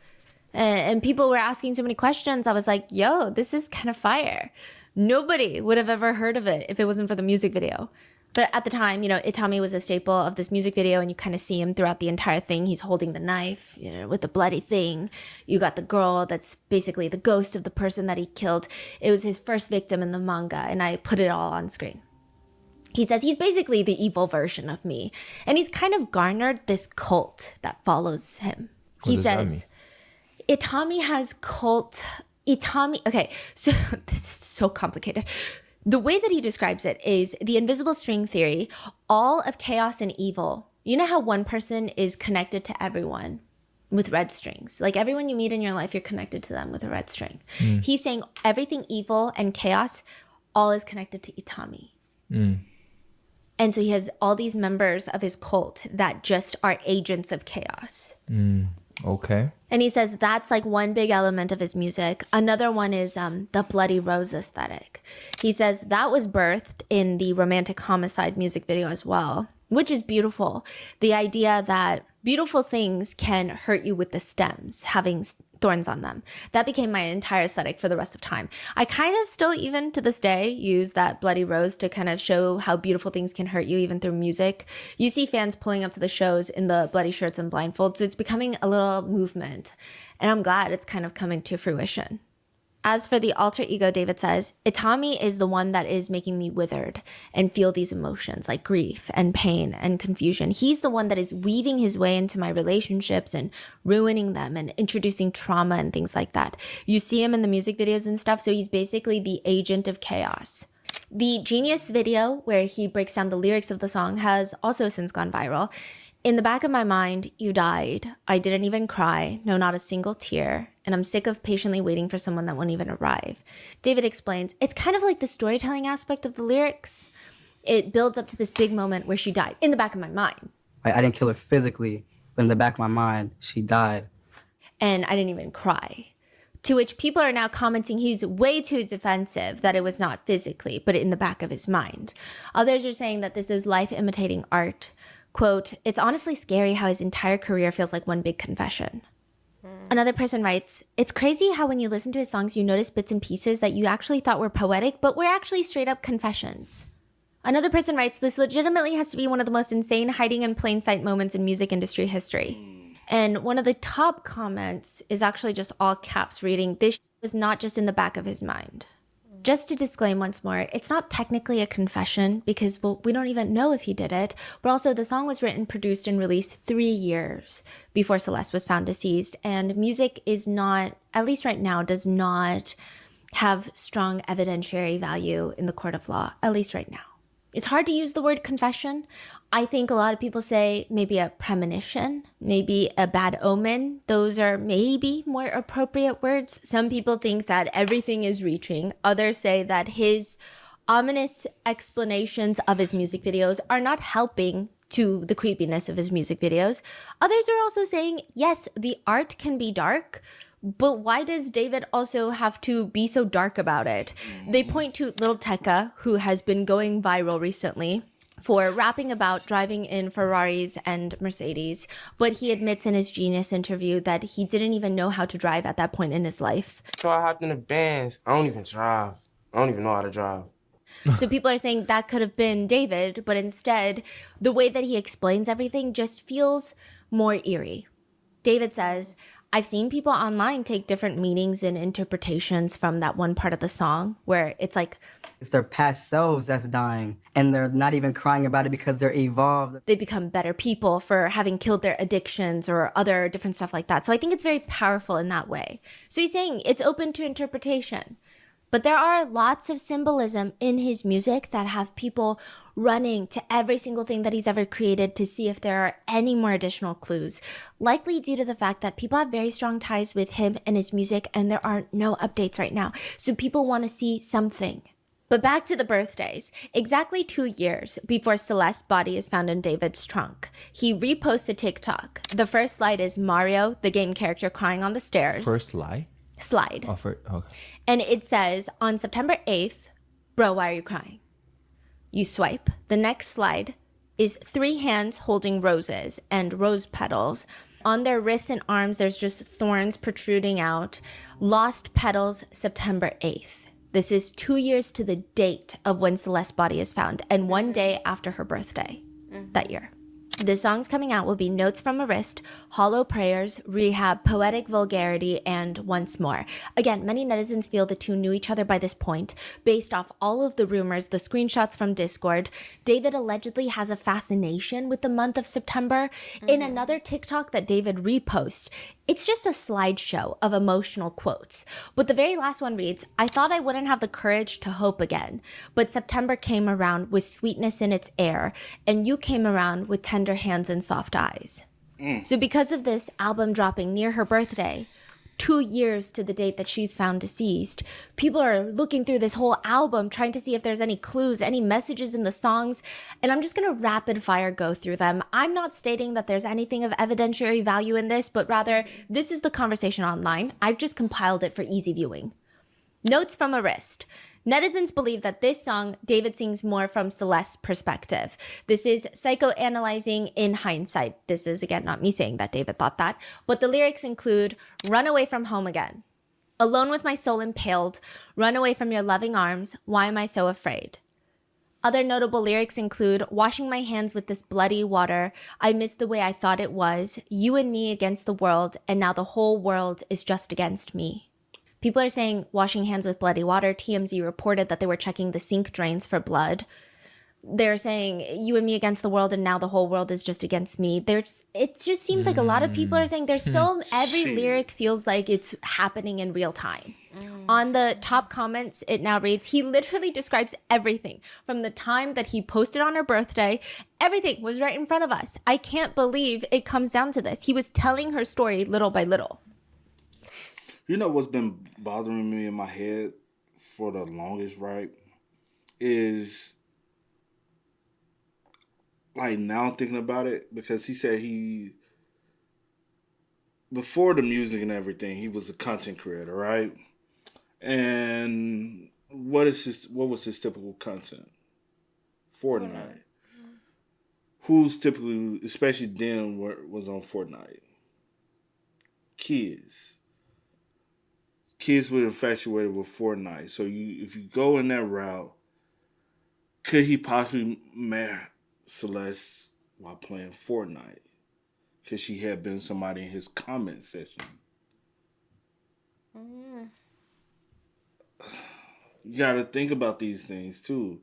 and people were asking so many questions. I was like, yo, this is kind of fire. Nobody would have ever heard of it if it wasn't for the music video. But at the time, Itami was a staple of this music video, and you kind of see him throughout the entire thing. He's holding the knife, with the bloody thing. You got the girl that's basically the ghost of the person that he killed. It was his first victim in the manga, and I put it all on screen. He says he's basically the evil version of me, and he's kind of garnered this cult that follows him. He says, Itami has cult... Okay, so this is so complicated. The way that he describes it is the invisible string theory, all of chaos and evil. You know how one person is connected to everyone with red strings? Like everyone you meet in your life, you're connected to them with a red string. He's saying everything evil and chaos, all is connected to Itami. And so he has all these members of his cult that just are agents of chaos. Okay. And he says that's like one big element of his music. Another one is the Bloody Rose aesthetic. He says that was birthed in the Romantic Homicide music video as well, which is beautiful. The idea that beautiful things can hurt you with the stems, having thorns on them. That became my entire aesthetic for the rest of time. I kind of still, even to this day, use that Bloody Rose to kind of show how beautiful things can hurt you even through music. You see fans pulling up to the shows in the bloody shirts and blindfolds, so it's becoming a little movement. And I'm glad it's kind of coming to fruition. As for the alter ego, David says, Itami is the one that is making me withered and feel these emotions like grief and pain and confusion. He's the one that is weaving his way into my relationships and ruining them and introducing trauma and things like that. You see him in the music videos and stuff, so he's basically the agent of chaos. The Genius video, where he breaks down the lyrics of the song, has also since gone viral. In the back of my mind, you died. I didn't even cry. No, not a single tear. And I'm sick of patiently waiting for someone that won't even arrive. David explains, it's kind of like the storytelling aspect of the lyrics. It builds up to this big moment where she died in the back of my mind. I didn't kill her physically, but in the back of my mind, she died. And I didn't even cry. To which people are now commenting he's way too defensive, that it was not physically, but in the back of his mind. Others are saying that this is life imitating art. Quote, it's honestly scary how his entire career feels like one big confession. Another person writes, it's crazy how when you listen to his songs, you notice bits and pieces that you actually thought were poetic, but were actually straight up confessions. Another person writes, this legitimately has to be one of the most insane hiding in plain sight moments in music industry history. And one of the top comments is actually just all caps reading, this was not just in the back of his mind. Just to disclaim once more, it's not technically a confession because, well, we don't even know if he did it. But also, the song was written, produced, and released 3 years before Celeste was found deceased. And music is not, at least right now, does not have strong evidentiary value in the court of law, at least right now. It's hard to use the word confession. I think a lot of people say maybe a premonition, maybe a bad omen. Those are maybe more appropriate words. Some people think that everything is reaching. Others say that his ominous explanations of his music videos are not helping to the creepiness of his music videos. Others are also saying, yes, the art can be dark, but why does David also have to be so dark about it? They point to Lil Tecca, who has been going viral recently for rapping about driving in Ferraris and Mercedes, but he admits in his Genius interview that he didn't even know how to drive at that point in his life. So I hopped in the Benz. I don't even drive. I don't even know how to drive. So people are saying that could have been David, but instead, the way that he explains everything just feels more eerie. David says, I've seen people online take different meanings and interpretations from that one part of the song where it's like, it's their past selves that's dying, and they're not even crying about it because they're evolved. They become better people for having killed their addictions or other different stuff like that. So I think it's very powerful in that way. So he's saying it's open to interpretation. But there are lots of symbolism in his music that have people running to every single thing that he's ever created to see if there are any more additional clues, likely due to the fact that people have very strong ties with him and his music, and there are no updates right now. So people want to see something. But back to the birthdays. Exactly 2 years before Celeste's body is found in David's trunk, he reposts a TikTok. The first slide is Mario, the game character, crying on the stairs. First lie? Slide. Oh, okay. And it says, on September 8th, bro, why are you crying? You swipe. The next slide is 3 hands holding roses and rose petals. On their wrists and arms, there's just thorns protruding out. Lost petals, September 8th. This is 2 years to the date of when Celeste's body is found and 1 day after her birthday that year. The songs coming out will be Notes from a Wrist, Hollow Prayers, Rehab, Poetic Vulgarity, and Once More. Again, many netizens feel the two knew each other by this point. Based off all of the rumors, the screenshots from Discord, David allegedly has a fascination with the month of September. In another TikTok that David reposts, it's just a slideshow of emotional quotes. But the very last one reads, I thought I wouldn't have the courage to hope again, but September came around with sweetness in its air, and you came around with tender hands and soft eyes. So because of this album dropping near her birthday, 2 years to the date that she's found deceased, people are looking through this whole album trying to see if there's any clues, any messages in the songs, and I'm just going to rapid fire go through them. I'm not stating that there's anything of evidentiary value in this, but rather this is the conversation online. I've just compiled it for easy viewing. Notes from a Wrist. Netizens believe that this song, David sings more from Celeste's perspective. This is psychoanalyzing in hindsight. This is, again, not me saying that David thought that, but the lyrics include, run away from home again. Alone with my soul impaled, run away from your loving arms, why am I so afraid? Other notable lyrics include, washing my hands with this bloody water, I miss the way I thought it was, you and me against the world, and now the whole world is just against me. People are saying washing hands with bloody water. TMZ reported that they were checking the sink drains for blood. They're saying you and me against the world and now the whole world is just against me. It just seems like a lot of people are saying every lyric feels like it's happening in real time. On the top comments, it now reads, he literally describes everything from the time that he posted on her birthday. Everything was right in front of us. I can't believe it comes down to this. He was telling her story little by little. You know what's been bothering me in my head for the longest, right? Is like now thinking about it, because he said before the music and everything, he was a content creator, right? And what was his typical content? Fortnite. Who's typically, especially then, was on Fortnite? Kids were infatuated with Fortnite. So if you go in that route, Could he possibly met Celeste while playing Fortnite? Because she had been somebody in his comment section. You got to think about these things too.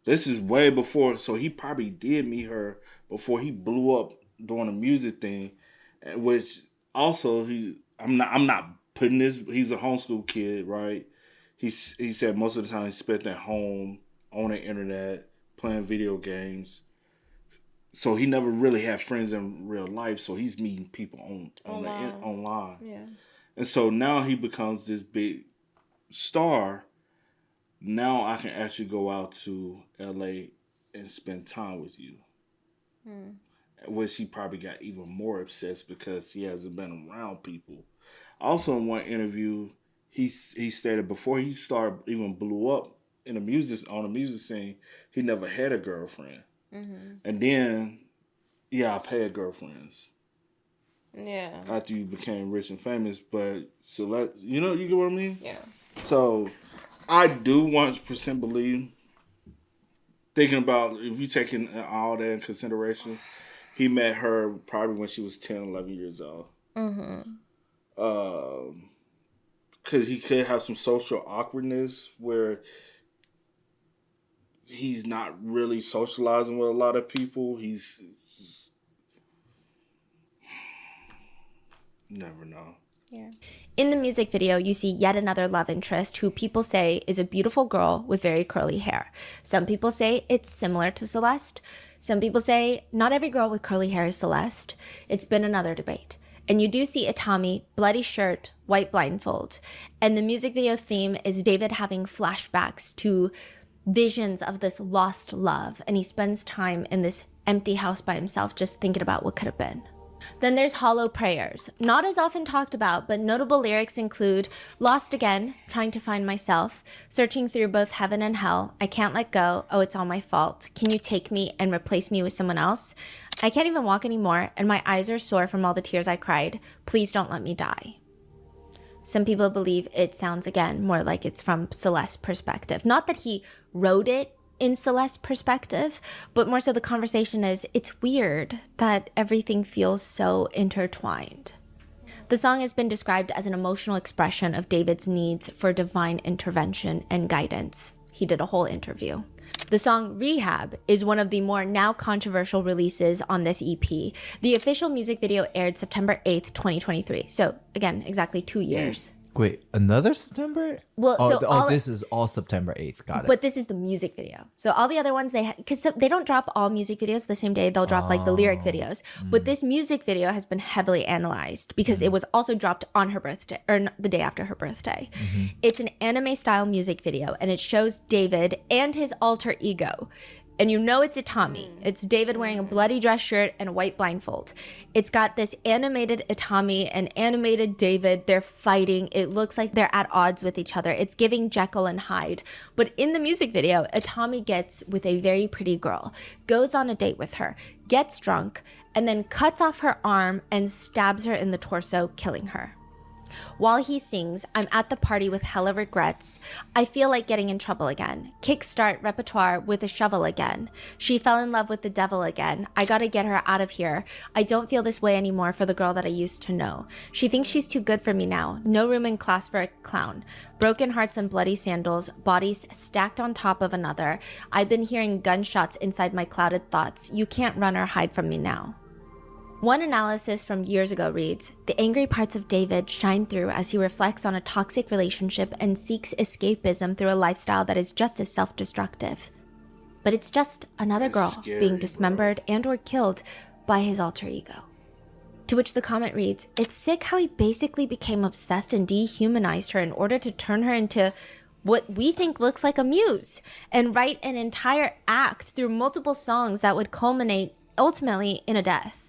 This is way before, so he probably did meet her before he blew up doing a music thing, which also I'm not putting this. He's a homeschool kid, right? He said most of the time he spent at home on the internet playing video games. So he never really had friends in real life. So he's meeting people online. Yeah. And so now he becomes this big star. Now I can actually go out to LA and spend time with you. Which he probably got even more obsessed because he hasn't been around people. Also in one interview, he stated before he started even blew up on the music scene, he never had a girlfriend. And then, yeah, I've had girlfriends. Yeah. After you became rich and famous, but Celeste, you get what I mean? Yeah. So, I do 100% believe, thinking about, if you taking all that in consideration, he met her probably when she was 10, 11 years old. Because he could have some social awkwardness where he's not really socializing with a lot of people. He's never know. Yeah. In the music video, you see yet another love interest who people say is a beautiful girl with very curly hair. Some people say it's similar to Celeste. Some people say not every girl with curly hair is Celeste. It's been another debate. And you do see Itami, bloody shirt, white blindfold. And the music video theme is David having flashbacks to visions of this lost love. And he spends time in this empty house by himself just thinking about what could have been. Then there's Hollow Prayers. Not as often talked about, but notable lyrics include Lost Again, Trying to Find Myself, Searching Through Both Heaven and Hell, I Can't Let Go, Oh It's All My Fault, Can You Take Me and Replace Me with Someone Else? I Can't Even Walk Anymore, and My Eyes Are Sore from All the Tears I Cried, Please Don't Let Me Die. Some people believe it sounds, again, more like it's from Celeste's perspective. Not that he wrote it in Celeste's perspective, but more so the conversation is, it's weird that everything feels so intertwined. The song has been described as an emotional expression of David's needs for divine intervention and guidance. He did a whole interview. The song Rehab is one of the more now controversial releases on this EP. The official music video aired September 8th, 2023. So again, exactly 2 years. Wait, another September? Well, this is all September 8th. Got it. But this is the music video. So all the other ones, because they don't drop all music videos the same day. They'll drop like the lyric videos. But this music video has been heavily analyzed because it was also dropped on her birthday, or the day after her birthday. It's an anime style music video, and it shows David and his alter ego. And you know it's Itami. It's David wearing a bloody dress shirt and a white blindfold. It's got this animated Itami and animated David. They're fighting. It looks like they're at odds with each other. It's giving Jekyll and Hyde. But in the music video, Itami gets with a very pretty girl, goes on a date with her, gets drunk, and then cuts off her arm and stabs her in the torso, killing her. While he sings, I'm at the party with hella regrets. I feel like getting in trouble again. Kickstart repertoire with a shovel again. She fell in love with the devil again. I gotta get her out of here. I don't feel this way anymore for the girl that I used to know. She thinks she's too good for me now. No room in class for a clown. Broken hearts and bloody sandals, bodies stacked on top of another. I've been hearing gunshots inside my clouded thoughts. You can't run or hide from me now. One analysis from years ago reads, the angry parts of David shine through as he reflects on a toxic relationship and seeks escapism through a lifestyle that is just as self-destructive. But it's just another girl being dismembered and or killed by his alter ego. To which the comment reads, it's sick how he basically became obsessed and dehumanized her in order to turn her into what we think looks like a muse and write an entire act through multiple songs that would culminate ultimately in a death.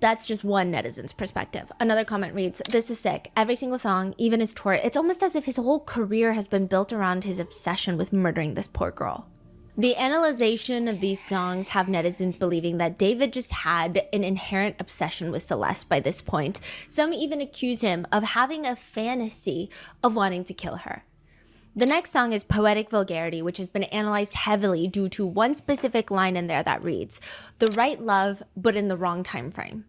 That's just one netizen's perspective. Another comment reads, this is sick. Every single song, even his tour, it's almost as if his whole career has been built around his obsession with murdering this poor girl. The analyzation of these songs have netizens believing that David just had an inherent obsession with Celeste by this point. Some even accuse him of having a fantasy of wanting to kill her. The next song is Poetic Vulgarity, which has been analyzed heavily due to one specific line in there that reads, "The right love, but in the wrong time frame."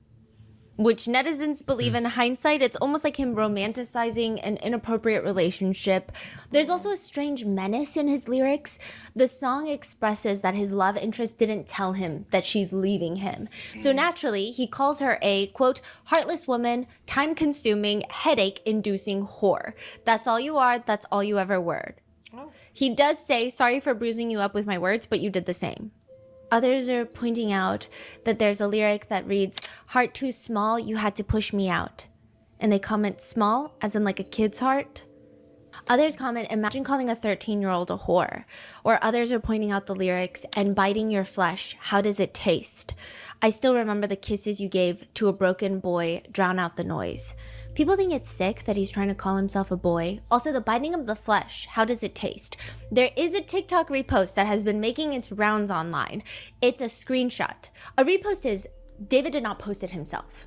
Which netizens believe in hindsight, it's almost like him romanticizing an inappropriate relationship. There's also a strange menace in his lyrics. The song expresses that his love interest didn't tell him that she's leaving him. So naturally, he calls her a, quote, heartless woman, time-consuming, headache-inducing whore. That's all you are, that's all you ever were. He does say, sorry for bruising you up with my words, but you did the same. Others are pointing out that there's a lyric that reads, heart too small, you had to push me out. And they comment small, as in like a kid's heart. Others comment, imagine calling a 13-year-old a whore. Or others are pointing out the lyrics, and biting your flesh, how does it taste? I still remember the kisses you gave to a broken boy, drown out the noise. People think it's sick that he's trying to call himself a boy. Also, the biting of the flesh, how does it taste? There is a TikTok repost that has been making its rounds online. It's a screenshot. A repost is, David did not post it himself,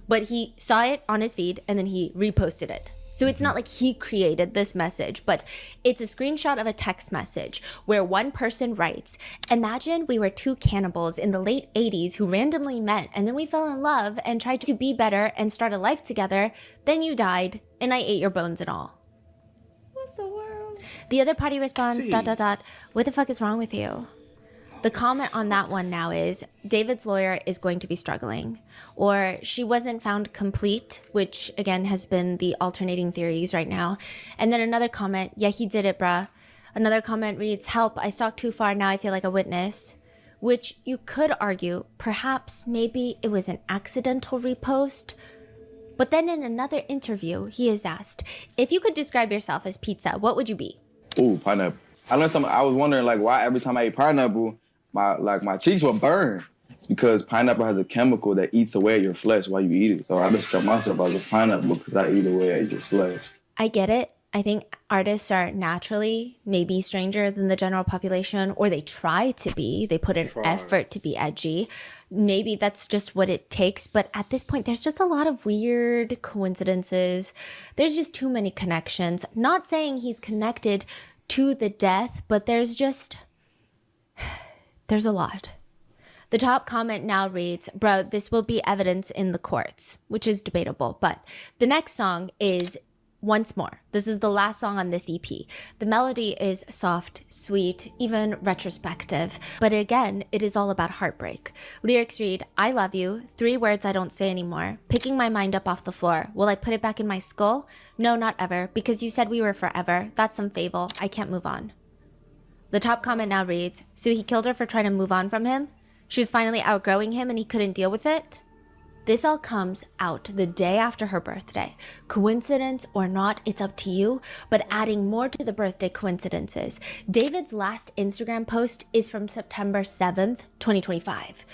but he saw it on his feed and then he reposted it. So it's not like he created this message, but it's a screenshot of a text message where one person writes, imagine we were two cannibals in the late 80s who randomly met and then we fell in love and tried to be better and start a life together. Then you died and I ate your bones and all. What the world? The other party responds, ... What the fuck is wrong with you? The comment on that one now is, David's lawyer is going to be struggling. Or, she wasn't found complete, which again has been the alternating theories right now. And then another comment, yeah, he did it, bruh. Another comment reads, help, I stalked too far, now I feel like a witness. Which you could argue, perhaps maybe it was an accidental repost. But then in another interview, he is asked, if you could describe yourself as pizza, what would you be? Ooh, pineapple. I was wondering like why every time I ate pineapple, my cheeks would burn. It's because pineapple has a chemical that eats away at your flesh while you eat it. So I describe myself as a pineapple because I eat away at your flesh. I get it. I think artists are naturally maybe stranger than the general population, or they try to be. They put an effort to be edgy. Maybe that's just what it takes. But at this point, there's just a lot of weird coincidences. There's just too many connections. Not saying he's connected to the death, but there's a lot. The top comment now reads, bro, this will be evidence in the courts, which is debatable. But the next song is Once More. This is the last song on this EP. The melody is soft, sweet, even retrospective. But again, it is all about heartbreak. Lyrics read, I love you, 3 words I don't say anymore, picking my mind up off the floor. Will I put it back in my skull? No, not ever, because you said we were forever. That's some fable. I can't move on. The top comment now reads, so he killed her for trying to move on from him? She was finally outgrowing him and he couldn't deal with it? This all comes out the day after her birthday. Coincidence or not, it's up to you, but adding more to the birthday coincidences. David's last Instagram post is from September 7th, 2025.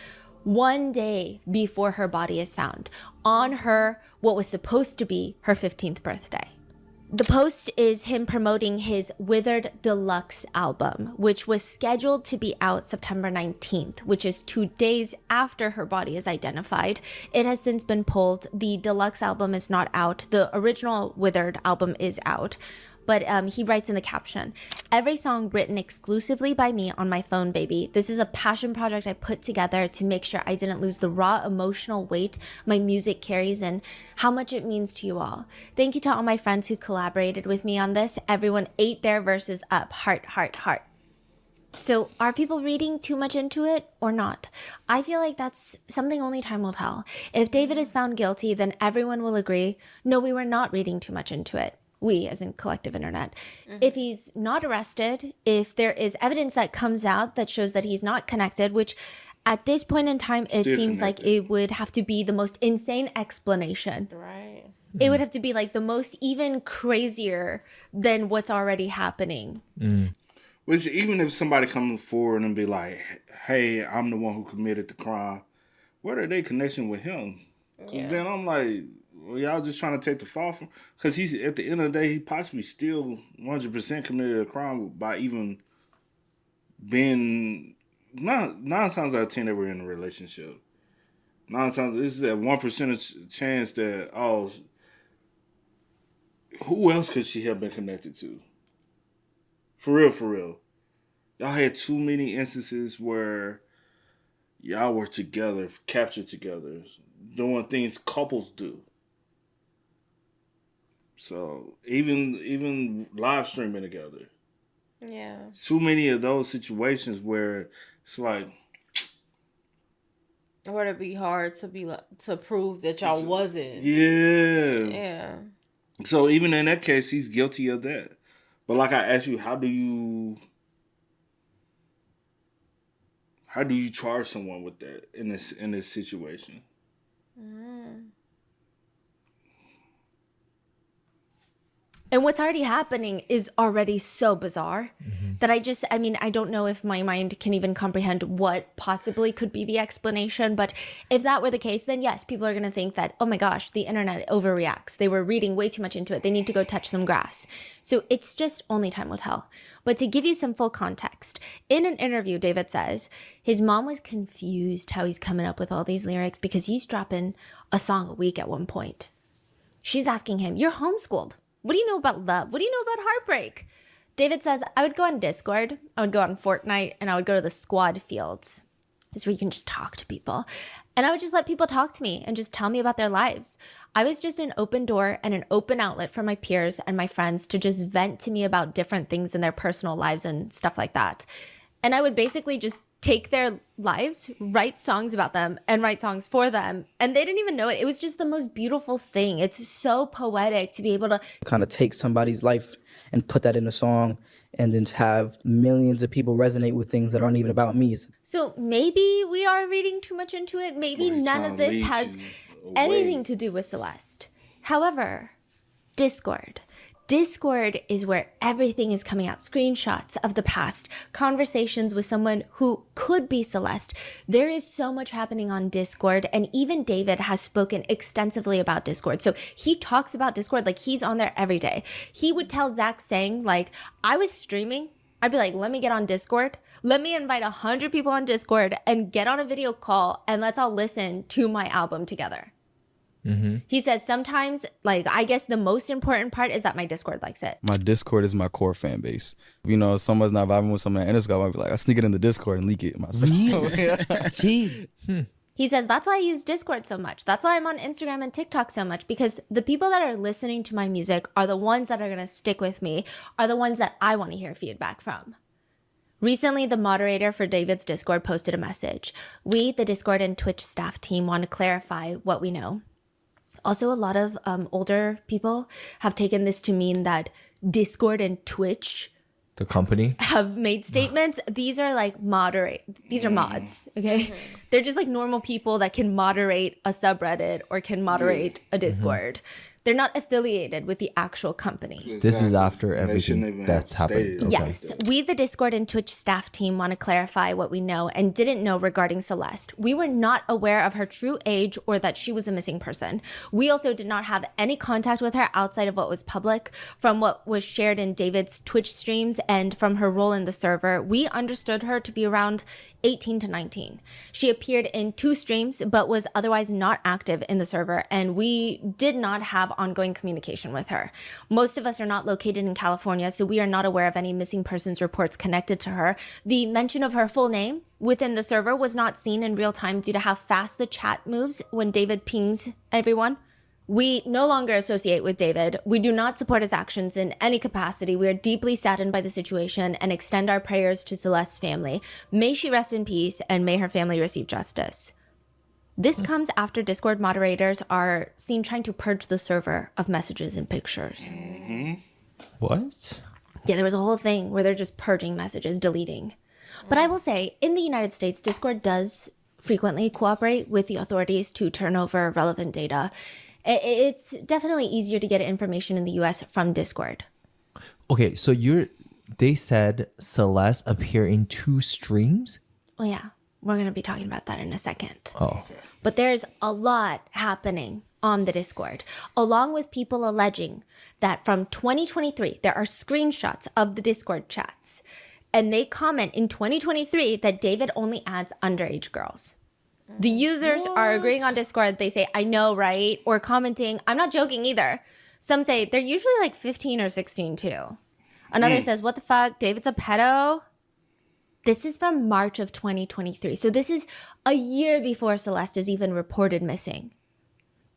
1 day before her body is found, on her, what was supposed to be her 15th birthday. The post is him promoting his Withered Deluxe album, which was scheduled to be out September 19th, which is 2 days after her body is identified. It has since been pulled. The deluxe album is not out. The original Withered album is out. But he writes in the caption, every song written exclusively by me on my phone, baby. This is a passion project I put together to make sure I didn't lose the raw emotional weight my music carries and how much it means to you all. Thank you to all my friends who collaborated with me on this. Everyone ate their verses up. Heart, heart, heart. So are people reading too much into it or not? I feel like that's something only time will tell. If David is found guilty, then everyone will agree, no, we were not reading too much into it. We, as in collective internet. If he's not arrested, if there is evidence that comes out that shows that he's not connected, which at this point in time, it seems like it would have to be the most insane explanation. Right. It would have to be like the most even crazier than what's already happening. Which even if somebody comes forward and be like, hey, I'm the one who committed the crime, what are they connection with him? Yeah. Then I'm like, well, y'all just trying to take the fall from, because he's at the end of the day, he possibly still 100% committed a crime by even being 9 times out of 10 they were in a relationship. 9 times, this is that 1% chance that who else could she have been connected to? For real, for real. Y'all had too many instances where y'all were together, captured together, doing things couples do. So even live streaming together. Yeah. Too many of those situations where it's like, or it'd be hard to prove that y'all wasn't. Yeah. Yeah. So even in that case, he's guilty of that. But like I asked you, how do you charge someone with that in this situation? And what's already happening is already so bizarre that I don't know if my mind can even comprehend what possibly could be the explanation. But if that were the case, then yes, people are going to think that, oh my gosh, the internet overreacts. They were reading way too much into it. They need to go touch some grass. So it's just only time will tell. But to give you some full context, in an interview, David says his mom was confused how he's coming up with all these lyrics because he's dropping a song a week at one point. She's asking him, you're homeschooled. What do you know about love? What do you know about heartbreak? David says, I would go on Discord, I would go on Fortnite, and I would go to the squad fields. It's where you can just talk to people. And I would just let people talk to me and just tell me about their lives. I was just an open door and an open outlet for my peers and my friends to just vent to me about different things in their personal lives and stuff like that. And I would basically just take their lives, write songs about them, and write songs for them. And they didn't even know it. It was just the most beautiful thing. It's so poetic to be able to kind of take somebody's life and put that in a song and then have millions of people resonate with things that aren't even about me. So maybe we are reading too much into it. Maybe none of this has anything to do with Celeste. However, Discord is where everything is coming out. Screenshots of the past, conversations with someone who could be Celeste. There is so much happening on Discord, and even David has spoken extensively about Discord. So he talks about Discord like he's on there every day. He would tell Zach saying, like, I was streaming. I'd be like, let me get on Discord. Let me invite 100 people on Discord and get on a video call and let's all listen to my album together. Mm-hmm. He says sometimes, like, I guess the most important part is that my Discord likes it. My Discord is my core fan base. You know, if someone's not vibing with someone at Discord, I'll be like, I sneak it in the Discord and leak it myself. He says, that's why I use Discord so much. That's why I'm on Instagram and TikTok so much, because the people that are listening to my music are the ones that are going to stick with me, are the ones that I want to hear feedback from. Recently, the moderator for David's Discord posted a message. We, the Discord and Twitch staff team, want to clarify what we know. Also, a lot of older people have taken this to mean that Discord and Twitch, the company, have made statements. These are like these are mods, okay? Mm-hmm. They're just like normal people that can moderate a subreddit or can moderate a Discord. Mm-hmm. They're not affiliated with the actual company. Exactly. This is after everything that's happened. Okay. Yes. We, the Discord and Twitch staff team, want to clarify what we know and didn't know regarding Celeste. We were not aware of her true age or that she was a missing person. We also did not have any contact with her outside of what was public. From what was shared in David's Twitch streams and from her role in the server, we understood her to be around 18 to 19. She appeared in 2 streams, but was otherwise not active in the server, and we did not have ongoing communication with her. Most of us are not located in California, so we are not aware of any missing persons reports connected to her. The mention of her full name within the server was not seen in real time due to how fast the chat moves when David pings everyone. We no longer associate with David. We do not support his actions in any capacity. We are deeply saddened by the situation and extend our prayers to Celeste's family. May she rest in peace and may her family receive justice. This comes after Discord moderators are seen trying to purge the server of messages and pictures. Mm-hmm. What? Yeah, there was a whole thing where they're just purging messages, deleting. But I will say, in the United States, Discord does frequently cooperate with the authorities to turn over relevant data. It's definitely easier to get information in the US from Discord. Okay, so they said Celeste appear in 2 streams? Oh yeah, we're going to be talking about that in a second. Oh. But there's a lot happening on the Discord, along with people alleging that from 2023, there are screenshots of the Discord chats. And they comment in 2023 that David only adds underage girls. The users are agreeing on Discord. They say, I know, right? Or commenting, I'm not joking either. Some say they're usually like 15 or 16 too. Another says, what the fuck? David's a pedo? This is from March of 2023. So this is a year before Celeste is even reported missing.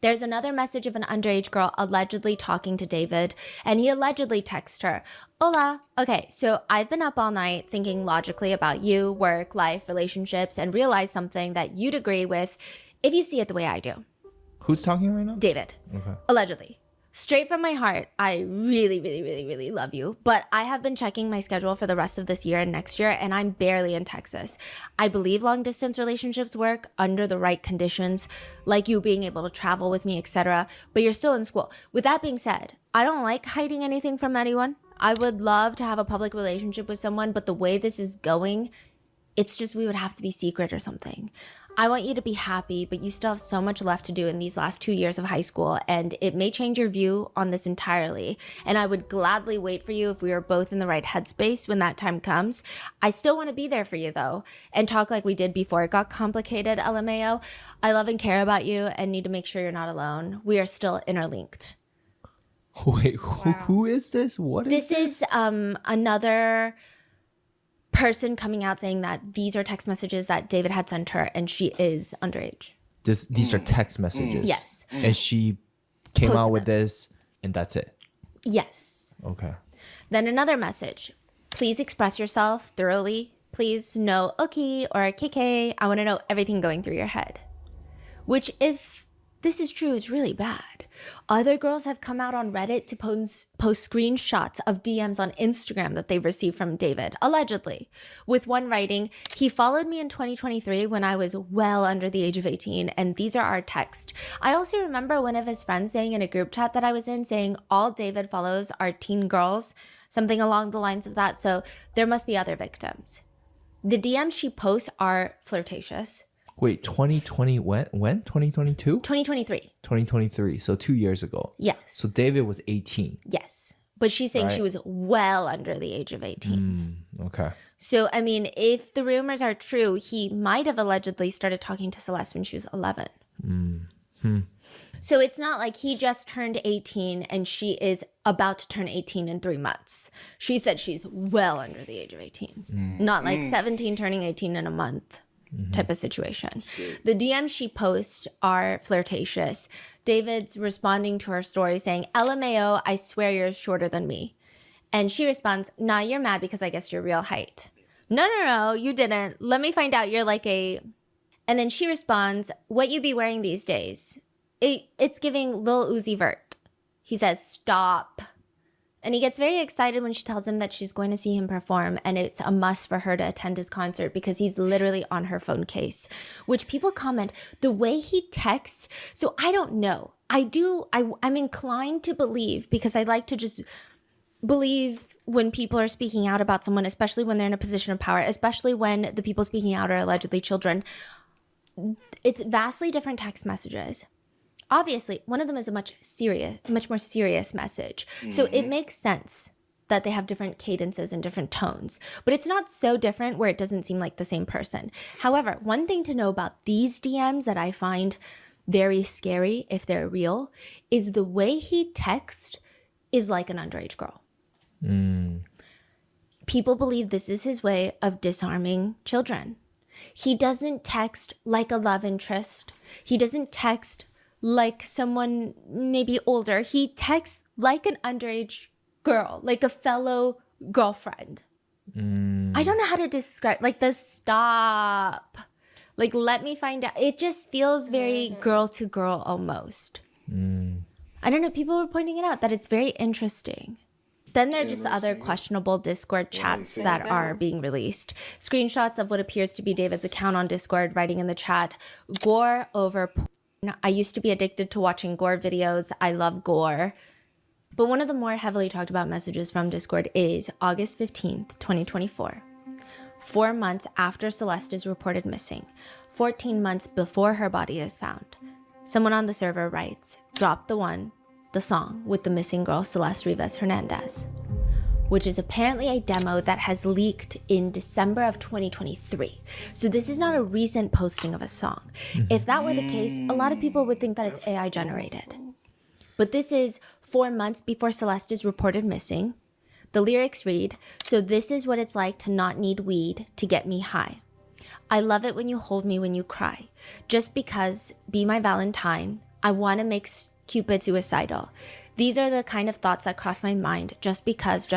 There's another message of an underage girl allegedly talking to David, and he allegedly texts her, Hola. Okay, so I've been up all night thinking logically about you, work, life, relationships, and realized something that you'd agree with if you see it the way I do. Who's talking right now? David. Okay. Allegedly. Straight from my heart, I really, really, really, really love you. But I have been checking my schedule for the rest of this year and next year, and I'm barely in Texas. I believe long distance relationships work under the right conditions, like you being able to travel with me, etc. But you're still in school. With that being said, I don't like hiding anything from anyone. I would love to have a public relationship with someone, but the way this is going, it's just we would have to be secret or something. I want you to be happy, but you still have so much left to do in these last 2 years of high school, and it may change your view on this entirely. And I would gladly wait for you if we were both in the right headspace when that time comes. I still want to be there for you, though, and talk like we did before it got complicated, LMAO. I love and care about you and need to make sure you're not alone. We are still interlinked. Wait, who is this? What is this? This is another person coming out saying that these are text messages that David had sent her and she is underage. These are text messages? Yes. And she came out with this and that's it? Yes. Okay. Then another message. Please express yourself thoroughly. Please no okay or KK. I want to know everything going through your head. Which, if this is true, is really bad. Other girls have come out on Reddit to post screenshots of DMs on Instagram that they've received from David, allegedly. With one writing, he followed me in 2023 when I was well under the age of 18, and these are our texts. I also remember one of his friends saying in a group chat that I was in, saying all David follows are teen girls, something along the lines of that, so there must be other victims. The DMs she posts are flirtatious. Wait, 2020, when? 2022? 2023. 2023, so 2 years ago. Yes. So David was 18. Yes. But she's saying she was well under the age of 18. Okay. So, I mean, if the rumors are true, he might have allegedly started talking to Celeste when she was 11. So it's not like he just turned 18 and she is about to turn 18 in 3 months. She said she's well under the age of 18. Not like 17 turning 18 in a month. Type of situation. The DMs she posts are flirtatious. David's responding to her story saying, LMAO, I swear you're shorter than me. And she responds, nah, you're mad because I guessed your real height. No, you didn't. Let me find out you're like a... And then she responds, what you be wearing these days? It's giving Lil Uzi Vert. He says, stop. And he gets very excited when she tells him that she's going to see him perform and it's a must for her to attend his concert because he's literally on her phone case, which people comment the way he texts. So I don't know. I'm inclined to believe because I like to just believe when people are speaking out about someone, especially when they're in a position of power, especially when the people speaking out are allegedly children. It's vastly different text messages. Obviously, one of them is a much more serious message. So it makes sense that they have different cadences and different tones. But it's not so different where it doesn't seem like the same person. However, one thing to know about these DMs that I find very scary, if they're real, is the way he texts is like an underage girl. People believe this is his way of disarming children. He doesn't text like a love interest. He doesn't text like someone maybe older. He texts like an underage girl, like a fellow girlfriend. I don't know how to describe, like the stop, like let me find out. It just feels very girl to girl almost. I don't know, people were pointing it out that it's very interesting. Then there are just other questionable Discord chats that are being released. Screenshots of what appears to be David's account on Discord writing in the chat, gore over porn. I used to be addicted to watching gore videos. I love gore. But one of the more heavily talked about messages from Discord is August 15th, 2024. 4 months after Celeste is reported missing, 14 months before her body is found. Someone on the server writes, drop the song with the missing girl Celeste Rivas Hernandez, which is apparently a demo that has leaked in December of 2023. So this is not a recent posting of a song. If that were the case, a lot of people would think that it's AI generated. But this is 4 months before Celeste is reported missing. The lyrics read, "So this is what it's like to not need weed to get me high. I love it when you hold me when you cry. Just because, be my Valentine. I want to make Cupid suicidal. These are the kind of thoughts that cross my mind. Just because,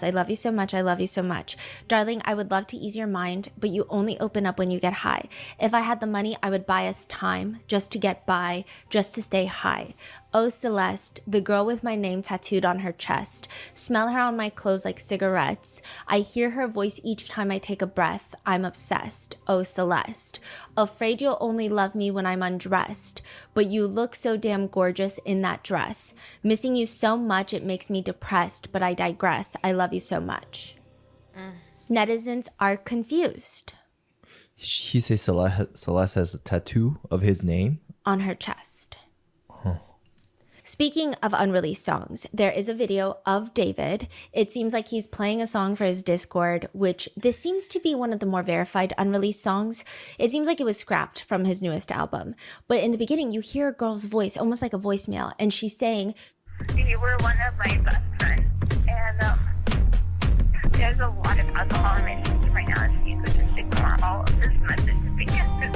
I love you so much, I love you so much. Darling, I would love to ease your mind, but you only open up when you get high. If I had the money, I would buy us time, just to get by, just to stay high. Oh, Celeste, the girl with my name tattooed on her chest. Smell her on my clothes like cigarettes. I hear her voice each time I take a breath. I'm obsessed. Oh, Celeste. Afraid you'll only love me when I'm undressed. But you look so damn gorgeous in that dress. Missing you so much, it makes me depressed, but I digress. I love you so much." Netizens are confused. He says Celeste has a tattoo of his name On her chest. Speaking of unreleased songs, there is a video of David. It seems like he's playing a song for his Discord, which this seems to be one of the more verified unreleased songs. It seems like it was scrapped from his newest album. But in the beginning, you hear a girl's voice, almost like a voicemail, and she's saying, "You were one of my best friends, and there's a lot of alcohol in my system right now, so you could just ignore all of this message because I miss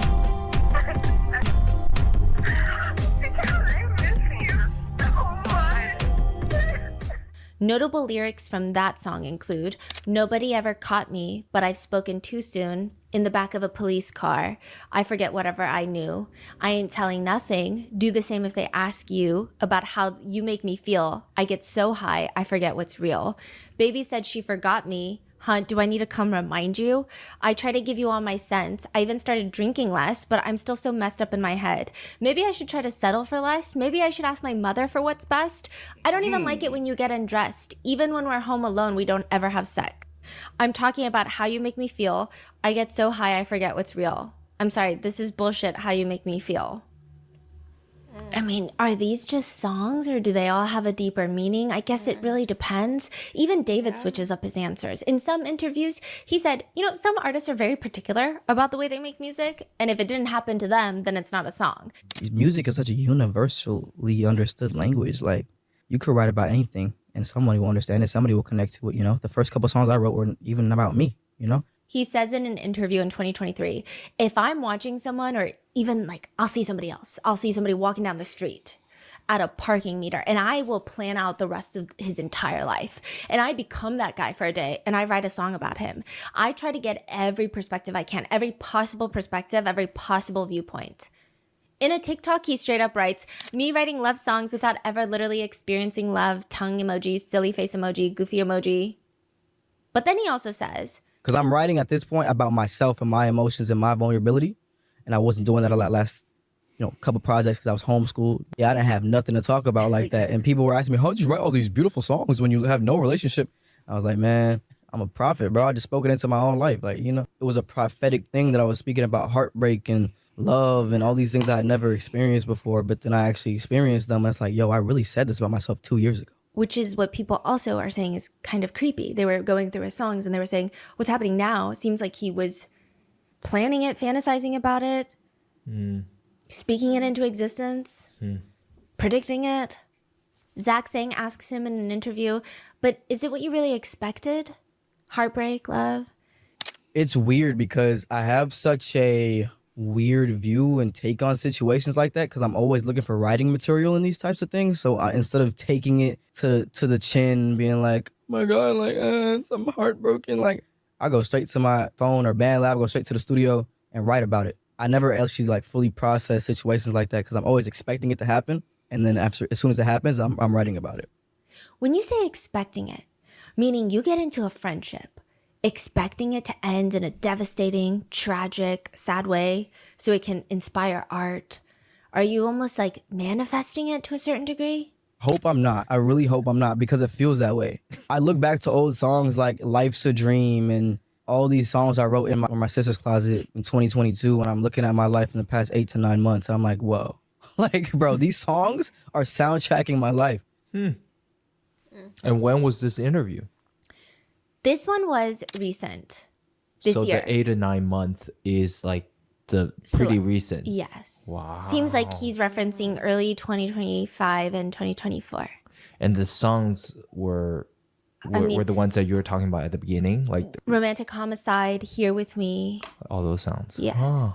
you so much." Notable lyrics from that song include, "Nobody ever caught me, but I've spoken too soon. In the back of a police car. I forget whatever I knew. I ain't telling nothing. Do the same if they ask you about how you make me feel. I get so high, I forget what's real. Baby said she forgot me. Huh, do I need to come remind you? I try to give you all my sense. I even started drinking less, but I'm still so messed up in my head. Maybe I should try to settle for less. Maybe I should ask my mother for what's best. I don't even like it when you get undressed. Even when we're home alone, we don't ever have sex. I'm talking about how you make me feel. I get so high I forget what's real. I'm sorry, this is bullshit how you make me feel." I mean, are these just songs or do they all have a deeper meaning? I guess it really depends. Even David switches up his answers. In some interviews, he said, some artists are very particular about the way they make music, and if it didn't happen to them, then it's not a song. Music is such a universally understood language. Like, you could write about anything and somebody will understand it. Somebody will connect to it, The first couple songs I wrote were even about me, He says in an interview in 2023, if I'm watching someone or even I'll see somebody else, I'll see somebody walking down the street at a parking meter and I will plan out the rest of his entire life. And I become that guy for a day and I write a song about him. I try to get every perspective I can, every possible perspective, every possible viewpoint. In a TikTok, he straight up writes, "Me writing love songs without ever literally experiencing love, tongue emoji, silly face emoji, goofy emoji." But then he also says, because I'm writing at this point about myself and my emotions and my vulnerability. And I wasn't doing that a lot last, couple projects because I was homeschooled. Yeah, I didn't have nothing to talk about like that. And people were asking me, how'd you write all these beautiful songs when you have no relationship? I was like, man, I'm a prophet, bro. I just spoke it into my own life. It was a prophetic thing that I was speaking about heartbreak and love and all these things I had never experienced before. But then I actually experienced them. And it's like, yo, I really said this about myself 2 years ago. Which is what people also are saying is kind of creepy. They were going through his songs and they were saying, what's happening now? It seems like he was planning it, fantasizing about it, speaking it into existence, predicting it. Zach Sang asks him in an interview, but is it what you really expected? Heartbreak, love? It's weird because I have such a weird view and take on situations like that because I'm always looking for writing material in these types of things. So instead of taking it to the chin, being like, oh my God, I'm heartbroken, I go straight to my phone or band lab, go straight to the studio and write about it. I never actually fully process situations like that because I'm always expecting it to happen. And then as soon as it happens, I'm writing about it. When you say expecting it, meaning you get into a friendship, expecting it to end in a devastating, tragic, sad way so it can inspire art, are you almost manifesting it to a certain degree? Hope I'm not. I really hope I'm not because it feels that way. I look back to old songs like Life's a Dream and all these songs I wrote in my sister's closet in 2022 when I'm looking at my life in the past 8 to 9 months. I'm like, whoa. Bro, these songs are soundtracking my life. And when was this interview? This one was recent. This year. So the 8 to 9 month is the pretty recent. Yes. Wow. Seems like he's referencing early 2025 and 2024. And the songs were were the ones that you were talking about at the beginning, like Romantic Homicide, Here With Me. all those sounds. Yes. Oh.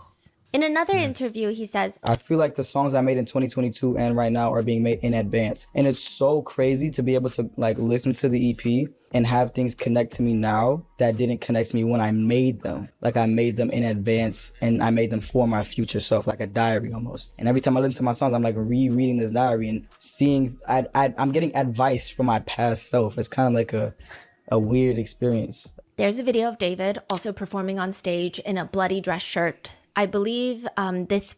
In another interview, he says, I feel like the songs I made in 2022 and right now are being made in advance. And it's so crazy to be able to like listen to the EP and have things connect to me now that didn't connect to me when I made them. Like I made them in advance and I made them for my future self, like a diary almost. And every time I listen to my songs, I'm like rereading this diary and seeing, I'm getting advice from my past self. It's kind of like a weird experience. There's a video of David also performing on stage in a bloody dress shirt. I believe this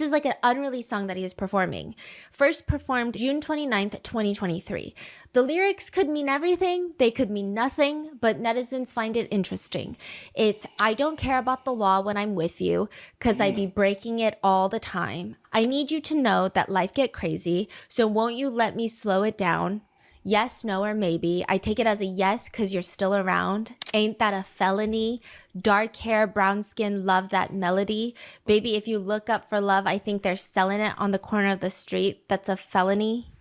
is like an unreleased song that he is performing. First performed June 29th, 2023. The lyrics could mean everything, they could mean nothing, but netizens find it interesting. It's, I don't care about the law when I'm with you, cause I be breaking it all the time. I need you to know that life get crazy, so won't you let me slow it down? Yes, no, or maybe. I take it as a yes because you're still around. Ain't that a felony? Dark hair, brown skin, love that melody. Baby, if you look up for love, I think they're selling it on the corner of the street. That's a felony.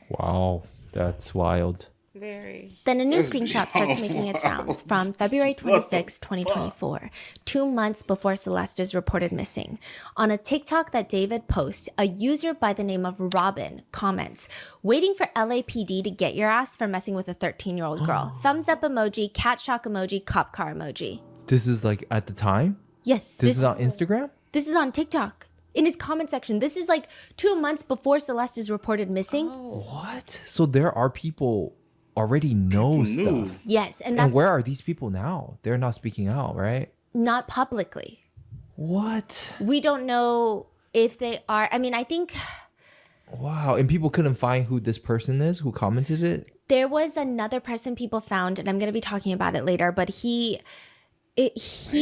Wow, that's wild. Very. Then a new screenshot starts making its rounds from February 26, 2024, 2 months before Celestes reported missing. On a TikTok that David posts, a user by the name of Robin comments, waiting for LAPD to get your ass for messing with a 13-year-old girl. Thumbs up emoji, cat shock emoji, cop car emoji. This is like at the time? Yes. This is on Instagram? This is on TikTok. In his comment section. This is like 2 months before Celestes reported missing. What? So there are people already know stuff. Yes, and that's And where are these people now? They're not speaking out, right? not publicly. What? We don't know if they are. I mean, I think Wow. And people couldn't find who this person is who commented it? there was another person people found, and I'm going to be talking about it later, but he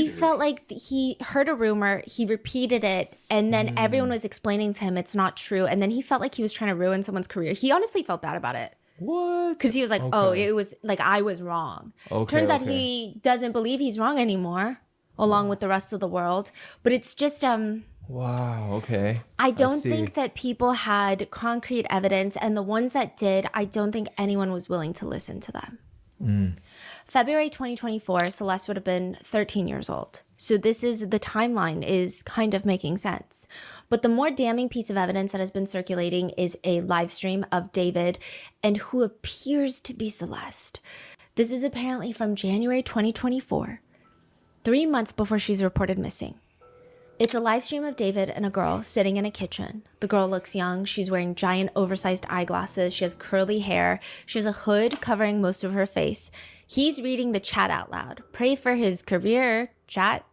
felt like he heard a rumor, he repeated it, and then everyone was explaining to him it's not true, and then he felt like he was trying to ruin someone's career. He honestly felt bad about it. What? Because he was like, oh, it was like I was wrong. Turns out he doesn't believe he's wrong anymore, along with the rest of the world. But it's just Wow, okay. I don't think that people had concrete evidence, and the ones that did, I don't think anyone was willing to listen to them. February 2024, Celeste would have been 13 years old. So the timeline is kind of making sense. But the more damning piece of evidence that has been circulating is a live stream of David and who appears to be Celeste. This is apparently from January 2024, 3 months before she's reported missing. It's a live stream of David and a girl sitting in a kitchen. The girl looks young. She's wearing giant oversized eyeglasses. She has curly hair. She has a hood covering most of her face. He's reading the chat out loud. Pray for his career, chat.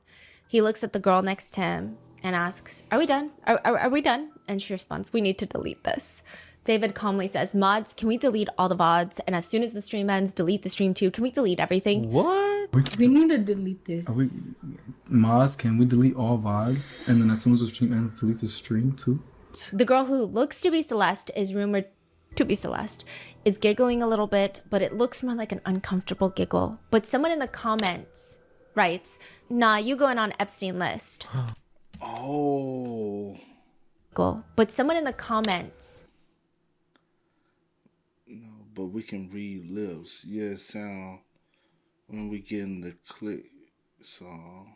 He looks at the girl next to him and asks, are we done? Are we done? And she responds, we need to delete this. David calmly says, mods, can we delete all the VODs? And as soon as the stream ends, delete the stream too. Can we delete everything? What? We need to delete this. Mods, can we delete all VODs? And then as soon as the stream ends, delete the stream too? The girl who looks to be Celeste is rumored to be Celeste, is giggling a little bit, but it looks more like an uncomfortable giggle. But someone in the comments writes, nah, you going on Epstein list. Oh. But someone in the comments. No, but we can read lips. Yeah, sound when we get in the click song.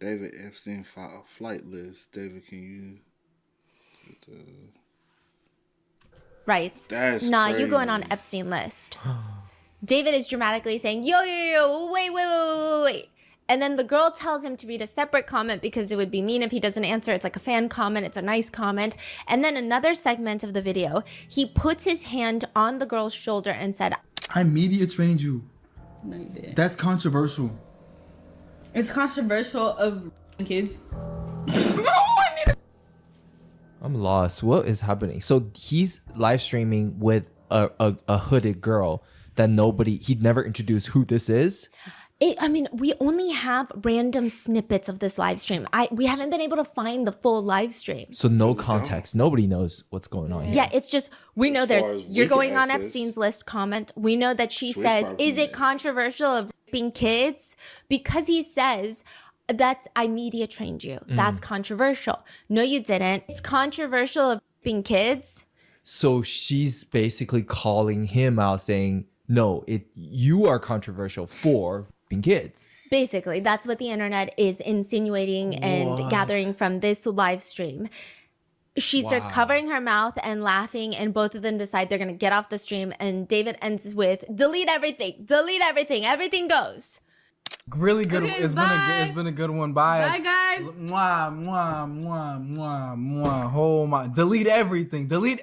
David Epstein flight list. David, can you? Right. That's nah, crazy. you going on Epstein list. David is dramatically saying, yo, wait. And then the girl tells him to read a separate comment because it would be mean if he doesn't answer. It's like a fan comment. It's a nice comment. And then another segment of the video, he puts his hand on the girl's shoulder and said, I media trained you. No, you didn't. That's controversial. It's controversial of kids. I'm lost. What is happening? So he's live streaming with a hooded girl that he'd never introduced who this is. We only have random snippets of this live stream. We haven't been able to find the full live stream. So no context. Nobody knows what's going on here. Yeah, it's just, we know you're going on Epstein's list comment. We know that she says, is it controversial of raping kids? Because he says, I media trained you. That's controversial. No, you didn't. It's controversial of raping kids. So she's basically calling him out saying, no, you are controversial for being kids. Basically, that's what the internet is insinuating and gathering from this live stream. She starts covering her mouth and laughing, and both of them decide they're going to get off the stream. And David ends with, delete everything, everything goes. Really good. Okay, It's been a good one. Bye. Bye, guys. Mwah, mwah, mwah, mwah, mwah. Oh my. Delete everything. Delete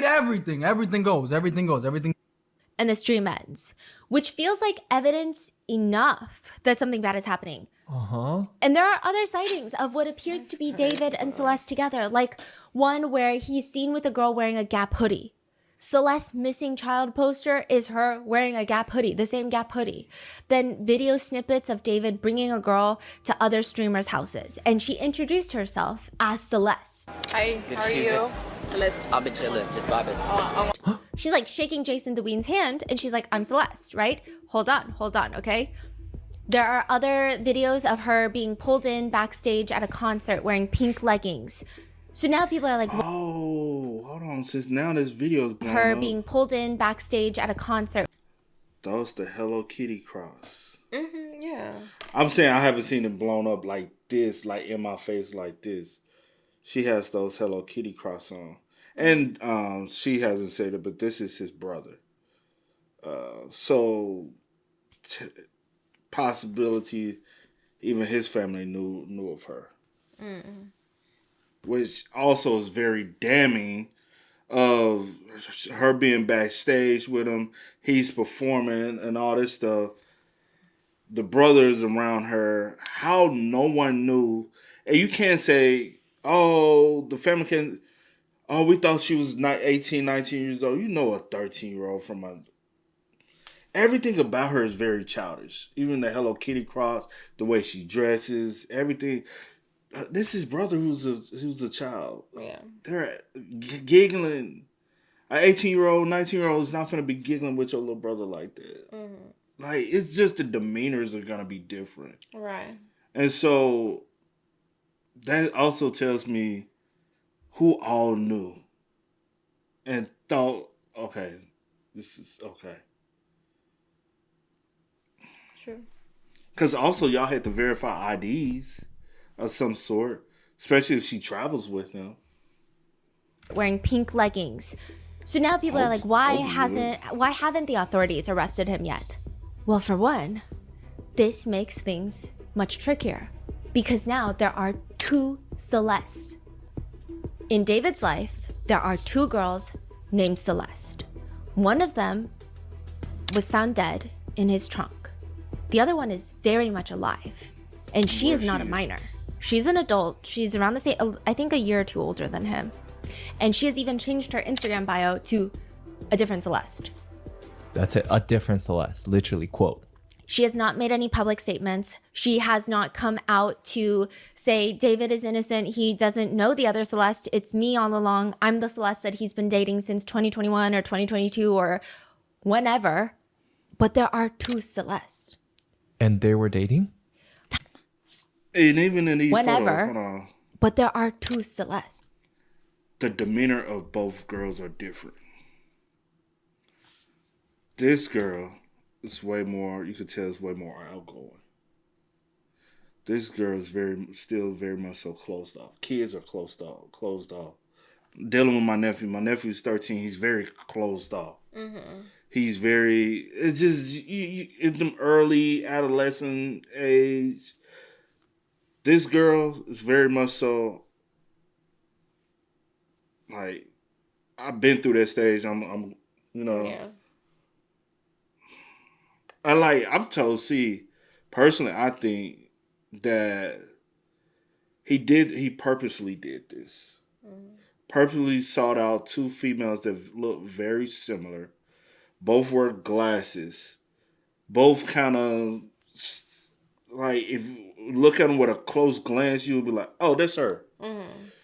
everything. Everything goes. And the stream ends, which feels like evidence enough that something bad is happening. And there are other sightings of what appears to be David and Celeste together, like one where he's seen with a girl wearing a Gap hoodie. Celeste's missing child poster is her wearing a Gap hoodie, the same Gap hoodie. Then video snippets of David bringing a girl to other streamers' houses. And she introduced herself as Celeste. Hi, how are you? Celeste, I've been chilling, just vibing. She's like shaking Jason DeWeen's hand and she's like, I'm Celeste, right? Hold on, okay? There are other videos of her being pulled in backstage at a concert wearing pink leggings. So now people are like, oh, hold on, since now this video's blown her up. being pulled in backstage at a concert. That was the Hello Kitty cross. Yeah. I'm saying I haven't seen it blown up like this, like in my face like this. She has those Hello Kitty cross on. And she hasn't said it, but this is his brother. Possibility, even his family knew of her. Which also is very damning of her being backstage with him. He's performing and all this stuff. The brothers around her, how no one knew. And you can't say, oh, the family can, oh, we thought she was 18, 19 years old. You know a 13-year-old from a... Everything about her is very childish. Even the Hello Kitty cross, the way she dresses, everything... This is brother who's a child. Yeah. They're giggling. An 18-year-old, 19-year-old is not going to be giggling with your little brother like that. Like, it's just the demeanors are going to be different. Right. And so, that also tells me who all knew. And thought, okay, this is okay. True. Because also, y'all had to verify IDs. Of some sort, especially if she travels with him. Wearing pink leggings. So now people are like, why haven't the authorities arrested him yet? Well, for one, this makes things much trickier because now there are two Celestes. In David's life, there are two girls named Celeste. One of them was found dead in his trunk. The other one is very much alive, and she is not a minor. She's an adult. She's around the same, I think a year or two older than him. And she has even changed her Instagram bio to a different Celeste. That's it, a different Celeste, literally, quote. She has not made any public statements. She has not come out to say David is innocent. He doesn't know the other Celeste. It's me all along. I'm the Celeste that he's been dating since 2021 or 2022 or whenever. But there are two Celestes. And they were dating? And even in these whenever, photos, hold on. But there are two Celestes. The demeanor of both girls are different. This girl is way more, you could tell is way more outgoing. This girl is still very much so closed off. Kids are closed off. Dealing with my nephew's 13, he's very closed off. He's very, it's just, in them early adolescent age, this girl is very much so, like, I've been through that stage. I'm you know. Yeah. I've told C, personally, I think that he purposely did this. Purposely sought out two females that look very similar. Both wear glasses. Both kind of, like, if you look at them with a close glance, you'll be like, oh, that's her.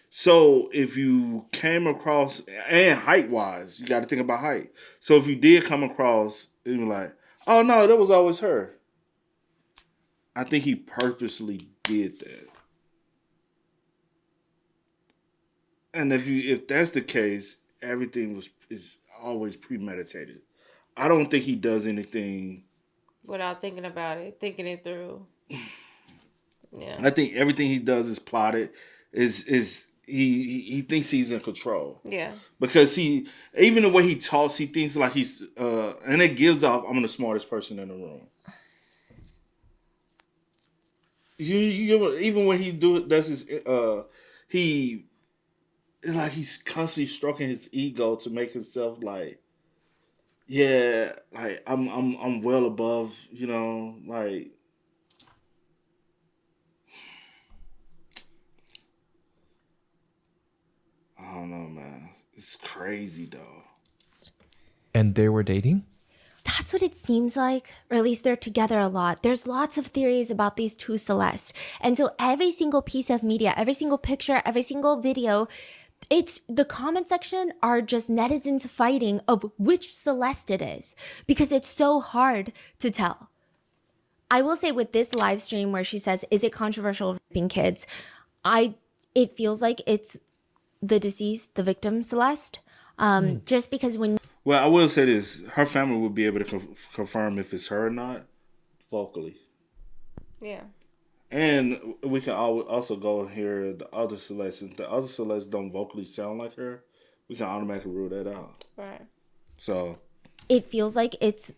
So if you came across, and height-wise, you got to think about height. So if you did come across, you'd be like, oh, no, that was always her. I think he purposely did that. And if that's the case, everything is always premeditated. I don't think he does anything without thinking about it, thinking it through. Yeah. I think everything he does is plotted. He thinks he's in control. Yeah. Because even the way he talks, he thinks like he's and it gives off I'm the smartest person in the room. Even when he does his he it's like he's constantly stroking his ego to make himself like, yeah, like I'm well above, like. I don't know, man. It's crazy though. And they were dating? That's what it seems like, or at least they're together a lot. There's lots of theories about these two Celeste. And so every single piece of media, every single picture, every single video, it's the comment section are just netizens fighting of which Celeste it is because it's so hard to tell. I will say with this live stream where she says, is it controversial raping kids? It feels like it's the deceased, the victim Celeste. Just because Well, I will say this. Her family will be able to confirm if it's her or not vocally. Yeah. And we can also go and hear the other Celeste. If the other Celeste don't vocally sound like her, we can automatically rule that out. Right. So. It feels like it's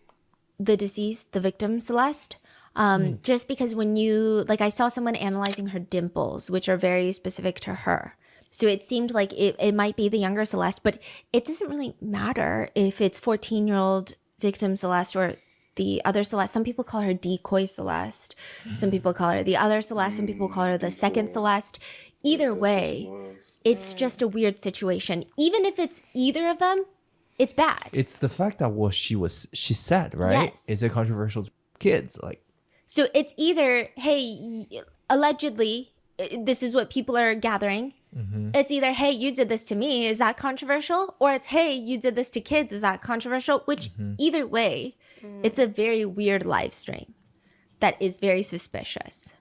the deceased, the victim Celeste. Just because I saw someone analyzing her dimples, which are very specific to her. So it seemed like it might be the younger Celeste, but it doesn't really matter if it's 14-year-old victim Celeste or the other Celeste. Some people call her decoy Celeste. Some people call her the other Celeste. Some people call her the second Celeste. Either way, it's just a weird situation. Even if it's either of them, it's bad. It's the fact that she said, right? Yes. Is it controversial to kids? Like, so it's either, hey, allegedly, this is what people are gathering. Mm-hmm. It's either, hey, you did this to me, is that controversial? Or it's, hey, you did this to kids, is that controversial? Which, either way, it's a very weird live stream that is very suspicious.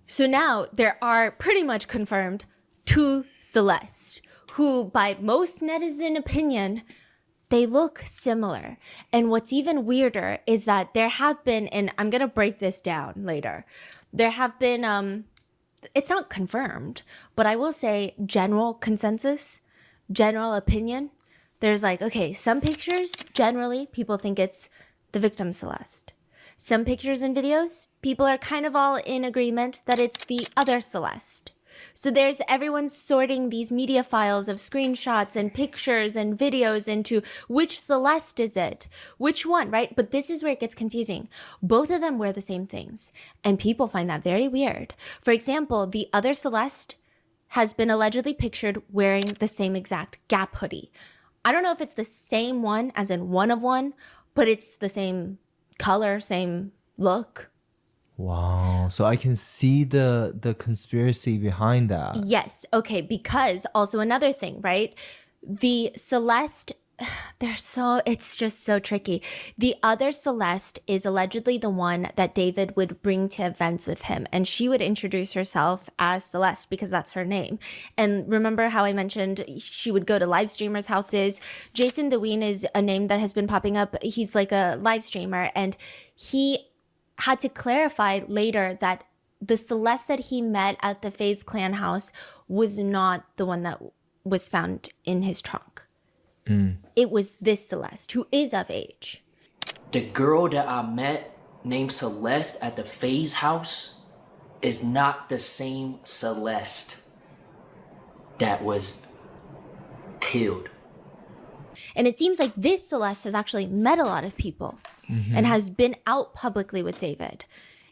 So now there are pretty much confirmed two Celeste, who by most netizen opinion, they look similar. And what's even weirder is that there have been, and I'm going to break this down later, there have been, it's not confirmed, but I will say general consensus, general opinion. There's like, okay, some pictures, generally, people think it's the victim Celeste. Some pictures and videos, people are kind of all in agreement that it's the other Celeste. So there's everyone's sorting these media files of screenshots and pictures and videos into which Celeste is it? Which one, right? But this is where it gets confusing. Both of them wear the same things, and people find that very weird. For example, the other Celeste has been allegedly pictured wearing the same exact Gap hoodie. I don't know if it's the same one as in one of one, but it's the same color, same look. Wow. So I can see the conspiracy behind that. Yes. Okay. Because also another thing, right? The Celeste, it's just so tricky. The other Celeste is allegedly the one that David would bring to events with him. And she would introduce herself as Celeste because that's her name. And remember how I mentioned she would go to live streamers' houses? Jason DeWeen is a name that has been popping up. He's like a live streamer, and he had to clarify later that the Celeste that he met at the FaZe Clan house was not the one that was found in his trunk. It was this Celeste, who is of age. The girl that I met named Celeste at the FaZe house is not the same Celeste that was killed. And it seems like this Celeste has actually met a lot of people and has been out publicly with David.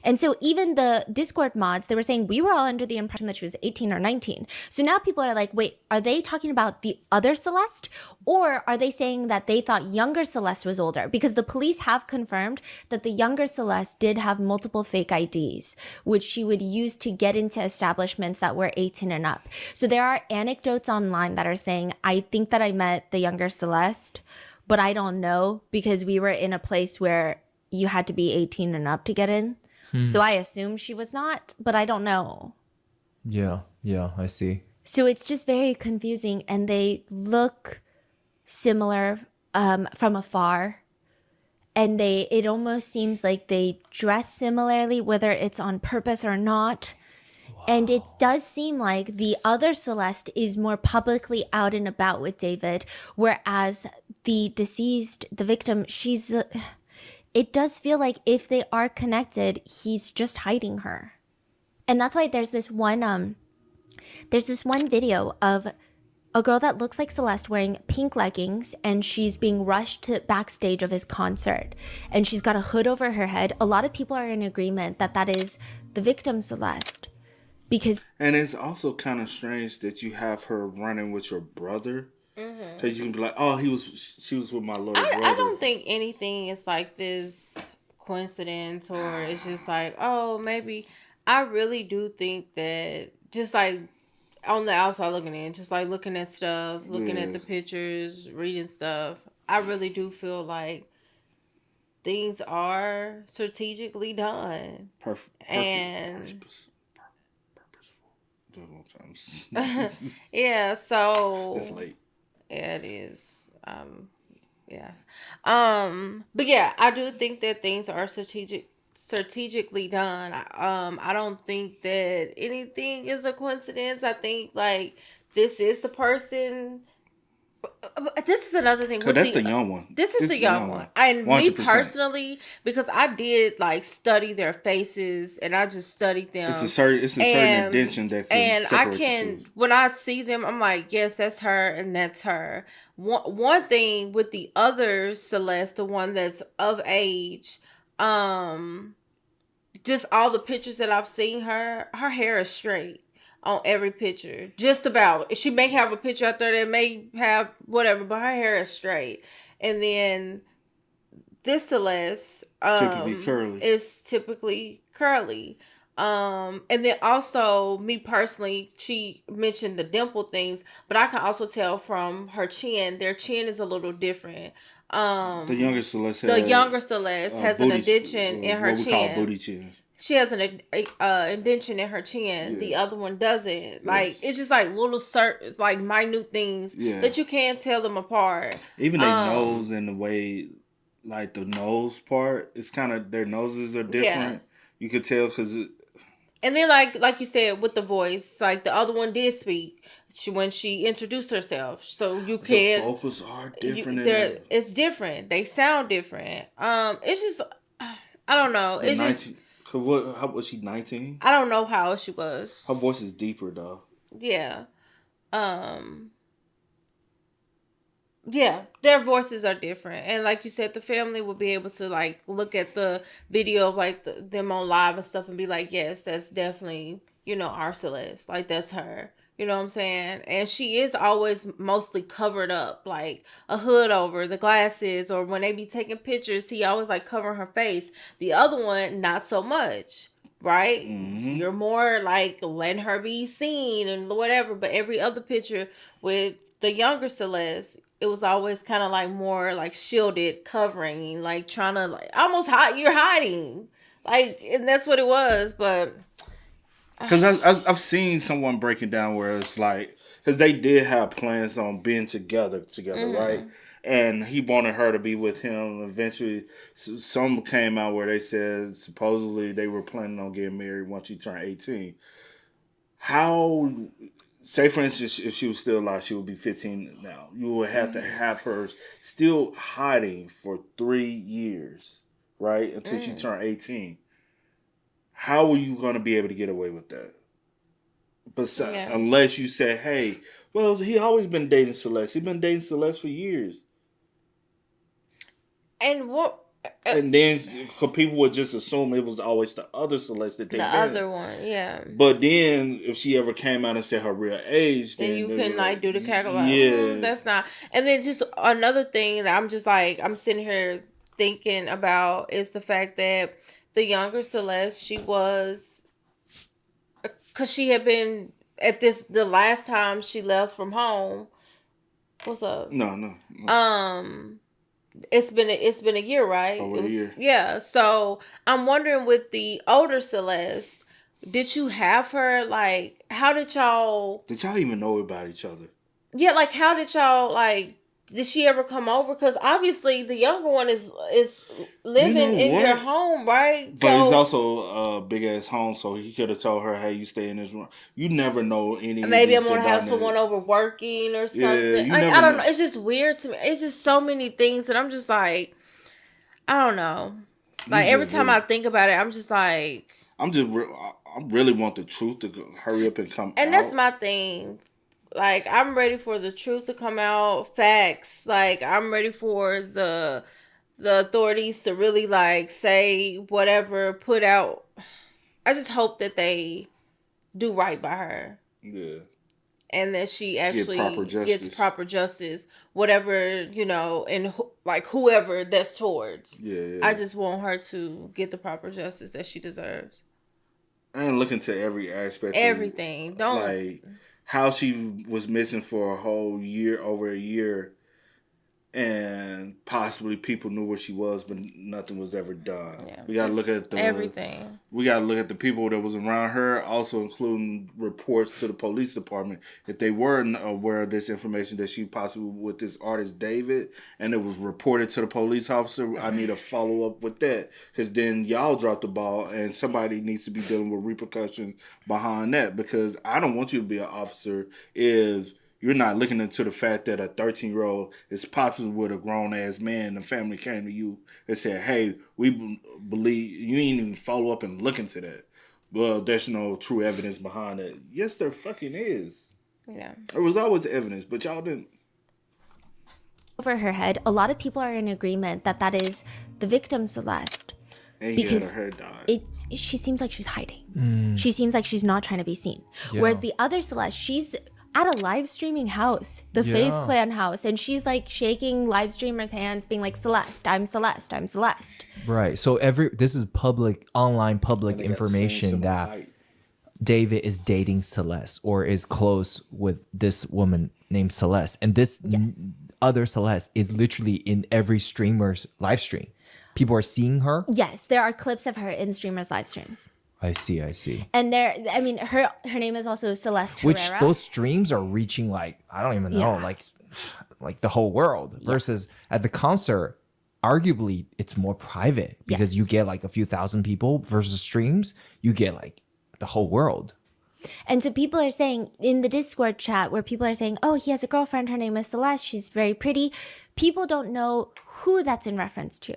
And so even the Discord mods, they were saying we were all under the impression that she was 18 or 19. So now people are like, wait, are they talking about the other Celeste? Or are they saying that they thought younger Celeste was older? Because the police have confirmed that the younger Celeste did have multiple fake IDs, which she would use to get into establishments that were 18 and up. So there are anecdotes online that are saying, I think that I met the younger Celeste, but I don't know because we were in a place where you had to be 18 and up to get in. So I assume she was not, but I don't know. Yeah, I see. So it's just very confusing, and they look similar from afar. And it almost seems like they dress similarly, whether it's on purpose or not. Wow. And it does seem like the other Celeste is more publicly out and about with David, whereas the deceased, the victim, it does feel like if they are connected, he's just hiding her. And that's why there's this one video of a girl that looks like Celeste wearing pink leggings, and she's being rushed to backstage of his concert. And she's got a hood over her head. A lot of people are in agreement that is the victim Celeste. And it's also kind of strange that you have her running with your brother. Because you can be like, oh, she was with my little brother. I don't think anything is like this coincidence, or it's just like, oh, maybe. I really do think that just like on the outside looking in, just like looking at stuff, looking at the pictures, reading stuff, I really do feel like things are strategically done. Perfect. And purposeful. Yeah, so it's late. Yeah, it is. Yeah. But yeah, I do think that things are strategically done. I don't think that anything is a coincidence. I think like this is the person. This is another thing. That's the young one. This is the young one. And 100%. Me personally, because I did like study their faces, and I just studied them. It's a certain indentation that can separate the two. When I see them, I'm like, yes, that's her, and that's her. One thing with the other Celeste, the one that's of age, just all the pictures that I've seen her hair is straight on every picture. Just about. She may have a picture out there that may have whatever, but her hair is straight. And then this Celeste is typically curly. And then also, me personally, she mentioned the dimple things, but I can also tell from her chin, their chin is a little different. The younger Celeste has an indentation in her chin. What we call booty chin. She has an indentation in her chin. Yeah. The other one doesn't. Like, it's just like little like minute things that you can't tell them apart. Even their nose and the way, like the nose part, it's kind of, their noses are different. Yeah. You could tell because and then like you said with the voice, like the other one did speak when she introduced herself, so you can't. The vocals are different. It's different. They sound different. It's just I don't know. It's 19, just. How was she? 19? I don't know how old she was. Her voice is deeper though. Yeah. Yeah, their voices are different, and like you said, the family will be able to like look at the video of like them on live and stuff and be like, yes, that's definitely, our Celeste, like that's her, you know what I'm saying? And she is always mostly covered up, like a hood over the glasses, or when they be taking pictures, he always like covering her face. The other one, not so much, right? Mm-hmm. You're more like letting her be seen and whatever, but every other picture with the younger Celeste, it was always kind of like more like shielded, covering, like trying to like almost you're hiding, like, and that's what it was. But because I've seen someone breaking down where it's like, because they did have plans on being together, mm-hmm. right? And he wanted her to be with him. Eventually, some came out where they said supposedly they were planning on getting married once she turned 18. How? Say, for instance, if she was still alive, she would be 15 now. You would have to have her still hiding for 3 years, right? Until she turned 18. How are you going to be able to get away with that? Unless you say, hey, well, he always been dating Celeste. He's been dating Celeste for years. And what? And then people would just assume it was always the other Celeste that they dated. Other one, yeah. But then if she ever came out and said her real age, then you can like do the calculation. Yeah, that's not. And then just another thing that I'm sitting here thinking about is the fact that the younger Celeste, she was, because she had been at the last time she left from home. What's up? No. It's been a year, right? Over a year. Yeah. So I'm wondering, with the older Celeste, did you have her, like, how did y'all... Did y'all even know about each other? Yeah, like, how did y'all, like, did she ever come over? Because obviously the younger one is living in your home, right? But it's also a big ass home, so he could have told her, "Hey, you stay in this room." You never know any. Maybe I'm gonna have someone over working or something. Yeah, I don't know. It's just weird to me. It's just so many things that I'm just like, I don't know. Like every time I think about it, I'm just like, I really want the truth to hurry up and come. And that's my thing. Like, I'm ready for the truth to come out, facts. Like, I'm ready for the authorities to really, like, say whatever, put out. I just hope that they do right by her. Yeah. And that she actually gets proper justice, whatever, you know, and, like, whoever that's towards. Yeah. I just want her to get the proper justice that she deserves. And look into every aspect. Everything. Don't. Like, how she was missing for a whole year, over a year, and possibly people knew where she was, but nothing was ever done. Yeah, we gotta look at everything. We gotta look at the people that was around her, also including reports to the police department if they were aware of this information that she possibly with this artist David, and it was reported to the police officer. I need a follow up with that, because then y'all dropped the ball, and somebody needs to be dealing with repercussions behind that. Because I don't want you to be an officer if you're not looking into the fact that a 13-year-old is popular with a grown-ass man. The family came to you and said, hey, we believe you ain't even follow up and look into that. Well, there's no true evidence behind it. Yes, there fucking is. Yeah. There was always evidence, but y'all didn't. Over her head, a lot of people are in agreement that that is the victim, Celeste. And because her died. She seems like she's hiding. She seems like she's not trying to be seen. Yeah. Whereas the other Celeste, she's at a live streaming house, the FaZe Clan house, and she's like shaking live streamers' hands, being like, Celeste, I'm Celeste, I'm Celeste. Right. So this is online public information that David is dating Celeste or is close with this woman named Celeste. And this other Celeste is literally in every streamer's live stream. People are seeing her. Yes, there are clips of her in streamers' live streams. I see. And her name is also Celeste Which Herrera. those streams are reaching like, I don't even know, like the whole world. Versus at the concert, arguably it's more private because you get like a few thousand people versus streams, you get like the whole world. And so people are saying in the Discord chat where people are saying, oh, he has a girlfriend, her name is Celeste, she's very pretty. People don't know who that's in reference to.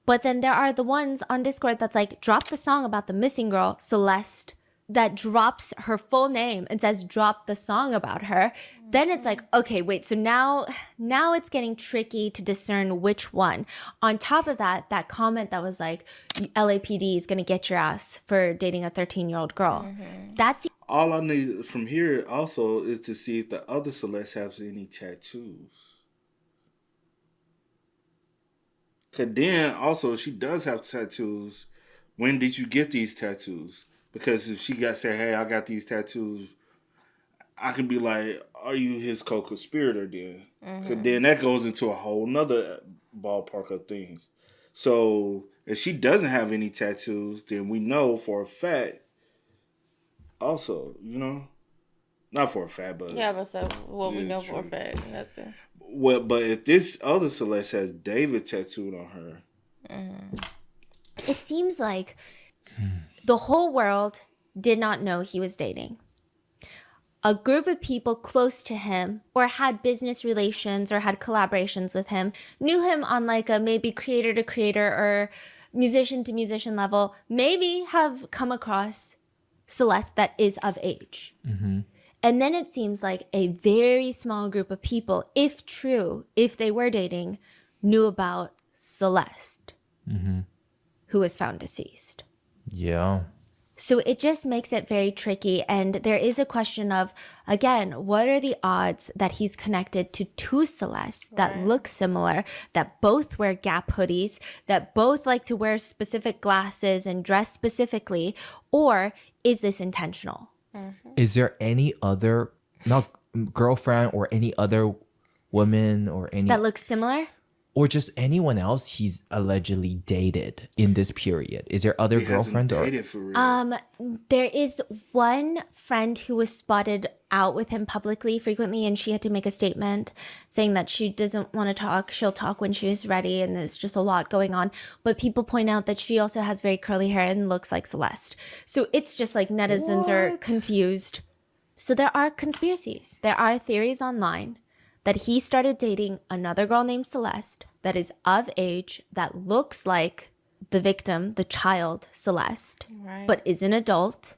But then there are the ones on Discord that's like, drop the song about the missing girl, Celeste, that drops her full name and says, drop the song about her. Then it's like, okay, wait, so now it's getting tricky to discern which one. On top of that, that comment that was like, LAPD is going to get your ass for dating a 13-year-old girl. That's all I need from here also is to see if the other Celeste has any tattoos. Because then, also, she does have tattoos. When did you get these tattoos? Because if she said, hey, I got these tattoos, I could be like, are you his co-conspirator then? Because then that goes into a whole nother ballpark of things. So, if she doesn't have any tattoos, then we know for a fact, also, you know, not for a fact, but... Yeah, but so what we know for a fact, nothing. Well, but if this other Celeste has David tattooed on her, it seems like the whole world did not know he was dating. A group of people close to him or had business relations or had collaborations with him knew him on like a maybe creator to creator or musician to musician level, maybe have come across Celeste that is of age. And then it seems like a very small group of people, if true, if they were dating, knew about Celeste, who was found deceased. Yeah. So it just makes it very tricky. And there is a question of, again, what are the odds that he's connected to two Celeste that look similar, that both wear Gap hoodies, that both like to wear specific glasses and dress specifically, or is this intentional? Is there any other, not girlfriend or any other woman or any... that looks similar? Or just anyone else he's allegedly dated in this period? Is there other girlfriends? There is one friend who was spotted out with him publicly frequently, and she had to make a statement saying that she doesn't want to talk. She'll talk when she is ready, and there's just a lot going on. But people point out that she also has very curly hair and looks like Celeste. So it's just like netizens are confused. So there are conspiracies. There are theories online that he started dating another girl named Celeste that is of age, that looks like the victim, the child, Celeste, but is an adult.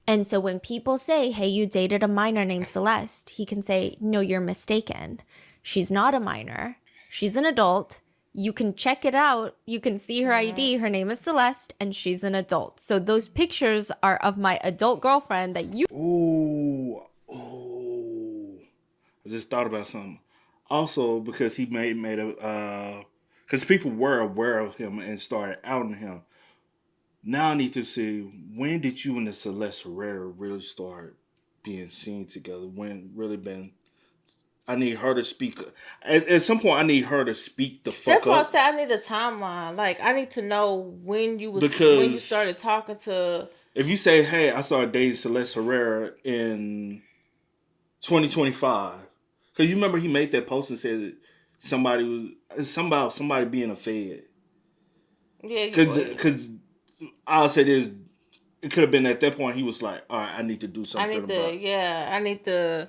And so when people say, hey, you dated a minor named Celeste, he can say, no, you're mistaken. She's not a minor. She's an adult. You can check it out. You can see her ID. Her name is Celeste, and she's an adult. So those pictures are of my adult girlfriend that you... Ooh. I just thought about something. Also, because he made a... Because people were aware of him and started outing him. Now I need to see, when did you and the Celeste Herrera really start being seen together? When really been... I need her to speak. At some point, I need her to speak the fuck That's why up. I said I need a timeline. Like, I need to know when you started talking to... If you say, hey, I started dating Celeste Herrera in 2025. Because you remember he made that post and said somebody being a fed. Yeah, because I'll say this, it could have been at that point he was like, all right, I need to do something I need to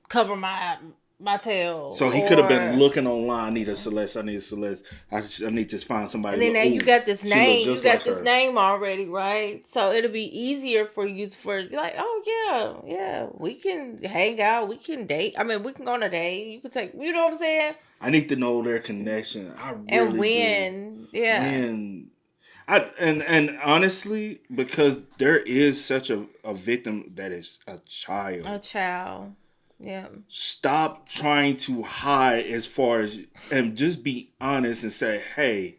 cover my tail. So he could have been looking online, I need a Celeste, I need to find somebody. And then now you got this name, name already, right? So it'll be easier for you like, oh yeah, we can hang out, we can date. I mean, we can go on a date. You can take, you know what I'm saying? I need to know their connection. And honestly, because there is such a victim that is a child. A child. Yeah. Stop trying to hide and just be honest and say, hey,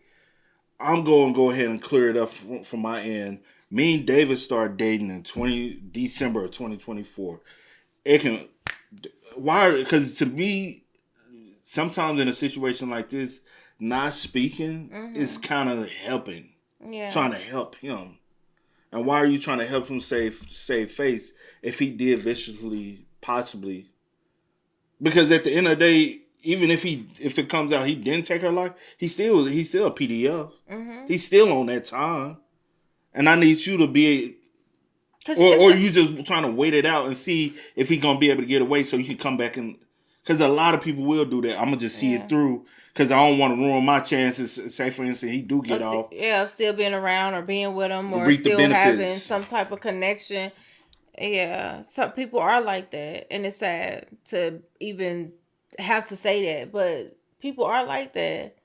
I'm going to go ahead and clear it up from my end. Me and David started dating in December of 2024. Because to me, sometimes in a situation like this, not speaking is kind of helping. Yeah. Trying to help him. And why are you trying to help him save face if he did viciously, possibly? Because at the end of the day, even if it comes out he didn't take her life, he's still a PDF. Mm-hmm. He's still on that time. And I need you to be... Or you just trying to wait it out and see if he's going to be able to get away so you can come back and... Because a lot of people will do that. I'm going to just see it through because I don't want to ruin my chances. Say, for instance, he do get off. Of still being around or being with him or still having some type of connection. Yeah, some people are like that. And it's sad to even have to say that. But people are like that.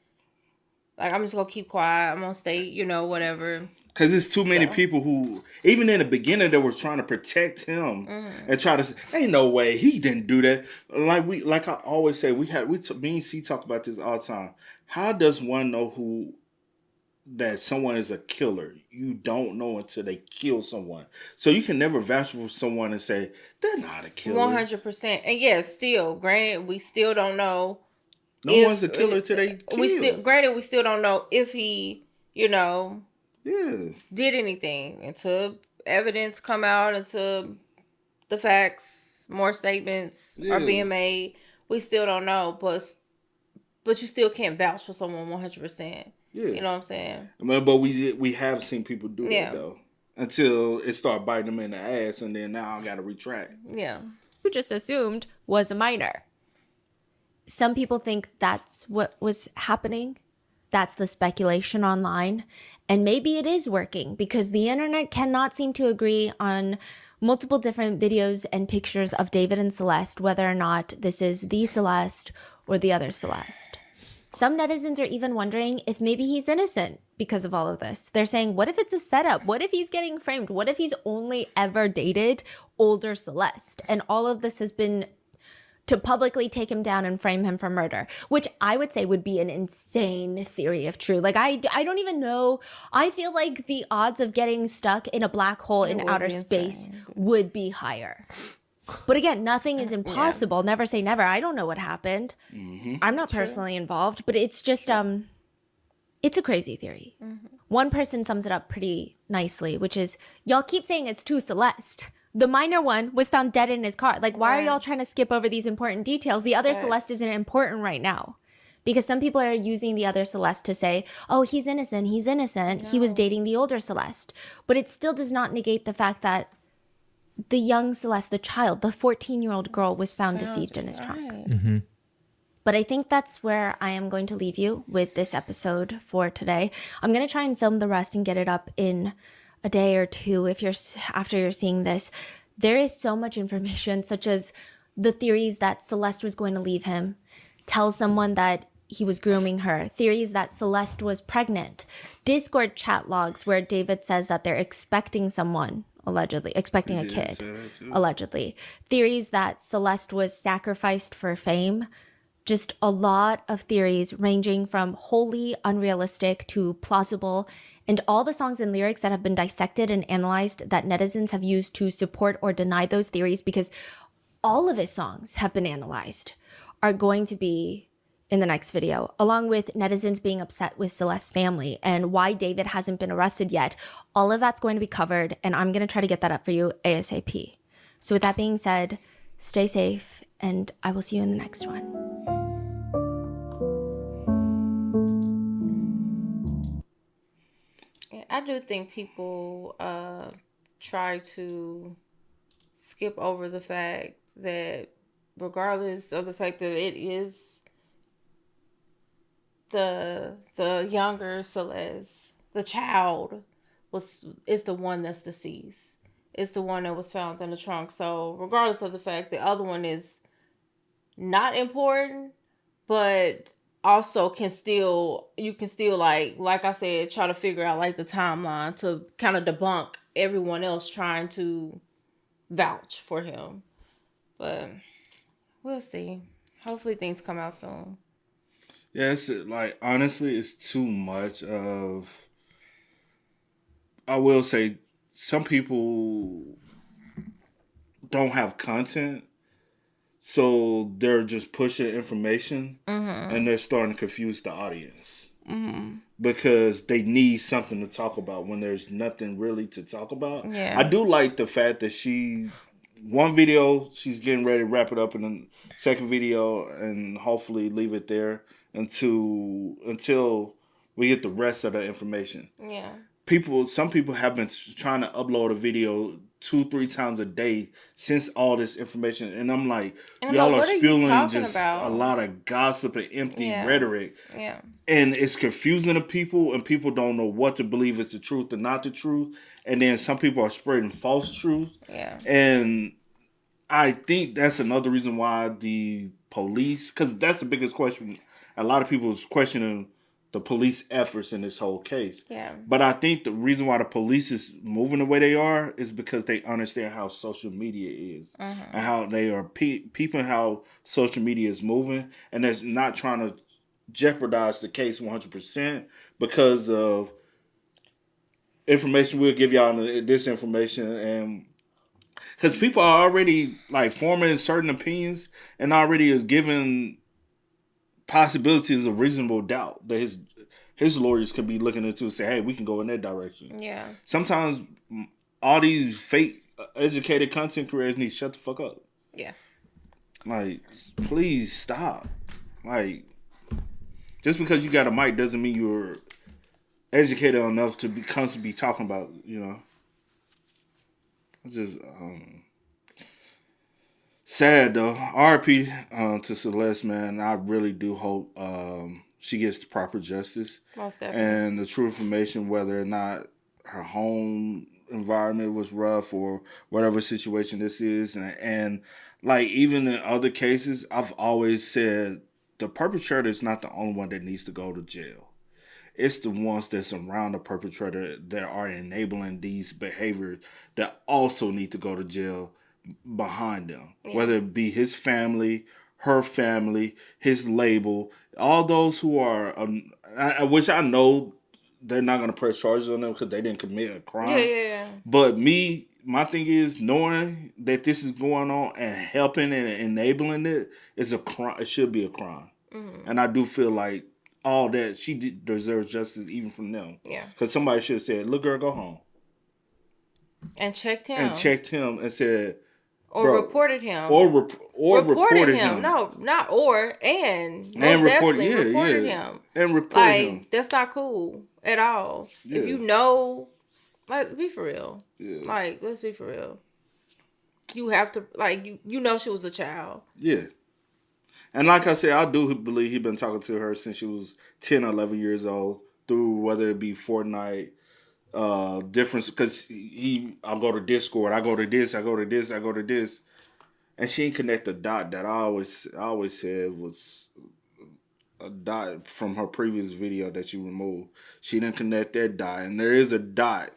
Like, I'm just going to keep quiet. I'm going to stay, whatever. Because there's too many people who, even in the beginning, that were trying to protect him and try to say, ain't no way he didn't do that. Like I always say, me and C talk about this all the time. How does one know that someone is a killer? You don't know until they kill someone. So you can never vouch for someone and say they're not a killer. 100%. And yes, still, granted, we still don't know. No one's a killer till they kill. We still don't know if he, did anything until evidence come out, until the facts, more statements are being made. We still don't know, but you still can't vouch for someone 100%. Yeah. You know what I'm saying? But we have seen people do that though, until it started biting them in the ass, and then now I got to retract. Yeah. Who just assumed was a minor. Some people think that's what was happening. That's the speculation online. And maybe it is working because the internet cannot seem to agree on multiple different videos and pictures of David and Celeste, whether or not this is the Celeste or the other Celeste. Some netizens are even wondering if maybe he's innocent because of all of this. They're saying, what if it's a setup? What if he's getting framed? What if he's only ever dated older Celeste? And all of this has been to publicly take him down and frame him for murder, which I would say would be an insane theory if true. Like, I don't even know. I feel like the odds of getting stuck in a black hole in outer space would be higher. But again, nothing is impossible. Yeah. Never say never. I don't know what happened. Mm-hmm. I'm not personally involved, but it's just, it's a crazy theory. Mm-hmm. One person sums it up pretty nicely, which is, y'all keep saying it's two Celeste. The minor one was found dead in his car. Like, why are y'all trying to skip over these important details? The other Celeste isn't important right now. Because some people are using the other Celeste to say, oh, he's innocent, he's innocent. No. He was dating the older Celeste. But it still does not negate the fact that the young Celeste, the child, the 14-year-old girl was found deceased in his trunk. Mm-hmm. But I think that's where I am going to leave you with this episode for today. I'm going to try and film the rest and get it up in a day or two after you're seeing this. There is so much information, such as the theories that Celeste was going to leave him, tell someone that he was grooming her, theories that Celeste was pregnant, Discord chat logs where David says that they're expecting someone, allegedly, expecting a kid, allegedly, theories that Celeste was sacrificed for fame. Just a lot of theories ranging from wholly unrealistic to plausible, and all the songs and lyrics that have been dissected and analyzed that netizens have used to support or deny those theories, because all of his songs have been analyzed, are going to be in the next video, along with netizens being upset with Celeste's family and why David hasn't been arrested yet. All of that's going to be covered, and I'm going to try to get that up for you ASAP. So with that being said, stay safe, and I will see you in the next one. I do think people try to skip over the fact that regardless of the fact that it is the younger Celeste, the child is the one that's deceased. It's the one that was found in the trunk. So regardless of the fact, the other one is not important, but also you can still like I said, try to figure out like the timeline to kind of debunk everyone else trying to vouch for him. But we'll see. Hopefully things come out soon. Yeah, it's like, honestly, it's too much of, I will say, some people don't have content, so they're just pushing information, and they're starting to confuse the audience. Because they need something to talk about when there's nothing really to talk about. Yeah. I do like the fact that one video, she's getting ready to wrap it up in the second video and hopefully leave it there until we get the rest of the information. Yeah. Some people have been trying to upload a video 2-3 times a day since all this information, and I'm like, y'all are spewing just a lot of gossip and empty rhetoric. Yeah. And it's confusing to people, and people don't know what to believe is the truth and not the truth. And then some people are spreading false truth. Yeah. And I think that's another reason why the police, because that's the biggest question. A lot of people is questioning the police efforts in this whole case. Yeah. But I think the reason why the police is moving the way they are is because they understand how social media is and how they are peeping how social media is moving, and they're not trying to jeopardize the case 100% because of information. We'll give y'all this information, and because people are already like forming certain opinions and already is giving possibilities of reasonable doubt that his lawyers could be looking into and say, hey, we can go in that direction. Yeah. Sometimes all these fake educated content creators need to shut the fuck up. Yeah. Like, please stop. Like, just because you got a mic doesn't mean you're educated enough to be constantly talking about, It's just sad though. RIP to Celeste, man. I really do hope she gets the proper justice. Most definitely. And the true information, whether or not her home environment was rough or whatever situation this is. And like, even in other cases, I've always said the perpetrator is not the only one that needs to go to jail. It's the ones that surround the perpetrator that are enabling these behaviors that also need to go to jail behind them. Yeah. Whether it be his family, her family, his label, all those who are, which I know they're not going to press charges on them because they didn't commit a crime. Yeah. But my thing is, knowing that this is going on and helping and enabling it is a crime. It should be a crime. And I do feel like all that, she deserves justice even from them. Yeah. Because somebody should have said, look, girl, go home. And checked him. And said, or reported him. Or reported him. No, not or and most and definitely reported him. And reported him. That's not cool at all. Yeah. If you know, like, be for real. Yeah. Like, let's be for real. You have to, like, you know she was a child. Yeah. And like I said, I do believe he's been talking to her since she was 10 or 11 years old, through whether it be Fortnite, difference, because I'll go to Discord, I go to this, and she didn't connect the dot that I always said was a dot from her previous video that you removed. She didn't connect that dot, and there is a dot.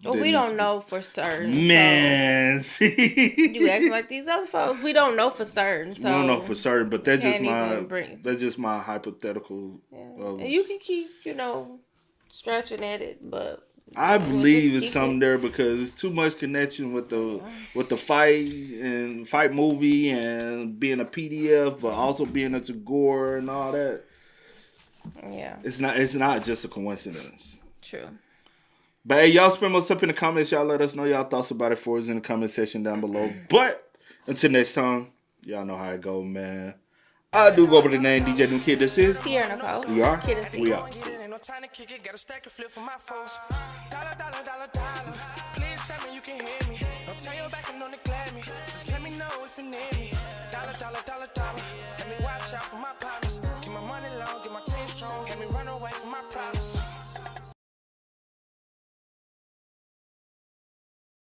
But we don't know for certain. Man, so you acting like these other folks. We don't know for certain. So we don't know for certain, but that's just my hypothetical. Yeah. And you can keep, scratching at it, but I believe it's something there because it's too much connection with the fight movie and being a PDF, but also being a Tagore and all that. Yeah, it's not just a coincidence. True. But hey, y'all spend most up in the comments. Y'all let us know y'all thoughts about it for us in the comment section down below. But until next time, y'all know how it go, man. I do go by the name DJ New Kid. This is Sierra Nicole. We are. Kid and C. We are. Time to kick it, got a stack of flip for my foes. Dollar.